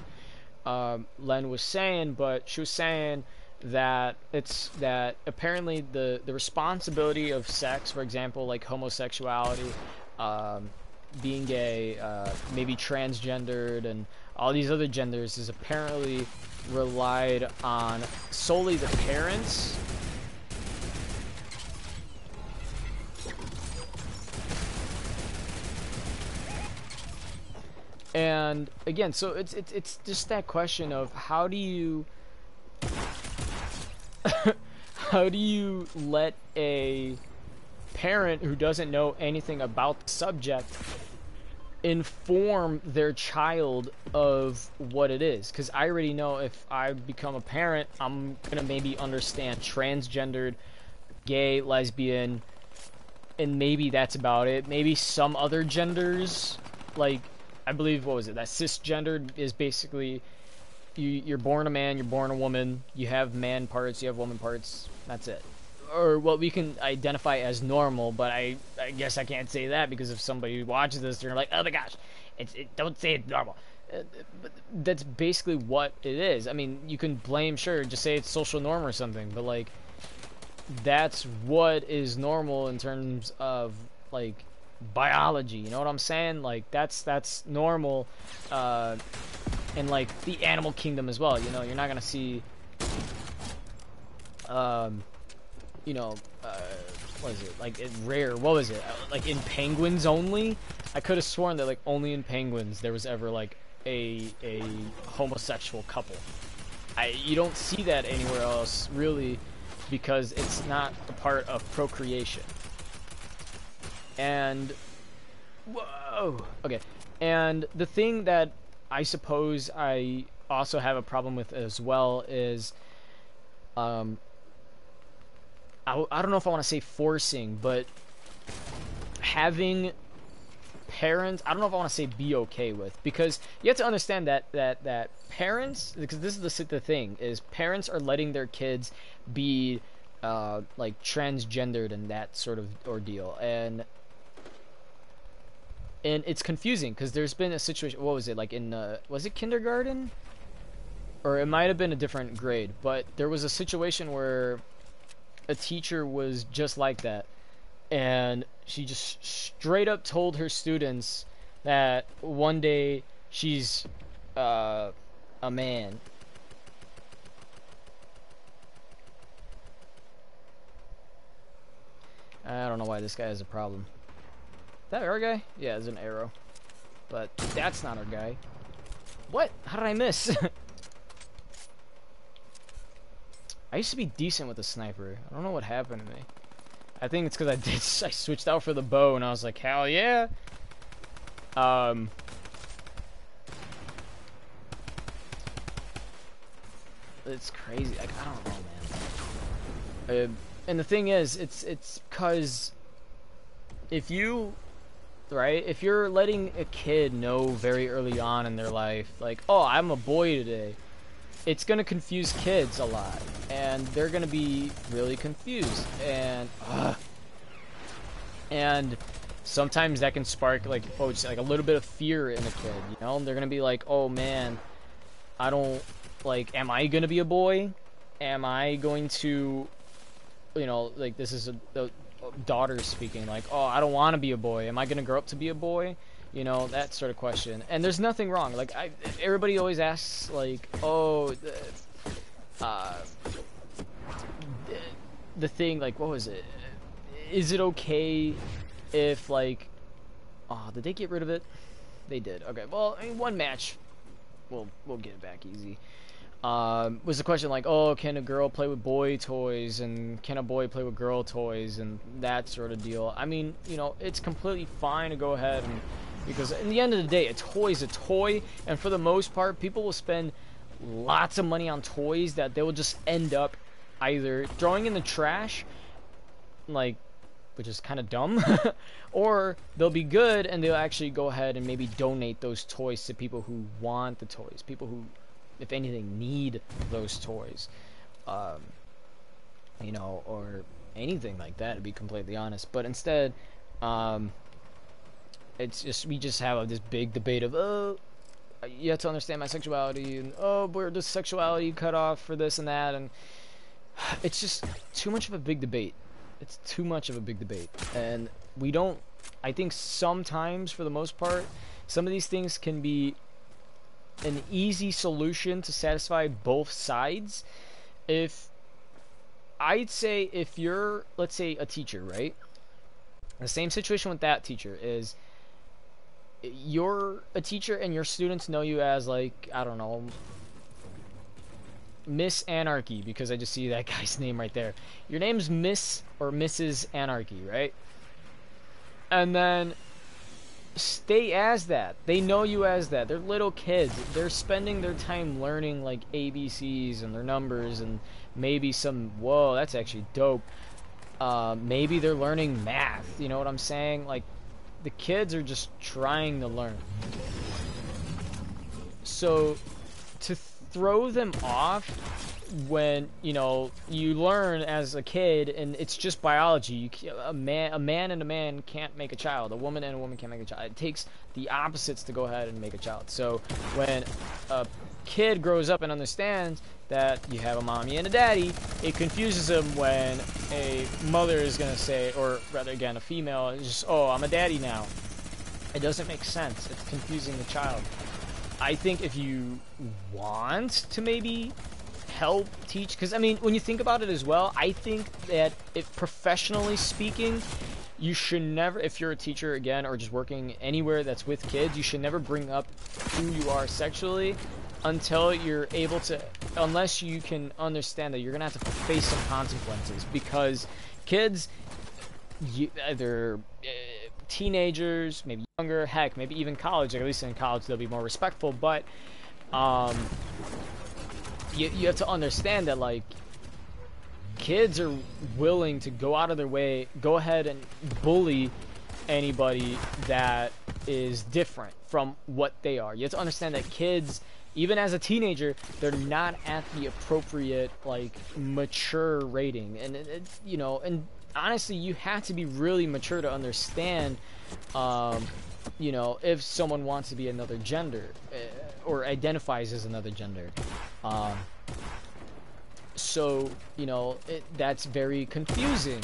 Len was saying. But she was saying that apparently the responsibility of sex, for example, like homosexuality, being gay, maybe transgendered, and all these other genders, is apparently relied on solely the parents. And again, so it's just that question of how do you how do you let a parent who doesn't know anything about the subject inform their child of what it is? Because I already know if I become a parent, I'm gonna maybe understand transgendered, gay, lesbian, and maybe that's about it. Maybe some other genders, like, I believe, what was it, that cisgendered is basically you're born a man, you're born a woman, you have man parts, you have woman parts, that's it. Or what we can identify as normal, but I guess I can't say that, because if somebody watches this, they're like, oh my gosh, don't say it's normal. But that's basically what it is. I mean, you can blame, sure, just say it's social norm or something, but like, that's what is normal in terms of like biology, you know what I'm saying? Like, that's normal in like the animal kingdom as well. You're not gonna see what is it, like, rare, what was it, like in penguins only? I could have sworn that like only in penguins there was ever like a homosexual couple. You don't see that anywhere else really, because it's not a part of procreation. And whoa, okay. And the thing that I suppose I also have a problem with as well is I don't know if I want to say forcing, but having parents, I don't know if I want to say be okay with, because you have to understand that parents, because this is the thing, is parents are letting their kids be like transgendered and that sort of ordeal, and it's confusing because there's been a situation, what was it, like in was it kindergarten, or it might have been a different grade, but there was a situation where a teacher was just like that, and she just straight up told her students that one day she's a man. I don't know why this guy has a problem. That our guy? Yeah, it's an arrow. But that's not our guy. What? How did I miss? I used to be decent with a sniper. I don't know what happened to me. I think it's because I switched out for the bow and I was like, hell yeah. It's crazy. Like, I don't know, man. And the thing is, it's because if you, right, if you're letting a kid know very early on in their life, like, oh, I'm a boy today, it's gonna confuse kids a lot, and they're gonna be really confused, and sometimes that can spark like, oh, just like a little bit of fear in a kid, you know? They're gonna be like, oh man, I don't, like, am I gonna be a boy? Am I going to, you know, like, this is a daughter speaking, like, oh, I don't want to be a boy. Am I gonna grow up to be a boy? You know, that sort of question. And there's nothing wrong. Like, everybody always asks, like, oh, the thing, like, what was it? Is it okay if, like, oh, did they get rid of it? They did. Okay, well, I mean, one match, we'll get it back easy. Was the question like, oh, can a girl play with boy toys, and can a boy play with girl toys, and that sort of deal. I mean, you know, it's completely fine to go ahead and, because in the end of the day, a toy is a toy, and for the most part, people will spend lots of money on toys that they will just end up either throwing in the trash, like, which is kind of dumb, or they'll be good and they'll actually go ahead and maybe donate those toys to people who want the toys, people who, if anything, need those toys, you know, or anything like that, to be completely honest. But instead, it's just, we just have this big debate of, oh, you have to understand my sexuality, and oh, where does sexuality cut off for this and that, and it's just too much of a big debate. It's too much of a big debate, and we don't, I think sometimes, for the most part, some of these things can be an easy solution to satisfy both sides. If, I'd say, if you're, let's say, a teacher, right? The same situation with that teacher is, you're a teacher and your students know you as, like, I don't know, Miss Anarchy, because I just see that guy's name right there. Your name's Miss or Mrs. Anarchy, right? And then stay as that. They know you as that. They're little kids. They're spending their time learning, like, ABCs and their numbers, and maybe some, whoa, that's actually dope. Maybe they're learning math. You know what I'm saying? Like, the kids are just trying to learn. So to throw them off when, you know, you learn as a kid and it's just biology, a man and a man can't make a child, a woman and a woman can't make a child. It takes the opposites to go ahead and make a child. So when a kid grows up and understands that you have a mommy and a daddy, it confuses them when a mother is going to say, or rather, again, a female is just, oh, I'm a daddy now. It doesn't make sense. It's confusing the child. I think if you want to maybe help teach, because I mean, when you think about it as well, I think that if professionally speaking, you should never, if you're a teacher again, or just working anywhere that's with kids, you should never bring up who you are sexually until you're able to, unless you can understand that you're gonna have to face some consequences, because kids, they're teenagers, maybe younger, heck, maybe even college, like at least in college they'll be more respectful, but you have to understand that, like, kids are willing to go out of their way, go ahead and bully anybody that is different from what they are. You have to understand that kids, even as a teenager, they're not at the appropriate, like, mature rating, and it's, you know, and honestly, you have to be really mature to understand, you know, if someone wants to be another gender, or identifies as another gender. So, you know, that's very confusing,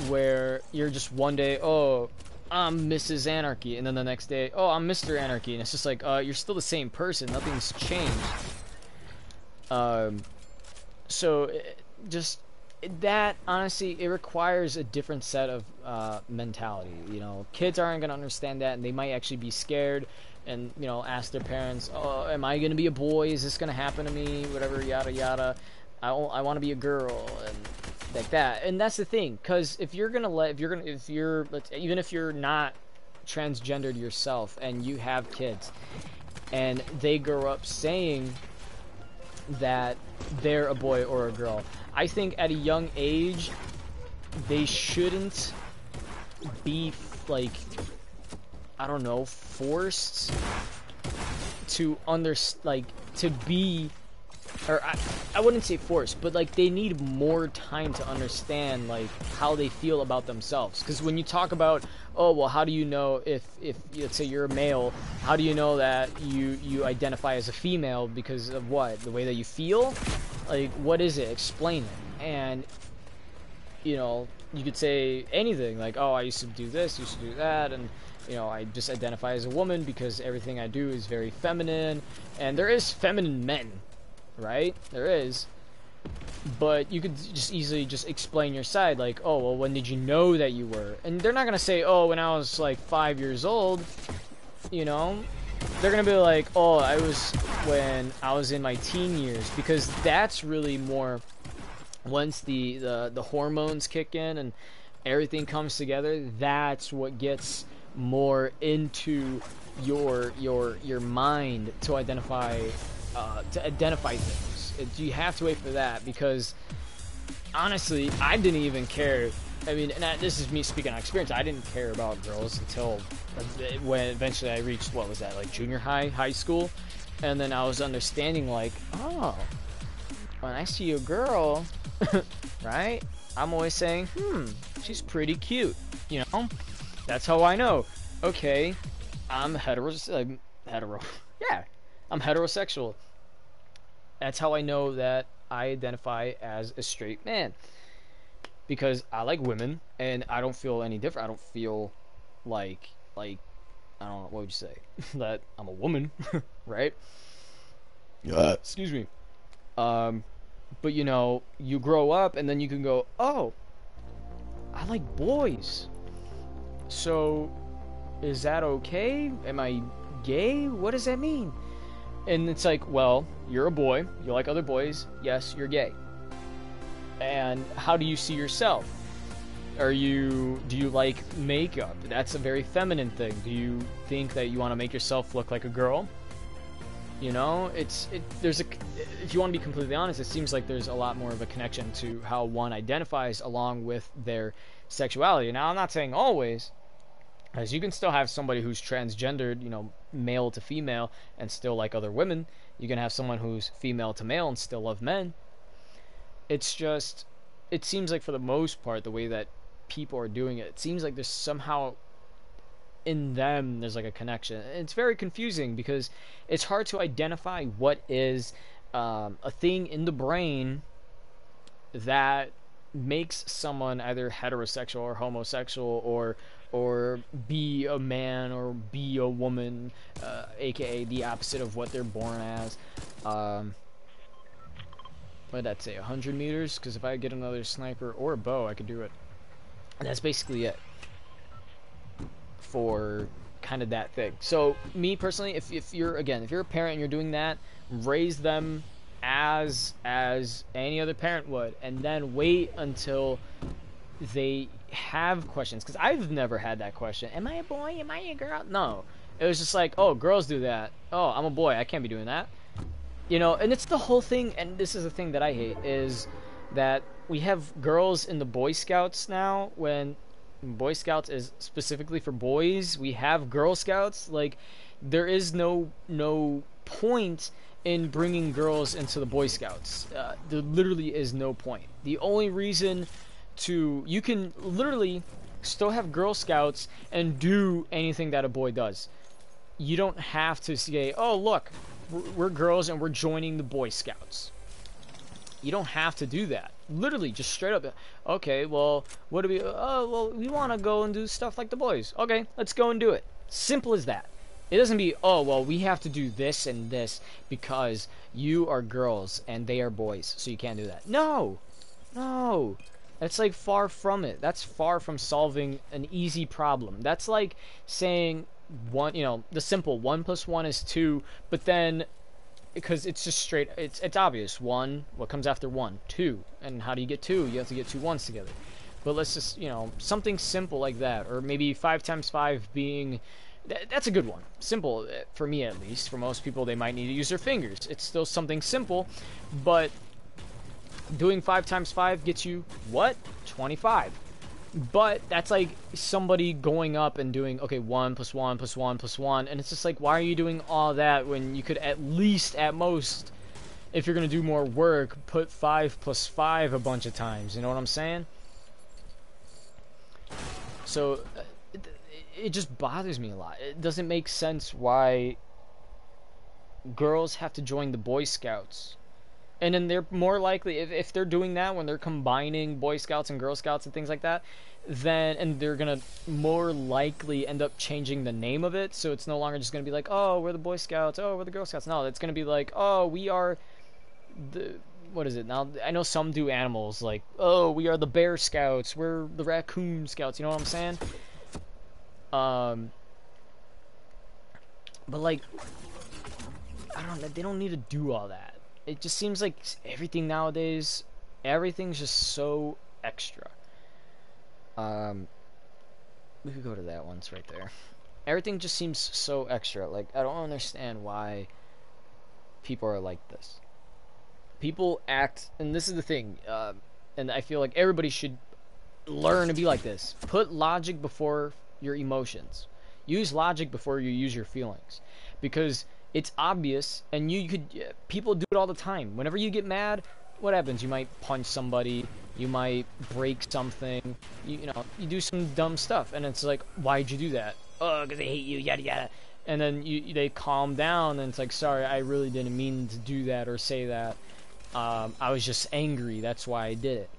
where you're just one day, oh, I'm Mrs. Anarchy, and then the next day, oh, I'm Mr. Anarchy, and it's just like, you're still the same person. Nothing's changed. So just that, honestly, it requires a different set of mentality. You know, kids aren't gonna understand that, and they might actually be scared, and you know, ask their parents, "Oh, am I gonna be a boy? Is this gonna happen to me? Whatever, yada yada. I want to be a girl," and like that. And that's the thing, because if you're even if you're not transgendered yourself, and you have kids, and they grow up saying that they're a boy or a girl, I think at a young age they shouldn't be like, I don't know, forced to to be, or I wouldn't say forced, but like they need more time to understand like how they feel about themselves. Because when you talk about, oh well, how do you know if let's say you're a male, how do you know that you identify as a female? Because of what? The way that you feel? Like, what is it? Explain it. And you know, you could say anything like, oh, I used to do this, used to do that, and you know, I just identify as a woman because everything I do is very feminine. And there is feminine men, right? There is. But you could just easily just explain your side, like, oh, well, when did you know that you were? And they're not gonna say, oh, when I was like 5 years old, you know? They're gonna be like, oh, I was when I was in my teen years, because that's really more once the hormones kick in and everything comes together. That's what gets more into your mind to identify things. You have to wait for that, because honestly, I didn't even care. I mean, and this is me speaking on experience. I didn't care about girls until when eventually I reached, what was that, like junior high school, and then I was understanding like, oh, when I see a girl, right? I'm always saying, she's pretty cute, you know? That's how I know. Okay, I'm hetero. Yeah, I'm heterosexual. That's how I know that I identify as a straight man, because I like women and I don't feel any different. I don't feel like I don't know, what would you say? That I'm a woman, right? Yeah. Excuse me. But you know, you grow up and then you can go, oh, I like boys. So, is that okay? Am I gay? What does that mean? And it's like, well, you're a boy, you like other boys, yes, you're gay. And how do you see yourself? Do you like makeup? That's a very feminine thing. Do you think that you want to make yourself look like a girl? You know, if you want to be completely honest, it seems like there's a lot more of a connection to how one identifies along with their sexuality. Now, I'm not saying always, as you can still have somebody who's transgendered, you know, male to female, and still like other women. You can have someone who's female to male and still love men. It's just, it seems like for the most part, the way that people are doing it, it seems like there's somehow in them there's like a connection. It's very confusing because it's hard to identify what is a thing in the brain that makes someone either heterosexual or homosexual, or be a man or be a woman, aka the opposite of what they're born as. What did that say, 100 meters? Because if I get another sniper or a bow, I could do it. And that's basically it for kind of that thing. So me personally, if you're a parent and you're doing that, raise them as any other parent would, and then wait until they have questions. Because I've never had that question, am I a boy, am I a girl? No, it was just like, oh, girls do that, oh, I'm a boy, I can't be doing that, you know. And it's the whole thing, and this is the thing that I hate, is that we have girls in the Boy Scouts now, when Boy Scouts is specifically for boys. We have Girl Scouts. Like, there is no point in bringing girls into the Boy Scouts. There literally is no point. The only reason you can literally still have Girl Scouts and do anything that a boy does. You don't have to say, oh, look, we're girls and we're joining the Boy Scouts. You don't have to do that. Literally, just straight up. Okay, well, what do we? Oh, well, we want to go and do stuff like the boys. Okay, let's go and do it. Simple as that. It doesn't be, oh, well, we have to do this and this because you are girls and they are boys, so you can't do that. No, no. That's like far from it. That's far from solving an easy problem. That's like saying one, the simple 1 + 1 is 2, but then because it's just straight, it's obvious. 1, what comes after 1? 2. And how do you get 2? You have to get 2 ones together. But let's just, something simple like that, or maybe 5 times 5 being. That's a good one. Simple, for me at least. For most people, they might need to use their fingers. It's still something simple, but doing 5 times 5 gets you, what? 25. But that's like somebody going up and doing, okay, 1 + 1 + 1 + 1, and it's just like, why are you doing all that when you could at least, at most, if you're going to do more work, put 5 + 5 a bunch of times, you know what I'm saying? So it just bothers me a lot. It doesn't make sense why girls have to join the Boy Scouts. And then they're more likely, if they're doing that, when they're combining Boy Scouts and Girl Scouts and things like that, and they're going to more likely end up changing the name of it, so it's no longer just going to be like, oh, we're the Boy Scouts, oh, we're the Girl Scouts. No, it's going to be like, oh, we are what is it? Now, I know some do animals, like, oh, we are the Bear Scouts, we're the Raccoon Scouts, you know what I'm saying? But like, I don't know, they don't need to do all that. It just seems like everything nowadays, everything's just so extra. We could go to that one, it's right there. Everything just seems so extra. Like, I don't understand why people are like this. People act, and this is the thing, and I feel like everybody should learn to be like this. Put logic before your emotions. Use logic before you use your feelings. Because it's obvious, and people do it all the time. Whenever you get mad, what happens? You might punch somebody, you might break something, you do some dumb stuff, and it's like, why'd you do that? Oh, because I hate you, yada yada. And then they calm down, and it's like, sorry, I really didn't mean to do that or say that. I was just angry, that's why I did it.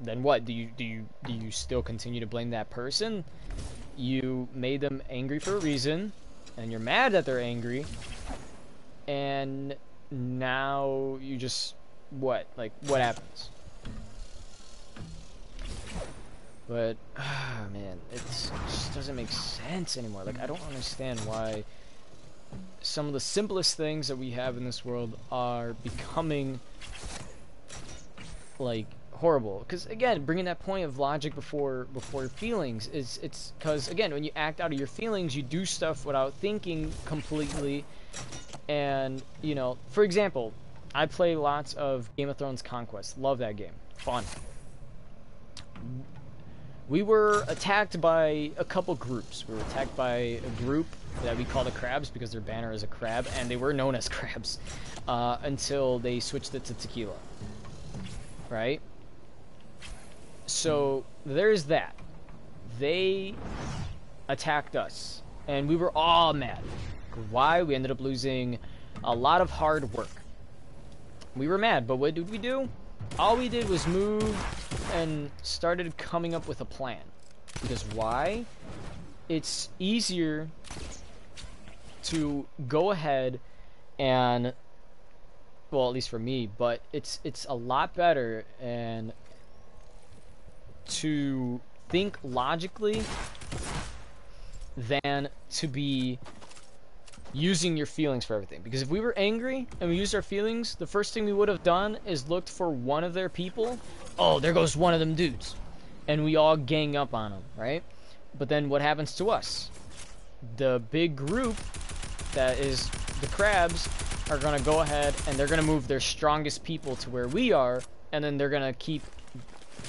Then what? Do you still continue to blame that person? You made them angry for a reason, and you're mad that they're angry, and now you just, what happens? But, man, it just doesn't make sense anymore. Like, I don't understand why some of the simplest things that we have in this world are becoming, like, horrible. Because, again, bringing that point of logic before feelings it's because, again, when you act out of your feelings, you do stuff without thinking completely. And, for example, I play lots of Game of Thrones Conquest. Love that game. Fun. We were attacked by a couple groups. We were attacked by a group that we call the Crabs because their banner is a crab, and they were known as crabs until they switched it to tequila. Right? So there's that. They attacked us, and we were all mad. Why? We ended up losing a lot of hard work. We were mad, but what did we do? All we did was move and started coming up with a plan. Because why? It's easier to go ahead and, well, at least for me, but it's a lot better and to think logically than to be using your feelings for everything. Because if we were angry and we used our feelings, the first thing we would have done is looked for one of their people. Oh, there goes one of them dudes. And we all gang up on them, right? But then what happens to us? The big group that is the crabs are going to go ahead and they're going to move their strongest people to where we are, and then they're going to keep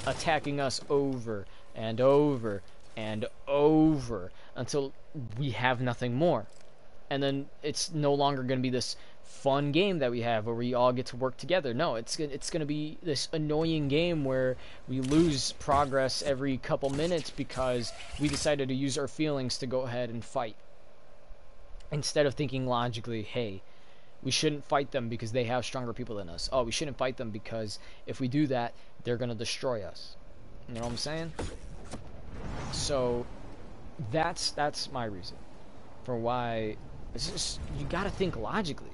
attacking us over and over and over until we have nothing more. And then it's no longer going to be this fun game that we have where we all get to work together. No, it's going to be this annoying game where we lose progress every couple minutes because we decided to use our feelings to go ahead and fight. Instead of thinking logically, hey, we shouldn't fight them because they have stronger people than us. Oh, we shouldn't fight them because if we do that, they're gonna destroy us. You know what I'm saying? So that's my reason for why. It's just, you gotta think logically.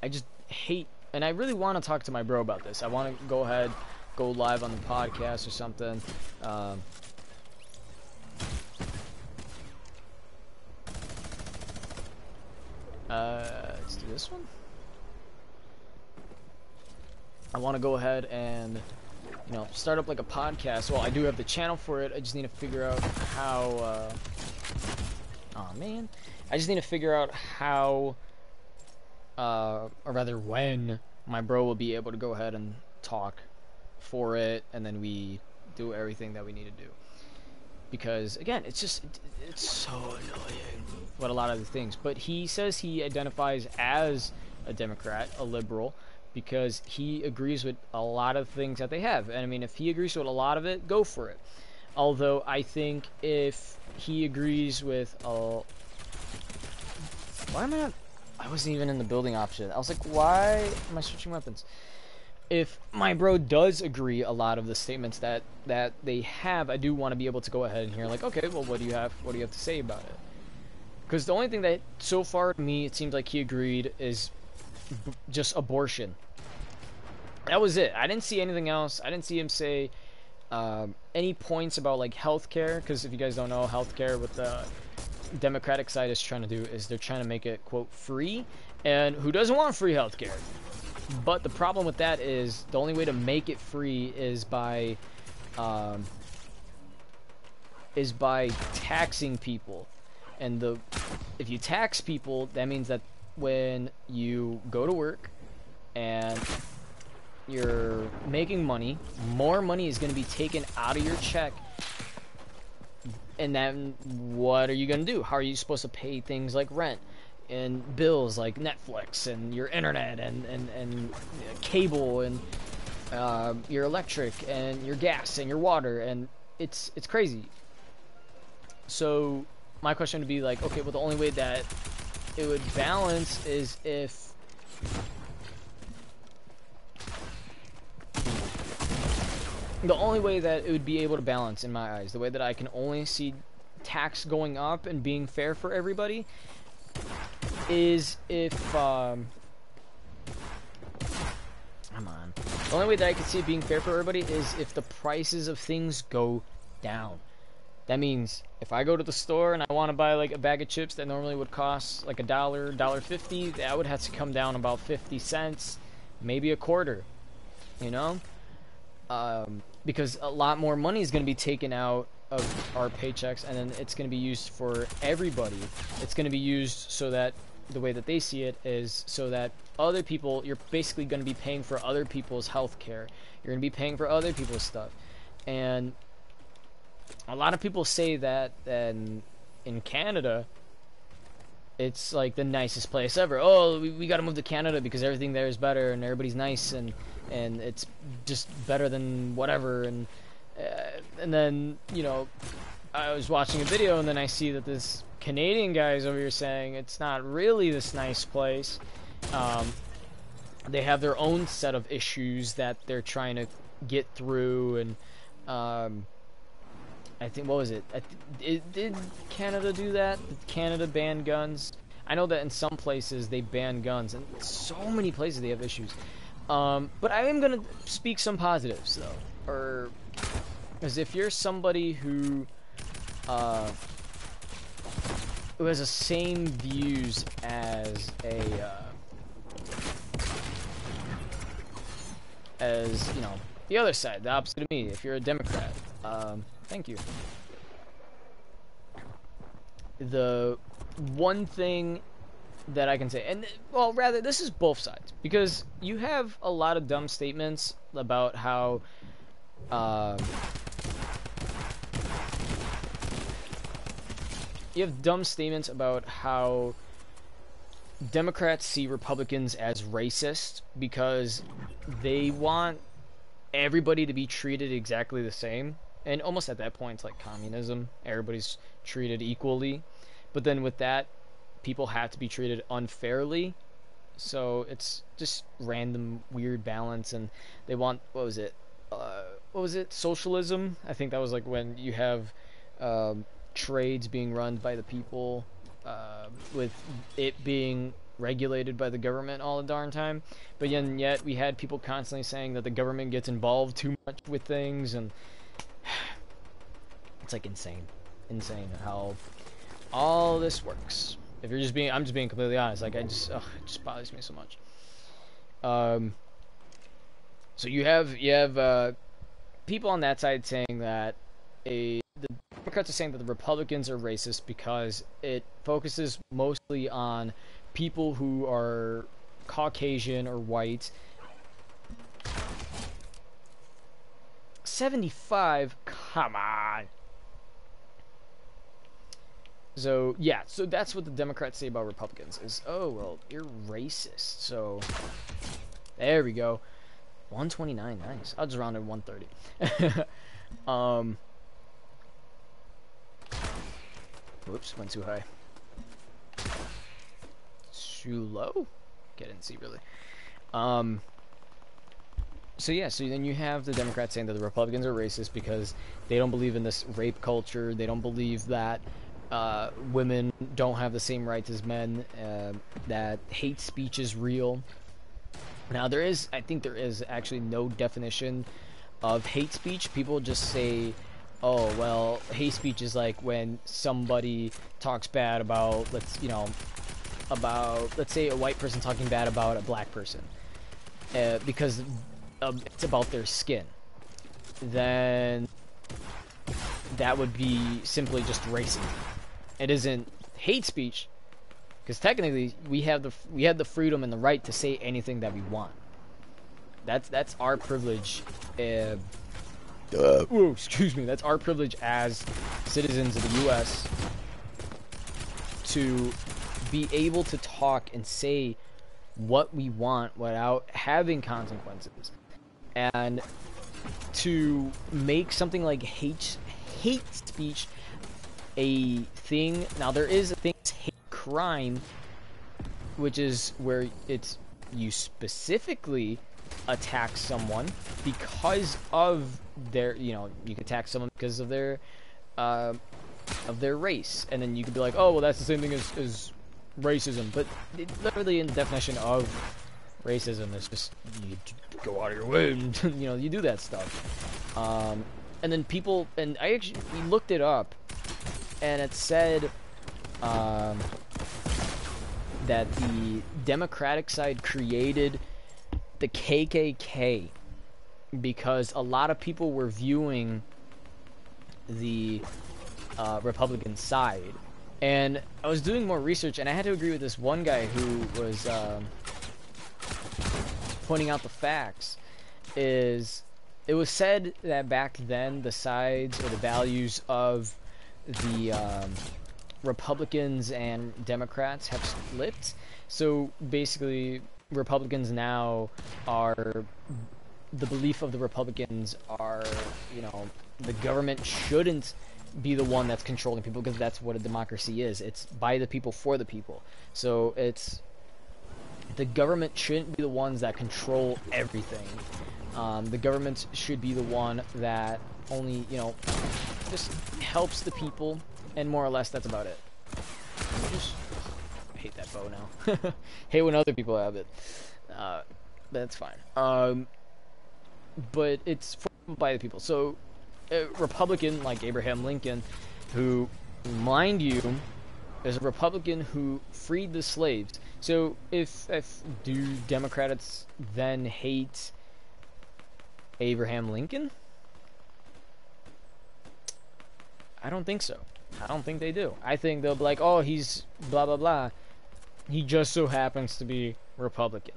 I just hate, and I really want to talk to my bro about this. I want to go ahead, go live on the podcast or something. Let's do this one. I want to go ahead and, you know, start up like a podcast. Well, I do have the channel for it. I just need to figure out how. Oh man, I just need to figure out how. Or rather when my bro will be able to go ahead and talk for it, and then we do everything that we need to do. Because again, it's just it's so annoying what a lot of the things. But he says he identifies as a Democrat, a liberal, because he agrees with a lot of things that they have. And I mean, if he agrees with a lot of it, go for it. Although I think if he agrees with why am I not? I wasn't even in the building option. I was like, why am I switching weapons? If my bro does agree a lot of the statements that they have, I do want to be able to go ahead and hear, like, okay, well, what do you have to say about it? Because the only thing that so far to me it seems like he agreed is just abortion. That was it. I didn't see anything else. I didn't see him say any points about like healthcare. Because if you guys don't know, healthcare with the Democratic side is trying to do is they're trying to make it, quote, free. And who doesn't want free healthcare? But the problem with that is the only way to make it free is by taxing people. And if you tax people, that means that when you go to work and you're making money, more money is going to be taken out of your check. And then what are you going to do? How are you supposed to pay things like rent and bills like Netflix and your internet and cable and your electric and your gas and your water? And it's crazy. So my question would be like, okay, well, the only way that it would balance is if the only way that it would be able to balance in my eyes, the way that I can only see tax going up and being fair for everybody, is if come on. The only way that I can see it being fair for everybody is if the prices of things go down. That means if I go to the store and I want to buy like a bag of chips that normally would cost like $1, $1.50, that would have to come down about 50 cents, maybe a quarter, you know? Because a lot more money is going to be taken out of our paychecks, and then it's going to be used for everybody. It's going to be used so that the way that they see it is so that other people, you're basically going to be paying for other people's health care. You're going to be paying for other people's stuff. And a lot of people say that in Canada, it's like the nicest place ever. Oh, we got to move to Canada because everything there is better and everybody's nice and it's just better than whatever. And then, you know, I was watching a video and then I see that this Canadian guy is over here saying it's not really this nice place. They have their own set of issues that they're trying to get through, and I think, what was it? Did Canada do that? Did Canada ban guns? I know that in some places they ban guns, and so many places they have issues. But I am going to speak some positives, though. Or, as if you're somebody who has the same views as you know, the other side, the opposite of me. If you're a Democrat, thank you. The one thing that I can say, and well, rather, this is both sides, because you have a lot of dumb statements about how you have dumb statements about how Democrats see Republicans as racist because they want everybody to be treated exactly the same. And almost at that point, it's like communism. Everybody's treated equally. But then with that, people have to be treated unfairly. So it's just random weird balance, and they want, what was it? What was it? Socialism. I think that was like when you have trades being run by the people, with it being regulated by the government all the darn time. But yet we had people constantly saying that the government gets involved too much with things, and it's like insane how all this works. If you're just being, I'm just being completely honest. Like, it just bothers me so much. So you have people on that side saying that the Democrats are saying that the Republicans are racist because it focuses mostly on people who are Caucasian or white. 75? Come on. So, yeah, so that's what the Democrats say about Republicans is, oh, well, you're racist. So, there we go. 129, nice. I'll just round it 130. Whoops, went too high. Too low? Okay, I didn't see really. So yeah, so then you have the Democrats saying that the Republicans are racist because they don't believe in this rape culture. They don't believe that women don't have the same rights as men, that hate speech is real. Now I think there is actually no definition of hate speech. People just say, oh, well, hate speech is like when somebody talks bad about, let's say a white person talking bad about a black person, because it's about their skin. Then that would be simply just racism. It isn't hate speech, because technically we have the freedom and the right to say anything that we want. That's our privilege. Excuse me. That's our privilege as citizens of the U.S. to be able to talk and say what we want without having consequences, and to make something like hate speech a thing. Now there is a thing, hate crime, which is where you specifically attack someone because of their, you can attack someone because of their race, and then you could be like, oh, well, that's the same thing as racism. But literally in the definition of racism is just you go out of your way and you do that stuff. And then people, and we looked it up, and it said that the Democratic side created the KKK because a lot of people were viewing the Republican side. And I was doing more research, and I had to agree with this one guy who was pointing out the facts. It was said that back then the sides or the values of the Republicans and Democrats have split. So basically, Republicans now are, the belief of the Republicans are, the government shouldn't be the one that's controlling people, because that's what a democracy is. It's by the people for the people. So the government shouldn't be the ones that control everything. The government should be the one that only, just helps the people, and more or less that's about it. I hate that bow now. Hate when other people have it. That's fine. But it's by the people. So a Republican like Abraham Lincoln, who, mind you, is a Republican who freed the slaves. So if do Democrats then hate Abraham Lincoln? I don't think so. I don't think they do. I think they'll be like, oh, he's blah blah blah. He just so happens to be Republican.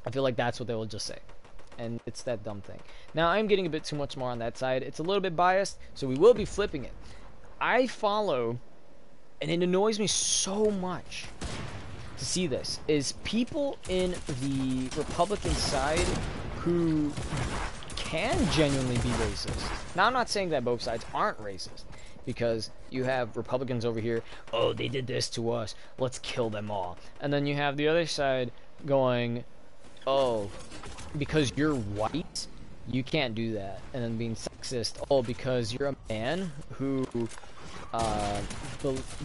I feel like that's what they will just say. And it's that dumb thing. Now, I'm getting a bit too much more on that side. It's a little bit biased, so we will be flipping it. I follow, and it annoys me so much to see this, is people in the Republican side who can genuinely be racist. Now, I'm not saying that both sides aren't racist, because you have Republicans over here, oh, they did this to us, let's kill them all. And then you have the other side going, oh, because you're white, you can't do that. And then being sexist, oh, because you're a man who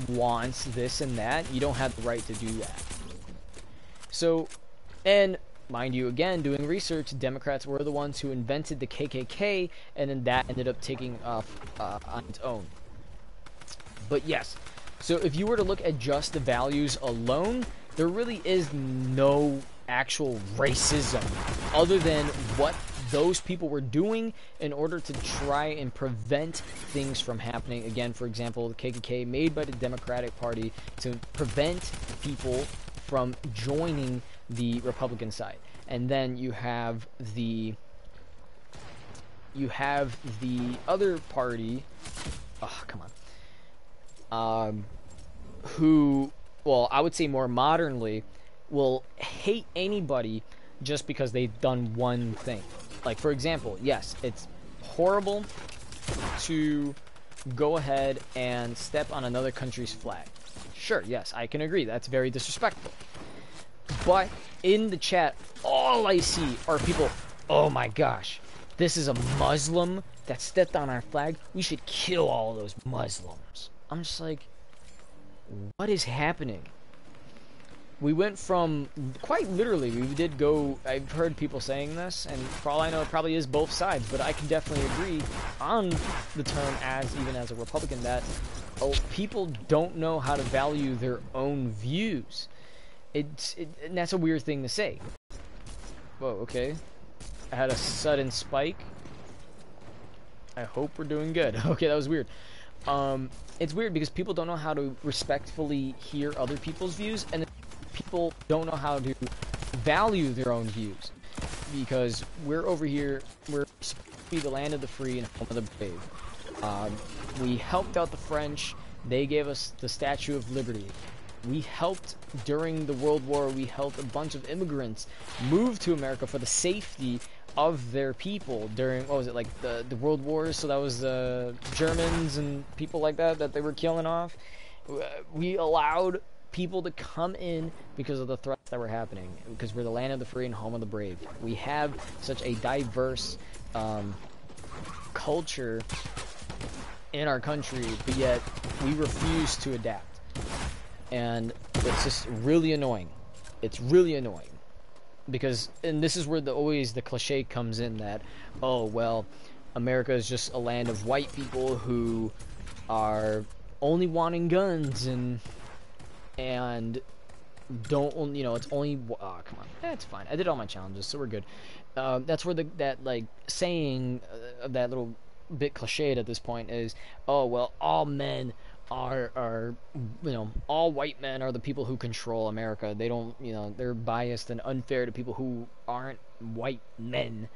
wants this and that, you don't have the right to do that. So, and mind you, again, doing research, Democrats were the ones who invented the KKK, and then that ended up taking off on its own. But yes, so if you were to look at just the values alone, there really is no actual racism other than what those people were doing in order to try and prevent things from happening. Again, for example, the KKK made by the Democratic Party to prevent people from joining the Republican side. And then you have the other party, oh, come on, who, well, I would say more modernly, will hate anybody just because they've done one thing. Like, for example, yes, it's horrible to go ahead and step on another country's flag. Sure, yes, I can agree, that's very disrespectful. But in the chat, all I see are people, oh my gosh, this is a Muslim that stepped on our flag, we should kill all those Muslims. I'm just like, what is happening? We went from, quite literally, we did go, I've heard people saying this, and for all I know, it probably is both sides, but I can definitely agree on the term, as even as a Republican, that people don't know how to value their own views. And that's a weird thing to say. Whoa, okay. I had a sudden spike. I hope we're doing good. Okay, that was weird. It's weird because people don't know how to respectfully hear other people's views, and people don't know how to value their own views, because we're over here, we're supposed to be the land of the free and home of the brave. We helped out the French, they gave us the Statue of Liberty. We helped during the World War, we helped a bunch of immigrants move to America for the safety of their people during, what was it, like the World Wars, so that was the Germans and people like that they were killing off. We allowed people to come in because of the threats that were happening, because we're the land of the free and home of the brave. We have such a diverse culture in our country, but yet we refuse to adapt. And it's just really annoying. It's really annoying. Because, and this is where always the cliche comes in that, oh, well, America is just a land of white people who are only wanting guns and don't, you know, it's only, oh, come on, that's fine. I did all my challenges, so we're good. That's where that, like, saying of that little bit cliched at this point is, oh, well, all men are, you know, all white men are the people who control America. They don't, you know, they're biased and unfair to people who aren't white men.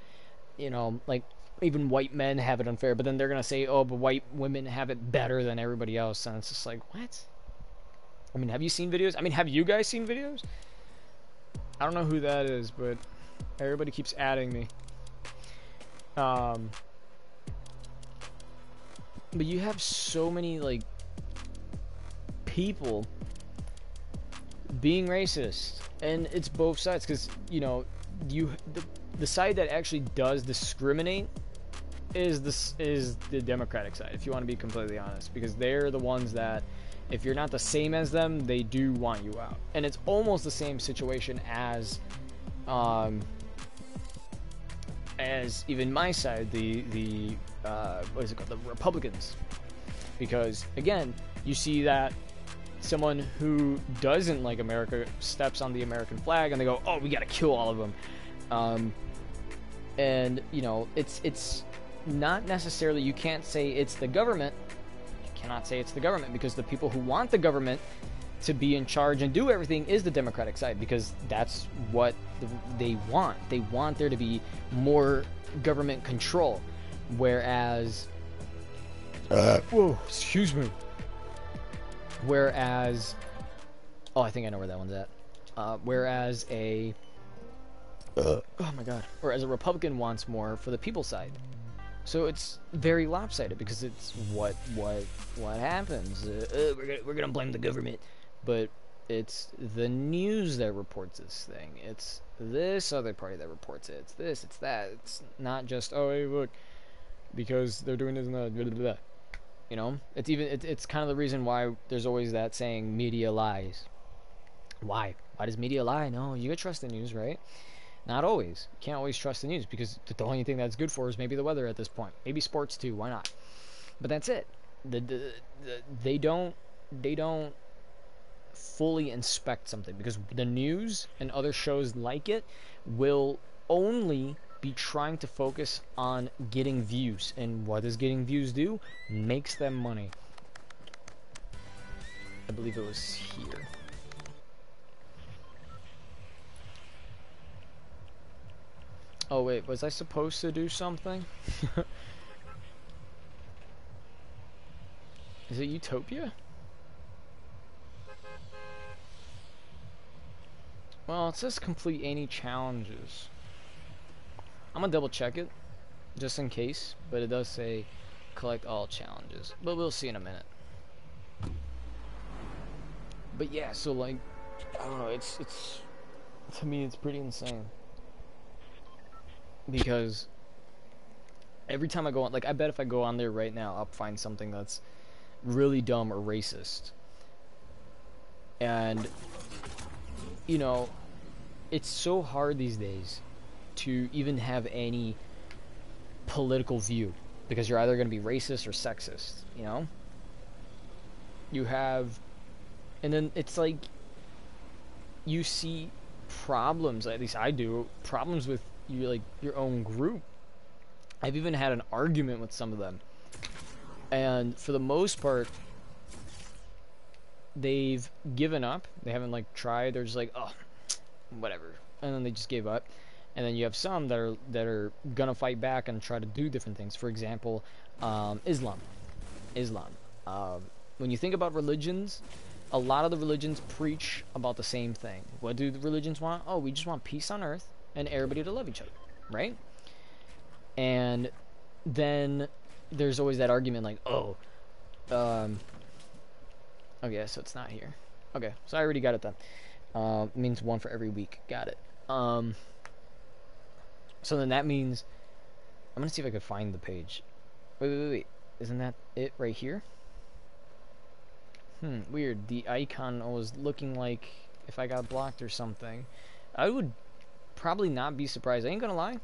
You know, like, even white men have it unfair, but then they're gonna say, oh, but white women have it better than everybody else, and it's just like, what? I mean, have you seen videos? I mean, have you guys seen videos? I don't know who that is, but everybody keeps adding me. But you have so many, like, people being racist, and it's both sides, because, you know, the side that actually does discriminate is the Democratic side, if you want to be completely honest, because they're the ones that, if you're not the same as them, they do want you out. And it's almost the same situation as even my side, the what is it called, the Republicans, because again, you see that someone who doesn't like America steps on the American flag and they go, oh, we gotta kill all of them. And, you know, it's not necessarily, you can't say it's the government. You cannot say it's the government, because the people who want the government to be in charge and do everything is the Democratic side, because that's what they want. They want there to be more government control. Whereas, whoa, excuse me. Whereas, oh, I think I know where that one's at. Whereas a Oh my god. Whereas a Republican wants more for the people's side. So it's very lopsided because it's what happens. We're gonna blame the government, but it's the news that reports this thing. It's this other party that reports it. It's this. It's that. It's not just, oh hey look, because they're doing this and that. Blah, blah, blah. You know, it's kind of the reason why there's always that saying, media lies. Why? Why does media lie? No, you can trust the news, right? Not always. You can't always trust the news because the only thing that's good for is maybe the weather at this point. Maybe sports too. Why not? But that's it. They don't fully inspect something because the news and other shows like it will only be trying to focus on getting views. And what does getting views do? Makes them money. I believe it was here. Oh wait, was I supposed to do something? Is it Utopia? Well, it says complete any challenges. I'm gonna double check it, just in case, but it does say collect all challenges. But we'll see in a minute. But yeah, so like, I don't know, it's to me it's pretty insane. Because every time I go on, like, I bet if I go on there right now, I'll find something that's really dumb or racist. And, you know, it's so hard these days to even have any political view. Because you're either going to be racist or sexist, you know? You have, and then it's like, you see problems, at least I do, problems with you, like your own group. I've even had an argument with some of them, and for the most part they've given up. They haven't like tried. They're just like, oh, whatever, and then they just gave up. And then you have some that are gonna fight back and try to do different things. For example, Islam. When you think about religions, a lot of the religions preach about the same thing. What do the religions want? Oh, we just want peace on earth and everybody to love each other, right? And then there's always that argument like, oh, okay, so it's not here. Okay, so I already got it then. It means one for every week. Got it. So then that means, I'm gonna see if I can find the page. Wait. Isn't that it right here? Weird. The icon was looking like if I got blocked or something. I would probably not be surprised. I ain't gonna lie.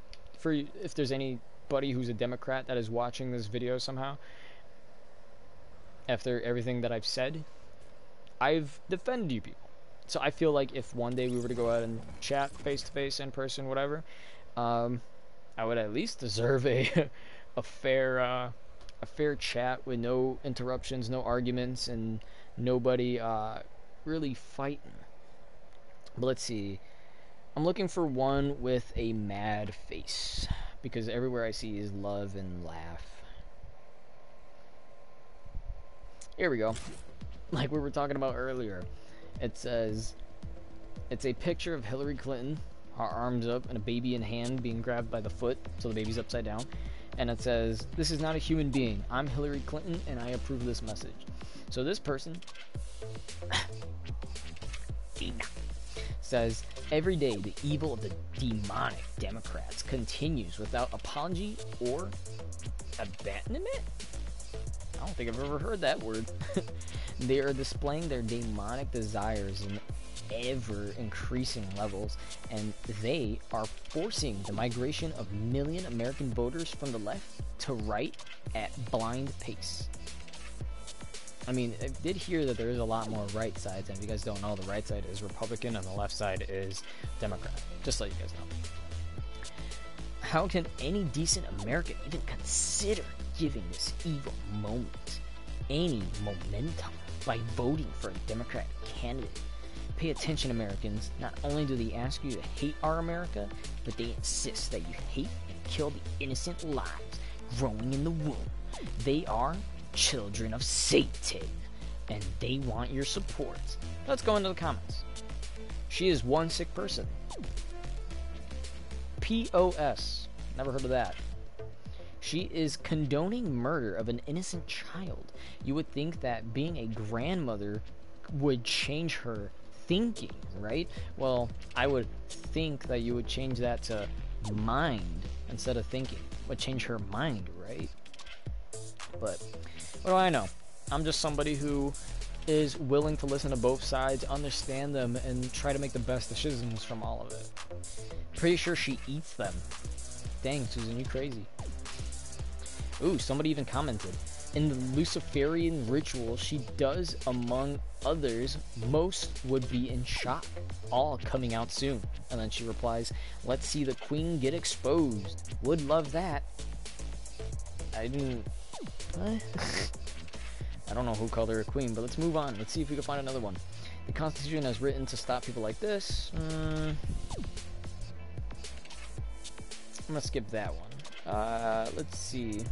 If there's anybody who's a Democrat that is watching this video somehow, after everything that I've said, I've defended you people. So I feel like if one day we were to go out and chat face to face, in person, whatever, I would at least deserve a fair chat with no interruptions, no arguments, and nobody really fighting. But let's see. I'm looking for one with a mad face, because everywhere I see is love and laugh. Here we go. Like we were talking about earlier. It says, it's a picture of Hillary Clinton, her arms up and a baby in hand being grabbed by the foot, so the baby's upside down. And it says, this is not a human being. I'm Hillary Clinton and I approve this message. So this person says, every day the evil of the demonic Democrats continues without apology or abandonment? I don't think I've ever heard that word. They are displaying their demonic desires in ever increasing levels, and they are forcing the migration of million American voters from the left to right at blind pace. I mean, I did hear that there is a lot more right sides, and if you guys don't know, the right side is Republican and the left side is Democrat, just so you guys know. How can any decent American even consider giving this evil moment any momentum by voting for a Democratic candidate? Pay attention, Americans. Not only do they ask you to hate our America, but they insist that you hate and kill the innocent lives growing in the womb. They are children of Satan, and they want your support. Let's go into the comments. She is one sick person. POS. Never heard of that. She is condoning murder of an innocent child. You would think that being a grandmother would change her thinking, right? Well, I would think that you would change that to mind instead of thinking. Would change her mind, right? But what do I know? I'm just somebody who is willing to listen to both sides, understand them, and try to make the best decisions from all of it. Pretty sure she eats them. Dang, Susan, you crazy. Ooh, somebody even commented. In the Luciferian ritual she does, among others, most would be in shock. All coming out soon. And then she replies, let's see the queen get exposed. Would love that. I didn't... What? I don't know who called her a queen, but let's move on. Let's see if we can find another one. The Constitution has written to stop people like this. I'm gonna skip that one. Let's see.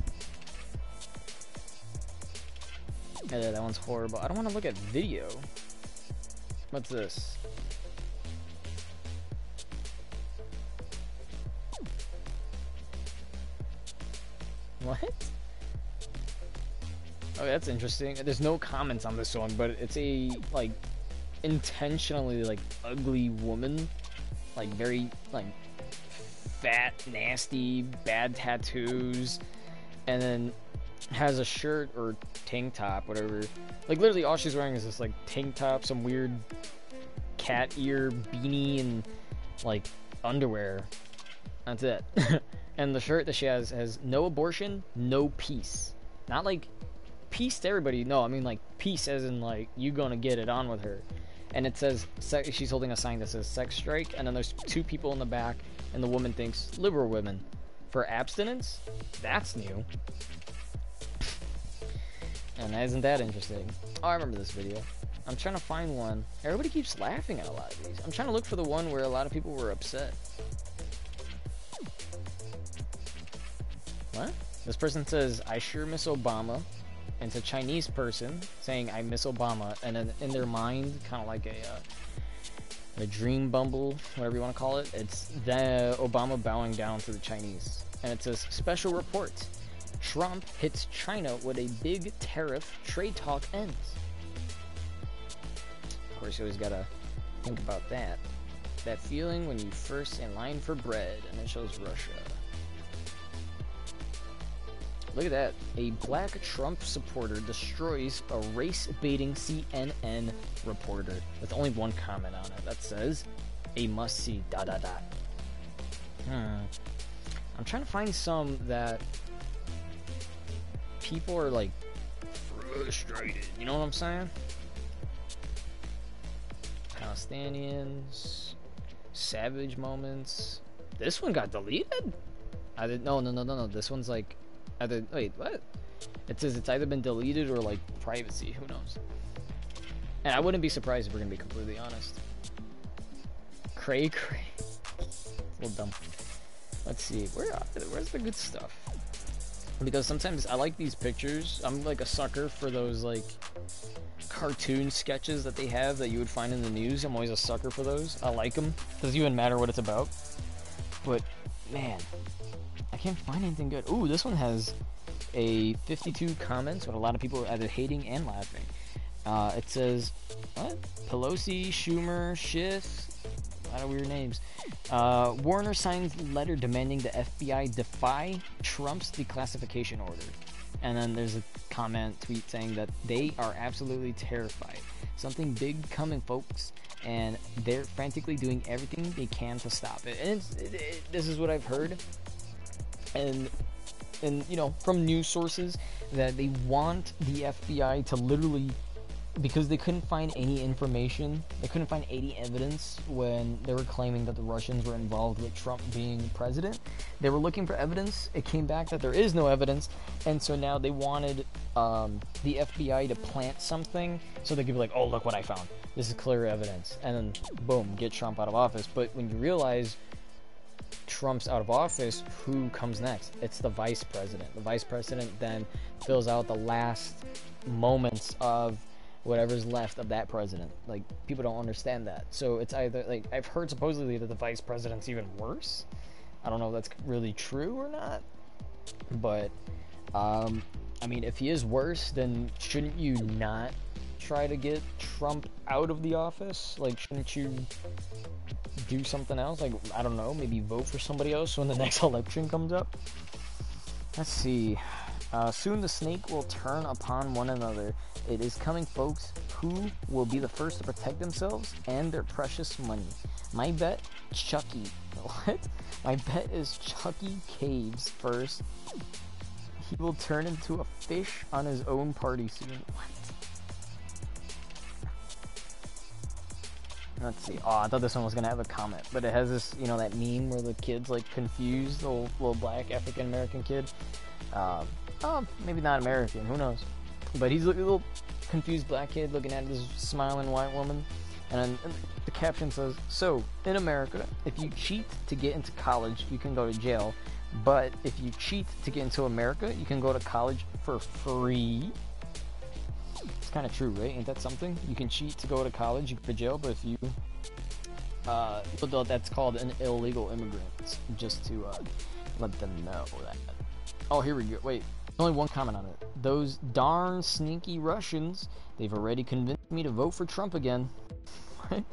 Yeah, that one's horrible. I don't want to look at video. What's this? What? Oh, that's interesting. There's no comments on this one, but it's a, like, intentionally, like, ugly woman. Like, very, like, fat, nasty, bad tattoos. And then has a shirt or tank top, whatever. Like, literally all she's wearing is this, like, tank top, some weird cat ear beanie, and, like, underwear. That's it. And the shirt that she has no abortion, no peace. Not, like, peace to everybody. No, I mean, like, peace as in, like, you gonna get it on with her. And it says, she's holding a sign that says sex strike, and then there's two people in the back, and the woman thinks, liberal women. For abstinence? That's new. And isn't that interesting? Oh, I remember this video. I'm trying to find one. Everybody keeps laughing at a lot of these. I'm trying to look for the one where a lot of people were upset. What? This person says, I sure miss Obama. And it's a Chinese person saying, I miss Obama. And then in their mind, kind of like a dream bumble, whatever you want to call it, it's the Obama bowing down to the Chinese. And it says, special report. Trump hits China with a big tariff, trade talk ends. Of course, you always gotta think about that. That feeling when you first in line for bread, and it shows Russia. Look at that. A black Trump supporter destroys a race-baiting CNN reporter. With only one comment on it. That says, a must-see, ... I'm trying to find some that people are, like, frustrated. You know what I'm saying? Palestinians. Savage moments. This one got deleted? I didn't. No. This one's like... Wait, what? It says it's either been deleted or, like, privacy. Who knows? And I wouldn't be surprised if we're gonna be completely honest. Cray. A little dumb. Let's see. Where's the good stuff? Because sometimes I like these pictures. I'm like a sucker for those, like, cartoon sketches that they have that you would find in the news. I'm always a sucker for those. I like them. Doesn't even matter what it's about. But, man, I can't find anything good. Ooh, this one has a 52 comments with a lot of people either hating and laughing. It says, what? Pelosi, Schumer, Schiff, a lot of weird names. Warner signs letter demanding the FBI defy Trump's declassification order. And then there's a tweet saying that they are absolutely terrified. Something big coming, folks, and they're frantically doing everything they can to stop it. And this is what I've heard. And you know, from news sources, that they want the FBI to literally, because they couldn't find any information, they couldn't find any evidence when they were claiming that the Russians were involved with Trump being president. They were looking for evidence. It came back that there is no evidence, and so now they wanted the FBI to plant something so they could be like, oh, look what I found. This is clear evidence. And then, boom, get Trump out of office. But when you realize Trump's out of office, who comes next? It's the vice president. The vice president then fills out the last moments of whatever's left of that president. Like, people don't understand that. So it's either, like, I've heard supposedly that the vice president's even worse. I don't know if that's really true or not, but I mean, if he is worse, then shouldn't you not try to get Trump out of the office? Like, shouldn't you do something else? Like, I don't know, maybe vote for somebody else when the next election comes up? Let's see. Soon the snake will turn upon one another. It is coming, folks. Who will be the first to protect themselves and their precious money? My bet, Chucky. What? My bet is Chucky Caves first. He will turn into a fish on his own party soon. What? Let's see. Oh, I thought this one was gonna have a comment, but it has this, you know, that meme where the kid's like confused, the little black African American kid. Maybe not American, who knows? But he's a little confused black kid looking at this smiling white woman, and the caption says, "So in America, if you cheat to get into college, you can go to jail. But if you cheat to get into America, you can go to college for free." It's kind of true, right? Ain't that something? You can cheat to go to college, you go to jail, but if you, that's called an illegal immigrant, just to let them know that. Oh, here we go. Wait, only one comment on it. Those darn sneaky Russians, they've already convinced me to vote for Trump again. What?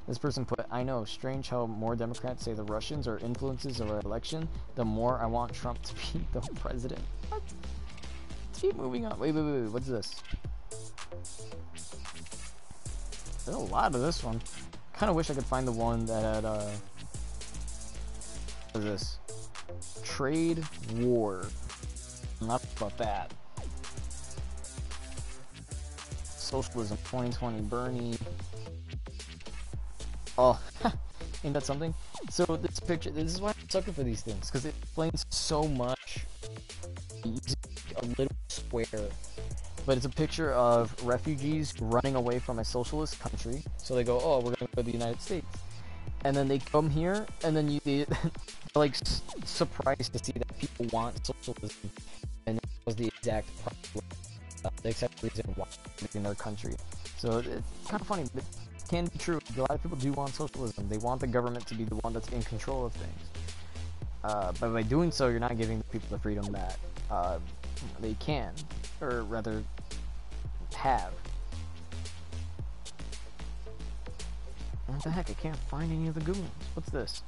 This person put, I know, strange how more Democrats say the Russians are influences of our election, the more I want Trump to be the president. What? Let's keep moving on. Wait, what's this? There's a lot of this one. Kind of wish I could find the one that had, what is this? Trade war. Not about that. Socialism 2020, Bernie. Oh, ain't that something? So this picture, this is why I'm sucking for these things, because it explains so much using a little square. But it's a picture of refugees running away from a socialist country. So they go, oh, we're going to go to the United States. And then they come here, and then they're like surprised to see that people want socialism. And that was the exact problem, the exact reason why in their country. So it's kind of funny, but it can be true. A lot of people do want socialism. They want the government to be the one that's in control of things. But by doing so, you're not giving the people the freedom that they can, or rather, have. What the heck? I can't find any of the good ones. What's this?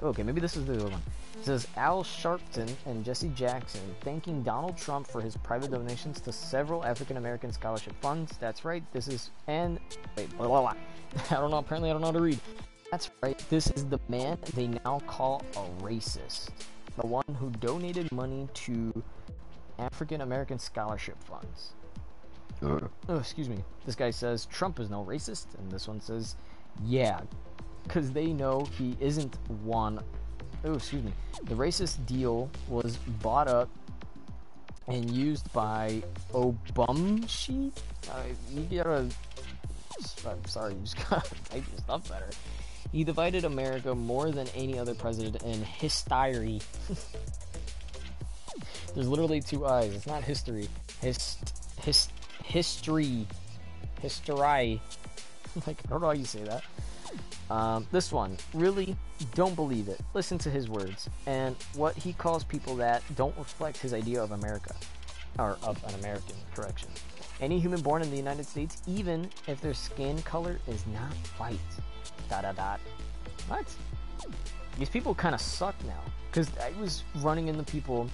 Okay, maybe this is the good one. It says Al Sharpton and Jesse Jackson thanking Donald Trump for his private donations to several African American scholarship funds. That's right. This is wait, blah, blah, blah. I don't know. Apparently, I don't know how to read. That's right. This is the man they now call a racist. The one who donated money to African American scholarship funds. Oh, excuse me. This guy says Trump is no racist, and this one says, yeah, because they know he isn't one. Oh, excuse me. The racist deal was bought up and used by Obumshi. You gotta. I'm sorry, you just gotta type your stuff better. He divided America more than any other president in history. There's literally two I's. It's not history. History. Like, I don't know how you say that. This one, really don't believe it. Listen to his words. And what he calls people that don't reflect his idea of America. Or of an American, correction. Any human born in the United States, even if their skin color is not white. ... What? These people kind of suck now. Because I was running into people,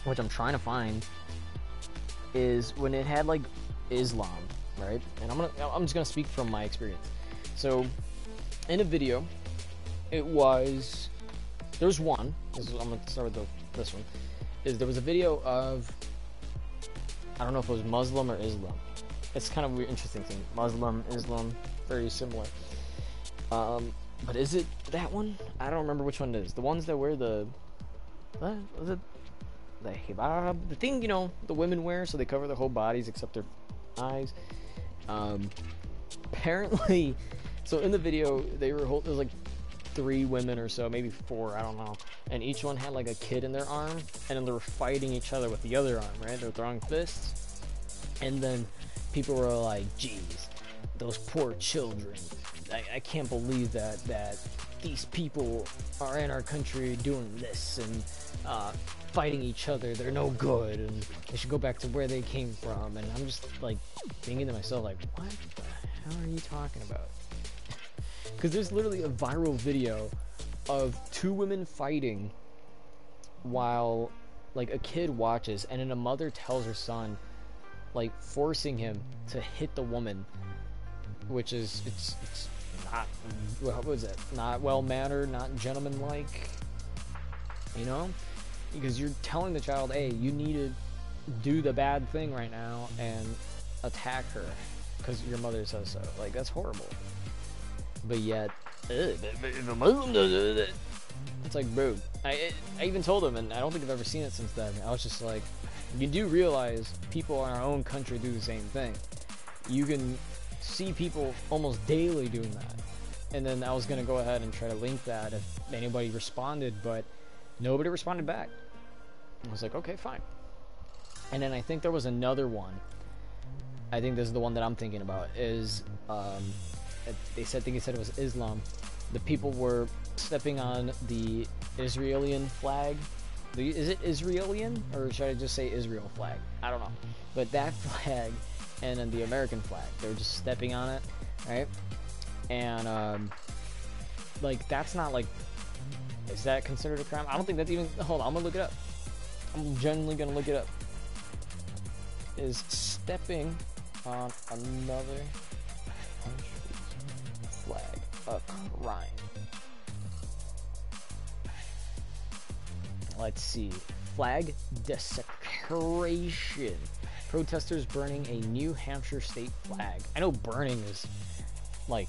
which I'm trying to find, is when it had like Islam, right? And I'm just gonna speak from my experience. So in a video, there was one. I'm gonna start with this one. There was a video of, I don't know if it was Muslim or Islam. It's kind of a weird, interesting thing. Muslim, Islam, very similar. But is it that one? I don't remember which one it is. The ones that wear the hijab, the thing, you know, the women wear, so they cover their whole bodies except their eyes. Apparently, so in the video, there's like 3 women or so, maybe 4, I don't know, and each one had like a kid in their arm, and then they were fighting each other with the other arm, right? They were throwing fists, and then people were like, geez, those poor children. I can't believe that these people are in our country doing this and fighting each other. They're no good, and they should go back to where they came from. And I'm just like thinking to myself, like, what the hell are you talking about? Because there's literally a viral video of two women fighting while like a kid watches, and then a mother tells her son, like forcing him to hit the woman, which is it's not, what was it, not well mannered, not gentlemanlike, you know, because you're telling the child, hey, you need to do the bad thing right now and attack her because your mother says so. Like, that's horrible. But yet, if a Muslim does it, it's like, bro, I even told him, and I don't think I've ever seen it since then. I was just like, you do realize people in our own country do the same thing. You can see people almost daily doing that. And then I was going to go ahead and try to link that if anybody responded, but nobody responded back. I was like, okay, fine. And then I think there was another one. I think this is the one that I'm thinking about, is they said it was Islam. The people were stepping on the Israeli flag. Is it Israeli, or should I just say Israel flag? I don't know. But that flag and then the American flag, they were just stepping on it, right? And like, that's not like, is that considered a crime? I don't think that's even, hold on, I'm gonna look it up. I'm genuinely gonna look it up. Is stepping on another country's flag a crime? Let's see. Flag desecration. Protesters burning a New Hampshire state flag. I know burning is like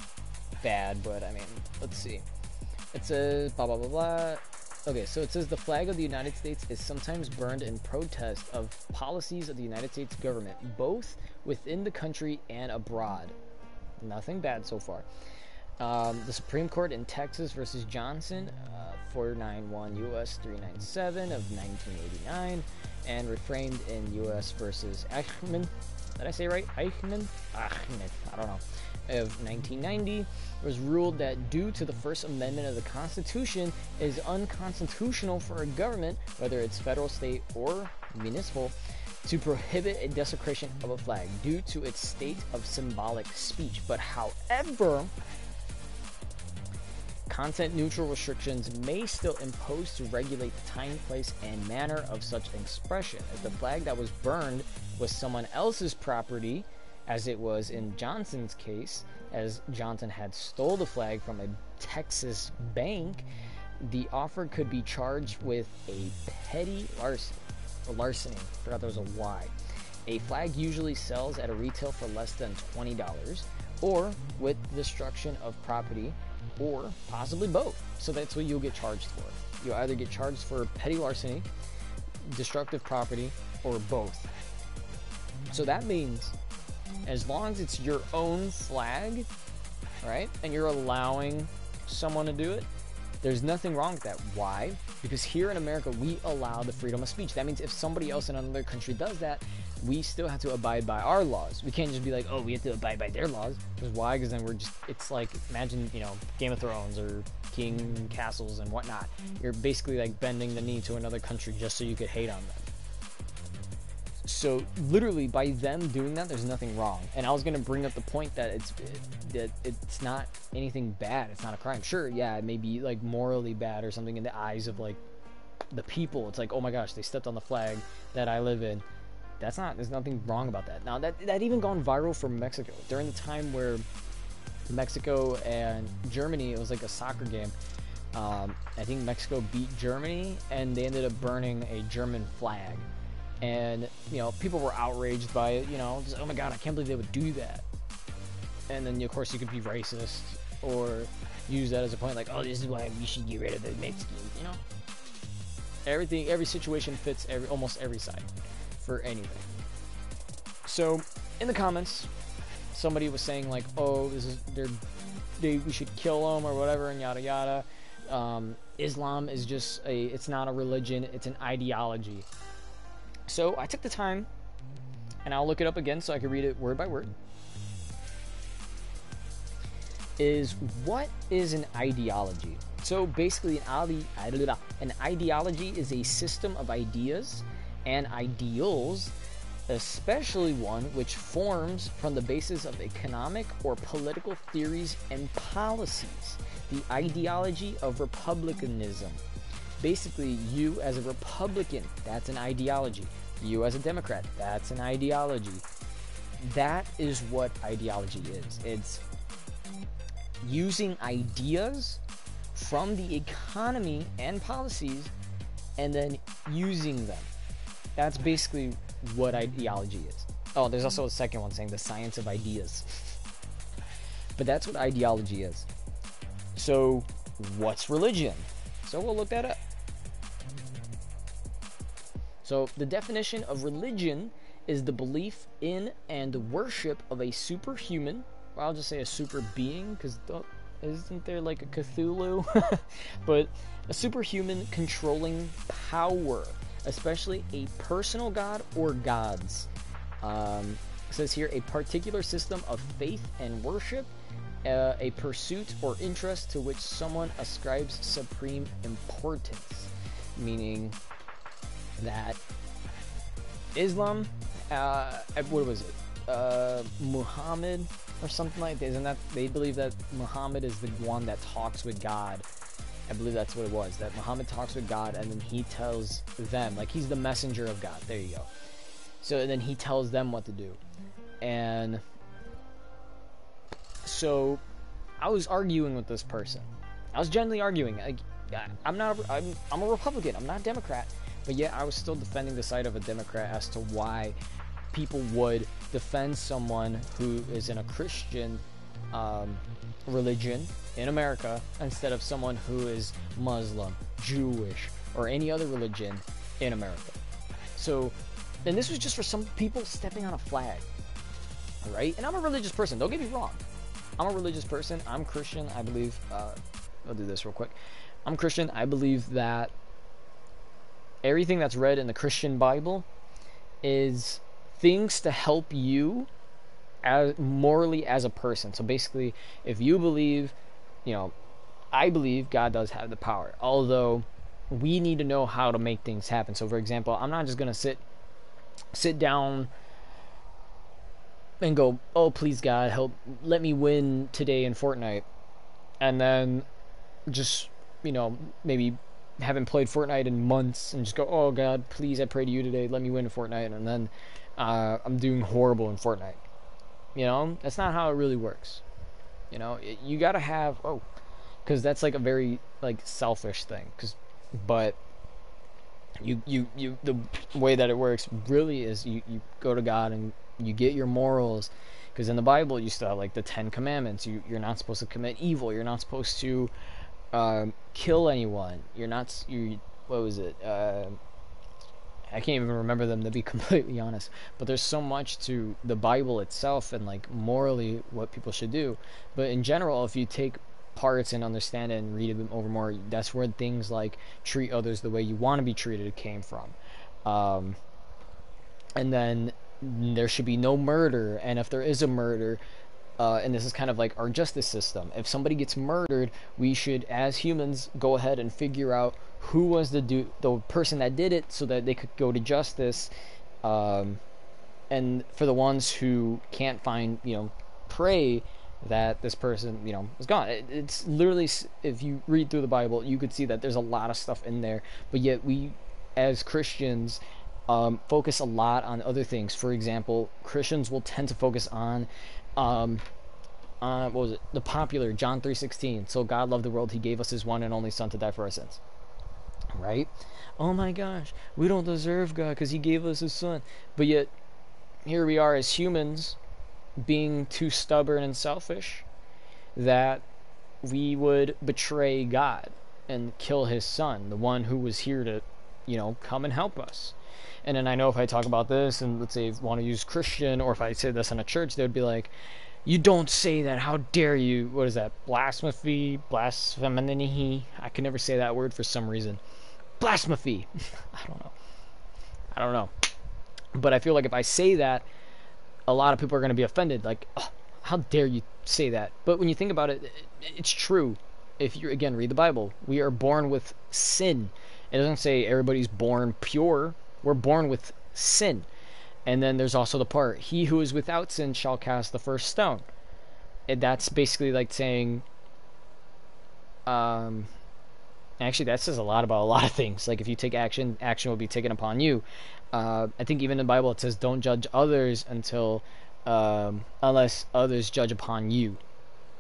bad, but I mean, let's see. It says blah blah blah blah. Okay, so it says the flag of the United States is sometimes burned in protest of policies of the United States government, both within the country and abroad. Nothing bad so far. The Supreme Court in Texas versus Johnson, 491 U.S. 397 of 1989, and reframed in U.S. versus Eichmann. Did I say right? Eichmann? I don't know. Of 1990, was ruled that due to the First Amendment of the Constitution, it is unconstitutional for a government, whether it's federal, state, or municipal, to prohibit a desecration of a flag due to its state of symbolic speech. But however, content-neutral restrictions may still impose to regulate the time, place, and manner of such expression. If the flag that was burned was someone else's property, as it was in Johnson's case, as Johnson had stole the flag from a Texas bank, the offer could be charged with a petty larceny. Forgot there was a Y. A flag usually sells at a retail for less than $20, or with destruction of property, or possibly both. So that's what you'll get charged for. You'll either get charged for petty larceny, destructive property, or both. So that means, as long as it's your own flag, right, and you're allowing someone to do it, there's nothing wrong with that. Why? Because here in America, we allow the freedom of speech. That means if somebody else in another country does that, we still have to abide by our laws. We can't just be like, oh, we have to abide by their laws. Because why? Because then we're just, it's like, imagine, you know, Game of Thrones or King Castles and whatnot. You're basically like bending the knee to another country just so you could hate on them. So literally by them doing that, there's nothing wrong. And I was going to bring up the point that it's not anything bad. It's not a crime. Sure, yeah, it may be like morally bad or something in the eyes of like the people. It's like, oh my gosh, they stepped on the flag that I live in. There's nothing wrong about that. Now that even gone viral for Mexico during the time where Mexico and Germany, it was like a soccer game. I think Mexico beat Germany and they ended up burning a German flag. And, you know, people were outraged by it, you know, just, oh my god, I can't believe they would do that. And then, of course, you could be racist or use that as a point, like, oh, this is why we should get rid of the Mexicans, you know? Every situation fits almost every side for anything. So, in the comments, somebody was saying, like, oh, we should kill them or whatever, and yada yada. Islam is just it's not a religion, it's an ideology. So I took the time, and I'll look it up again so I can read it word by word. is, what is an ideology? So basically, an ideology is a system of ideas and ideals, especially one which forms from the basis of economic or political theories and policies. The ideology of republicanism. Basically, you as a Republican, that's an ideology. You as a Democrat, that's an ideology. That is what ideology is. It's using ideas from the economy and policies and then using them. That's basically what ideology is. Oh, there's also a second one saying the science of ideas. But that's what ideology is. So, what's religion? So we'll look that up. So the definition of religion is the belief in and worship of a superhuman, or I'll just say a super being, because isn't there like a Cthulhu? But a superhuman controlling power, especially a personal god or gods. It says here, a particular system of faith and worship, a pursuit or interest to which someone ascribes supreme importance. Meaning that Islam, what was it? Muhammad or something like that. Isn't that, they believe that Muhammad is the one that talks with God. I believe that's what it was. That Muhammad talks with God, and then he tells them, like, he's the messenger of God. There you go. So then he tells them what to do. And so I was arguing with this person. I was genuinely arguing. I'm a Republican. I'm not a Democrat. But yet I was still defending the side of a Democrat as to why people would defend someone who is in a Christian religion in America instead of someone who is Muslim, Jewish, or any other religion in America. So, and this was just for some people stepping on a flag, right? And I'm a religious person, don't get me wrong. I'm a religious person. I'm Christian. I believe, I'll do this real quick. I'm Christian. I believe that everything that's read in the Christian Bible is things to help you as morally as a person. So basically, if you believe, I believe God does have the power, although we need to know how to make things happen. So for example, I'm not just gonna sit down and go, oh please God, let me win today in Fortnite, and then just maybe haven't played Fortnite in months and just go, oh God, please, I pray to you today, let me win in Fortnite, and then I'm doing horrible in Fortnite. That's not how it really works. You gotta have, because that's like a very selfish thing. But you the way that it works really is you go to God and you get your morals. Because in the Bible you still have the 10 Commandments. You're not supposed to commit evil. You're not supposed to kill anyone. What was it? I can't even remember them, to be completely honest. But there's so much to the Bible itself and morally what people should do. But in general, if you take parts and understand it and read them over more, that's where things like treat others the way you want to be treated came from. And then there should be no murder, and if there is a murder, and this is kind of like our justice system, if somebody gets murdered, we should, as humans, go ahead and figure out who was the person that did it, so that they could go to justice. And for the ones who can't find, pray that this person, is gone. It's literally, if you read through the Bible, you could see that there's a lot of stuff in there, but yet we, as Christians, focus a lot on other things. For example, Christians will tend to focus on what was it? The popular John 3:16. So God loved the world, He gave us His one and only Son to die for our sins. Right? Oh my gosh, we don't deserve God because He gave us His Son. But yet, here we are as humans, being too stubborn and selfish, that we would betray God and kill His Son, the one who was here to, come and help us. And then I know if I talk about this, and let's say I want to use Christian, or if I say this in a church, they would be like, you don't say that, how dare you? What is that? Blasphemy? I can never say that word for some reason. Blasphemy. I don't know. But I feel like if I say that, a lot of people are going to be offended. Like, oh, how dare you say that? But when you think about it, it's true. If you, again, read the Bible, we are born with sin. It doesn't say everybody's born pure. We're born with sin. And then there's also the part, he who is without sin shall cast the first stone. And that's basically like saying, actually, that says a lot about a lot of things. Like, if you take action, action will be taken upon you. I think even in the Bible it says, don't judge others until, unless others judge upon you.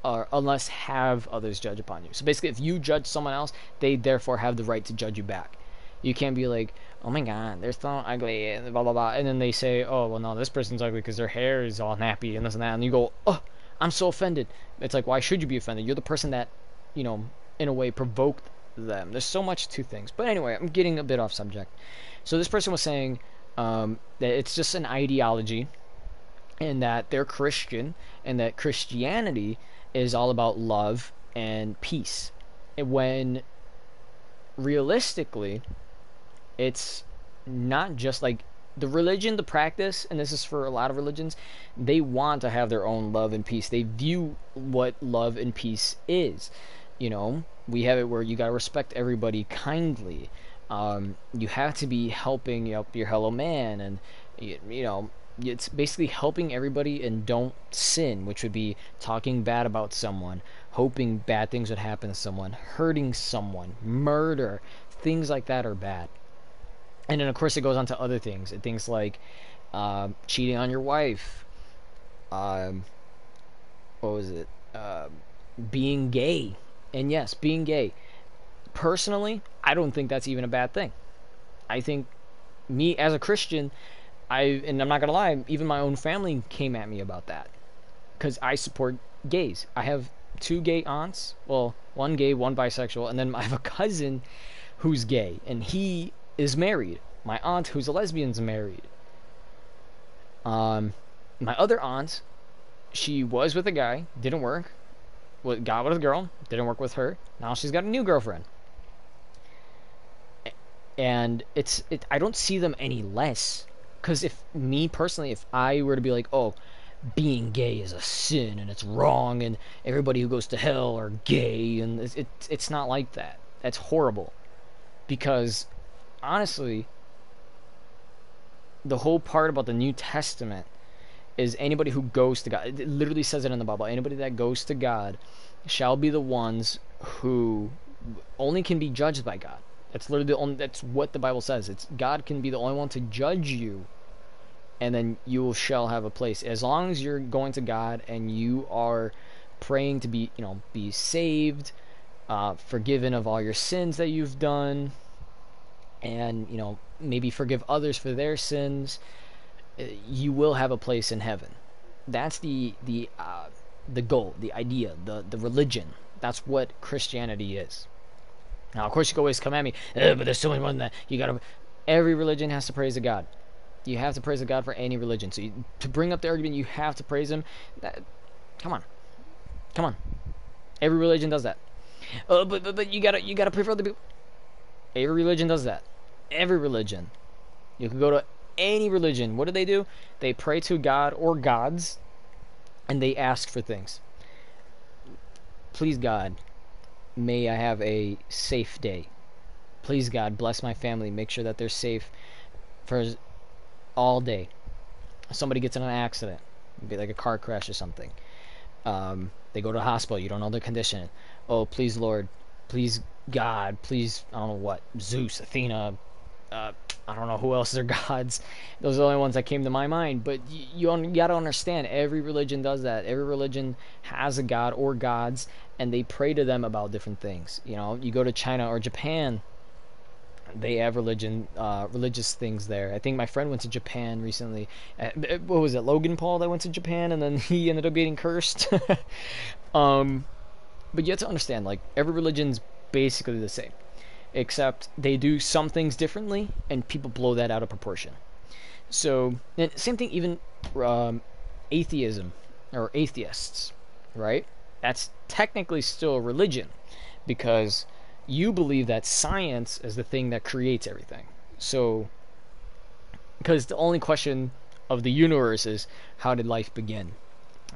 Or unless have others judge upon you. So basically, if you judge someone else, they therefore have the right to judge you back. You can't be like, oh my god, they're so ugly, and blah blah blah, and then they say, oh well, no, this person's ugly because their hair is all nappy and this and that, and you go, oh, I'm so offended. It's like, why should you be offended? You're the person that, you know, in a way provoked them. There's so much to things. But anyway, I'm getting a bit off subject. So this person was saying that it's just an ideology, and that they're Christian, and that Christianity is all about love and peace. And when realistically, it's not just like the religion, the practice, and this is for a lot of religions, they want to have their own love and peace. They view what love and peace is. You know, we have it where you gotta respect everybody kindly. You have to be helping your fellow man, and you know, it's basically helping everybody and don't sin, which would be talking bad about someone, hoping bad things would happen to someone, hurting someone, murder, things like that are bad. And then of course it goes on to other things, things like cheating on your wife, what was it, being gay. And yes, being gay, personally, I don't think that's even a bad thing. I think, me as a Christian, and I'm not gonna lie, even my own family came at me about that, because I support gays. I have 2 gay aunts, well, one gay, one bisexual, and then I have a cousin who's gay, and he is married. My aunt, who's a lesbian, is married. My other aunt, she was with a guy, didn't work. Got with a girl, didn't work with her. Now she's got a new girlfriend. And I don't see them any less. Because if me personally, if I were to be like, oh, being gay is a sin and it's wrong and everybody who goes to hell are gay, and it's not like that. That's horrible. Because honestly, the whole part about the New Testament is anybody who goes to God, it literally says it in the Bible, anybody that goes to God shall be the ones who only can be judged by God. That's literally that's what the Bible says. It's God can be the only one to judge you, and then you shall have a place. As long as you're going to God and you are praying to be, be saved, forgiven of all your sins that you've done, and, maybe forgive others for their sins, you will have a place in heaven. That's the goal, the idea, the religion. That's what Christianity is. Now, of course, you can always come at me, but there's so much more than that. Every religion has to praise a God. You have to praise a God for any religion. So to bring up the argument, you have to praise Him. Come on. Every religion does that. But you gotta pray for other people. Every religion does that. Every religion. You can go to any religion. What do? They pray to God or gods, and they ask for things. Please, God, may I have a safe day. Please, God, bless my family. Make sure that they're safe for all day. If somebody gets in an accident, be like a car crash or something. They go to the hospital. You don't know their condition. Oh, please, Lord. Please, God. Please, I don't know what. Zeus, Athena. I don't know who else are gods. Those are the only ones that came to my mind. But you gotta understand, every religion does that. Every religion has a god or gods, and they pray to them about different things. You go to China or Japan, they have religious things there. I think my friend went to Japan recently. What was it, Logan Paul that went to Japan, and then he ended up getting cursed? But you have to understand, like, every religion's basically the same, except they do some things differently, and people blow that out of proportion. So, and same thing, even atheism, or atheists, right? That's technically still a religion, because you believe that science is the thing that creates everything. So, because the only question of the universe is, how did life begin?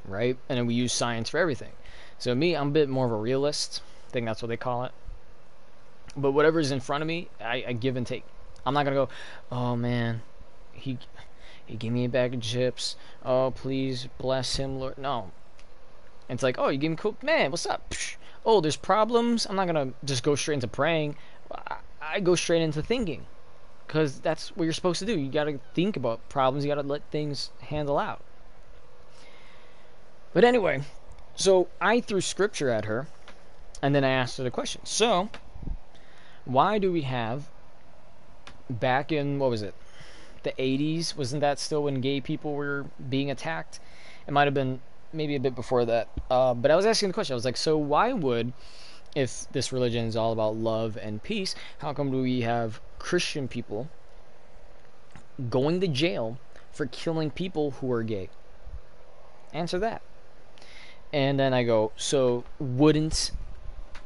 right? And then we use science for everything. So me, I'm a bit more of a realist. I think that's what they call it. But whatever's in front of me, I give and take. I'm not gonna go, oh man, he gave me a bag of chips. Oh, please bless him, Lord. No. It's like, oh, you gave me cool, man. What's up? Psh. Oh, there's problems. I'm not gonna just go straight into praying. I go straight into thinking, because that's what you're supposed to do. You gotta think about problems. You gotta let things handle out. But anyway, so I threw scripture at her, and then I asked her the question. So, why do we have, back in, what was it, the 80s? Wasn't that still when gay people were being attacked? It might have been maybe a bit before that. But I was asking the question. I was like, so why would, if this religion is all about love and peace, how come do we have Christian people going to jail for killing people who are gay? Answer that. And then I go, so wouldn't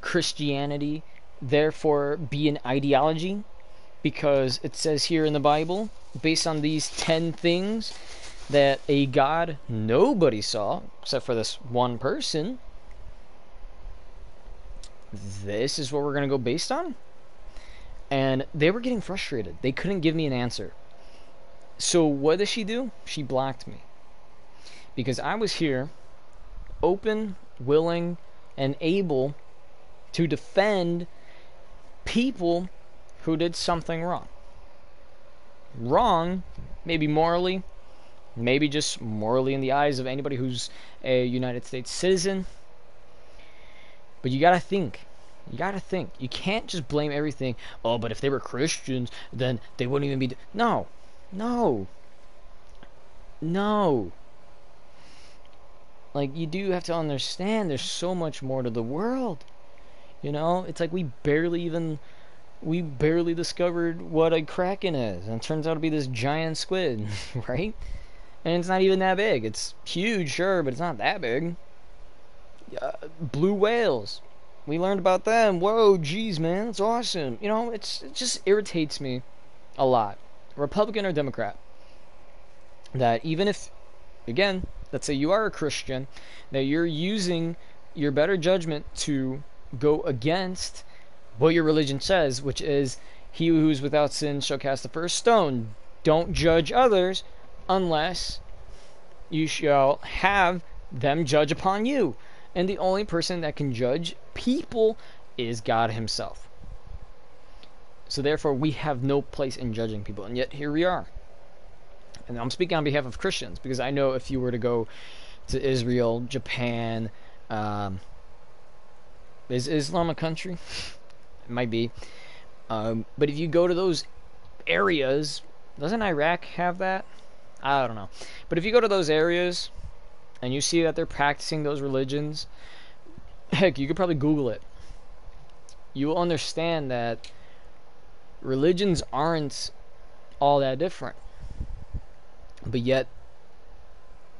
Christianity therefore be an ideology? Because it says here in the Bible, based on these 10 things, that a God nobody saw, except for this one person, this is what we're going to go based on? And they were getting frustrated. They couldn't give me an answer. So what does she do? She blocked me. Because I was here, open, willing, and able to defend people who did something wrong. Wrong, maybe morally, maybe just morally in the eyes of anybody who's a United States citizen. But you gotta think. You gotta think. You can't just blame everything. Oh, but if they were Christians, then they wouldn't even be... No. No. No. Like, you do have to understand there's so much more to the world. You know? It's like we barely discovered what a kraken is. And it turns out to be this giant squid. Right? And it's not even that big. It's huge, sure, but it's not that big. Blue whales. We learned about them. Whoa, geez, man. That's awesome. You know, it just irritates me a lot. Republican or Democrat. That even if, again, let's say you are a Christian, that you're using your better judgment to go against what your religion says, which is, he who is without sin shall cast the first stone. Don't judge others unless you shall have them judge upon you. And the only person that can judge people is God himself. So therefore, we have no place in judging people. And yet, here we are. And I'm speaking on behalf of Christians, because I know if you were to go to Israel, Japan, is Islam a country? It might be. But if you go to those areas, doesn't Iraq have that? I don't know. But if you go to those areas and you see that they're practicing those religions, heck, you could probably Google it. You will understand that religions aren't all that different. But yet,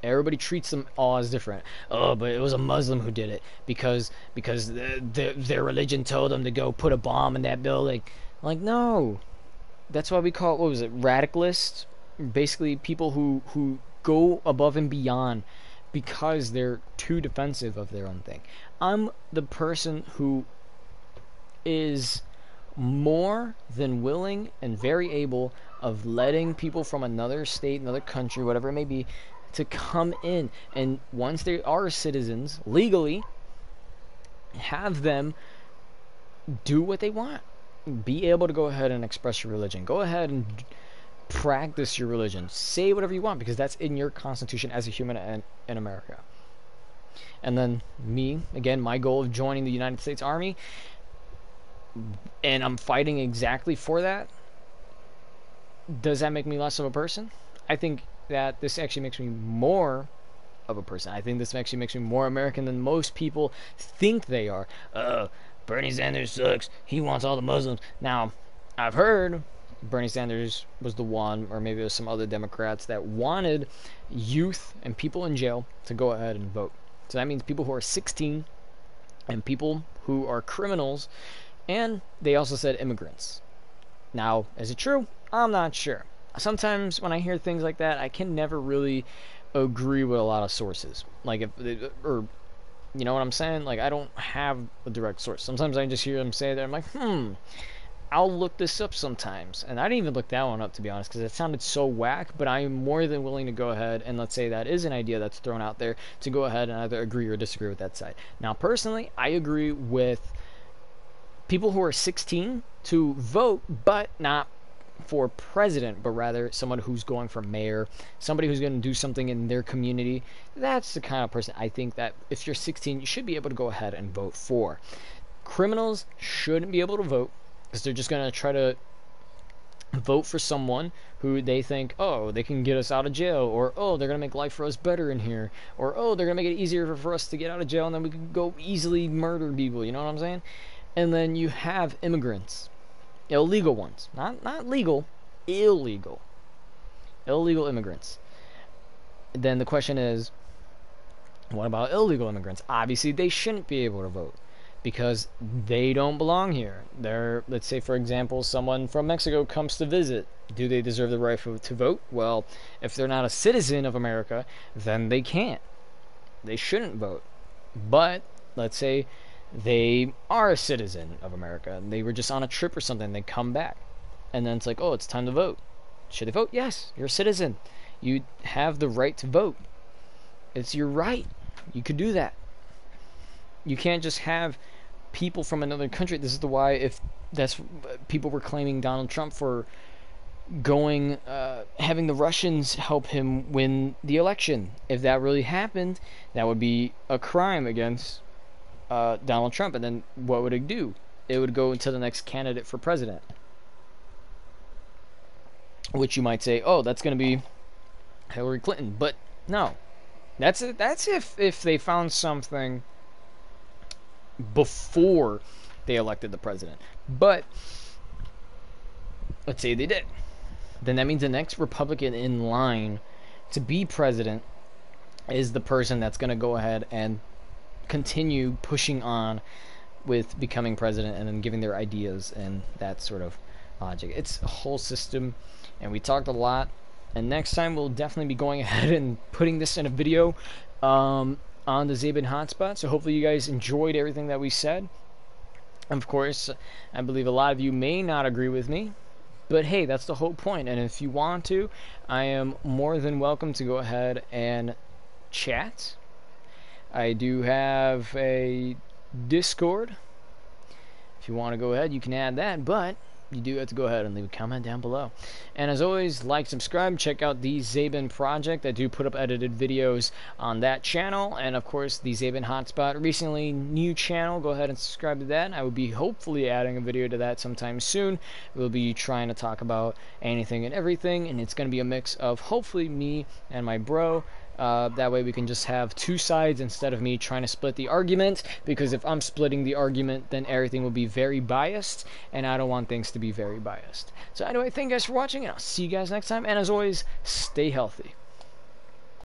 everybody treats them all as different. Oh, but it was a Muslim who did it because their religion told them to go put a bomb in that building. Like, no. That's why we call it, what was it, radicalists? Basically, people who go above and beyond because they're too defensive of their own thing. I'm the person who is more than willing and very able of letting people from another state, another country, whatever it may be, to come in, and once they are citizens legally, have them do what they want. Be able to go ahead and express your religion. Go ahead and practice your religion. Say whatever you want, because that's in your constitution as a human in America. And then me, again, my goal of joining the United States Army, and I'm fighting exactly for that. Does that make me less of a person? I think that this actually makes me more of a person. I think this actually makes me more American than most people think they are. Bernie Sanders sucks. He wants all the Muslims. Now, I've heard Bernie Sanders was the one, or maybe it was some other Democrats, that wanted youth and people in jail to go ahead and vote. So that means people who are 16 and people who are criminals, and they also said immigrants. Now, is it true? I'm not sure. Sometimes when I hear things like that, I can never really agree with a lot of sources. Like if or you know what I'm saying? Like I don't have a direct source. Sometimes I just hear them say that I'm like, I'll look this up sometimes. And I didn't even look that one up, to be honest, because it sounded so whack, but I am more than willing to go ahead and let's say that is an idea that's thrown out there to go ahead and either agree or disagree with that side. Now, personally, I agree with people who are 16 to vote, but not for president, but rather someone who's going for mayor, somebody who's going to do something in their community. That's the kind of person I think that if you're 16, you should be able to go ahead and vote for. Criminals shouldn't be able to vote, because they're just going to try to vote for someone who they think, oh, they can get us out of jail, or oh, they're going to make life for us better in here, or oh, they're going to make it easier for us to get out of jail and then we can go easily murder people, you know what I'm saying? And then you have immigrants, illegal ones, not legal, illegal immigrants. Then the question is, what about illegal immigrants? Obviously they shouldn't be able to vote, because they don't belong here. They're, let's say, for example, someone from Mexico comes to visit. Do they deserve the right to vote? Well, if they're not a citizen of America, then they can't. They shouldn't vote. But let's say they are a citizen of America, and they were just on a trip or something, they come back. And then it's like, oh, it's time to vote. Should they vote? Yes, you're a citizen. You have the right to vote. It's your right. You could do that. You can't just have people from another country. This is the why, if that's people were claiming Donald Trump for going having the Russians help him win the election. If that really happened, that would be a crime against Donald Trump. And then what would it do? It would go into the next candidate for president, which you might say, oh, that's going to be Hillary Clinton. But no, that's if they found something before they elected the president. But let's say they did, then that means the next Republican in line to be president is the person that's going to go ahead and continue pushing on with becoming president and then giving their ideas and that sort of logic. It's a whole system, and we talked a lot, and next time we'll definitely be going ahead and putting this in a video on the Zabin hotspot. So hopefully you guys enjoyed everything that we said. Of course, I believe a lot of you may not agree with me, but hey, that's the whole point. And if you want to, I am more than welcome to go ahead and chat. I do have a Discord. If you want to go ahead, you can add that, but you do have to go ahead and leave a comment down below. And as always, like, subscribe, check out the Zabin project. I do put up edited videos on that channel, and of course the Zabin hotspot, recently new channel. Go ahead and subscribe to that. I will be hopefully adding a video to that sometime soon. We'll be trying to talk about anything and everything, and it's going to be a mix of hopefully me and my bro. That way we can just have two sides instead of me trying to split the argument, because if I'm splitting the argument, then everything will be very biased, and I don't want things to be very biased. So anyway, thank you guys for watching, and I'll see you guys next time, and as always, stay healthy.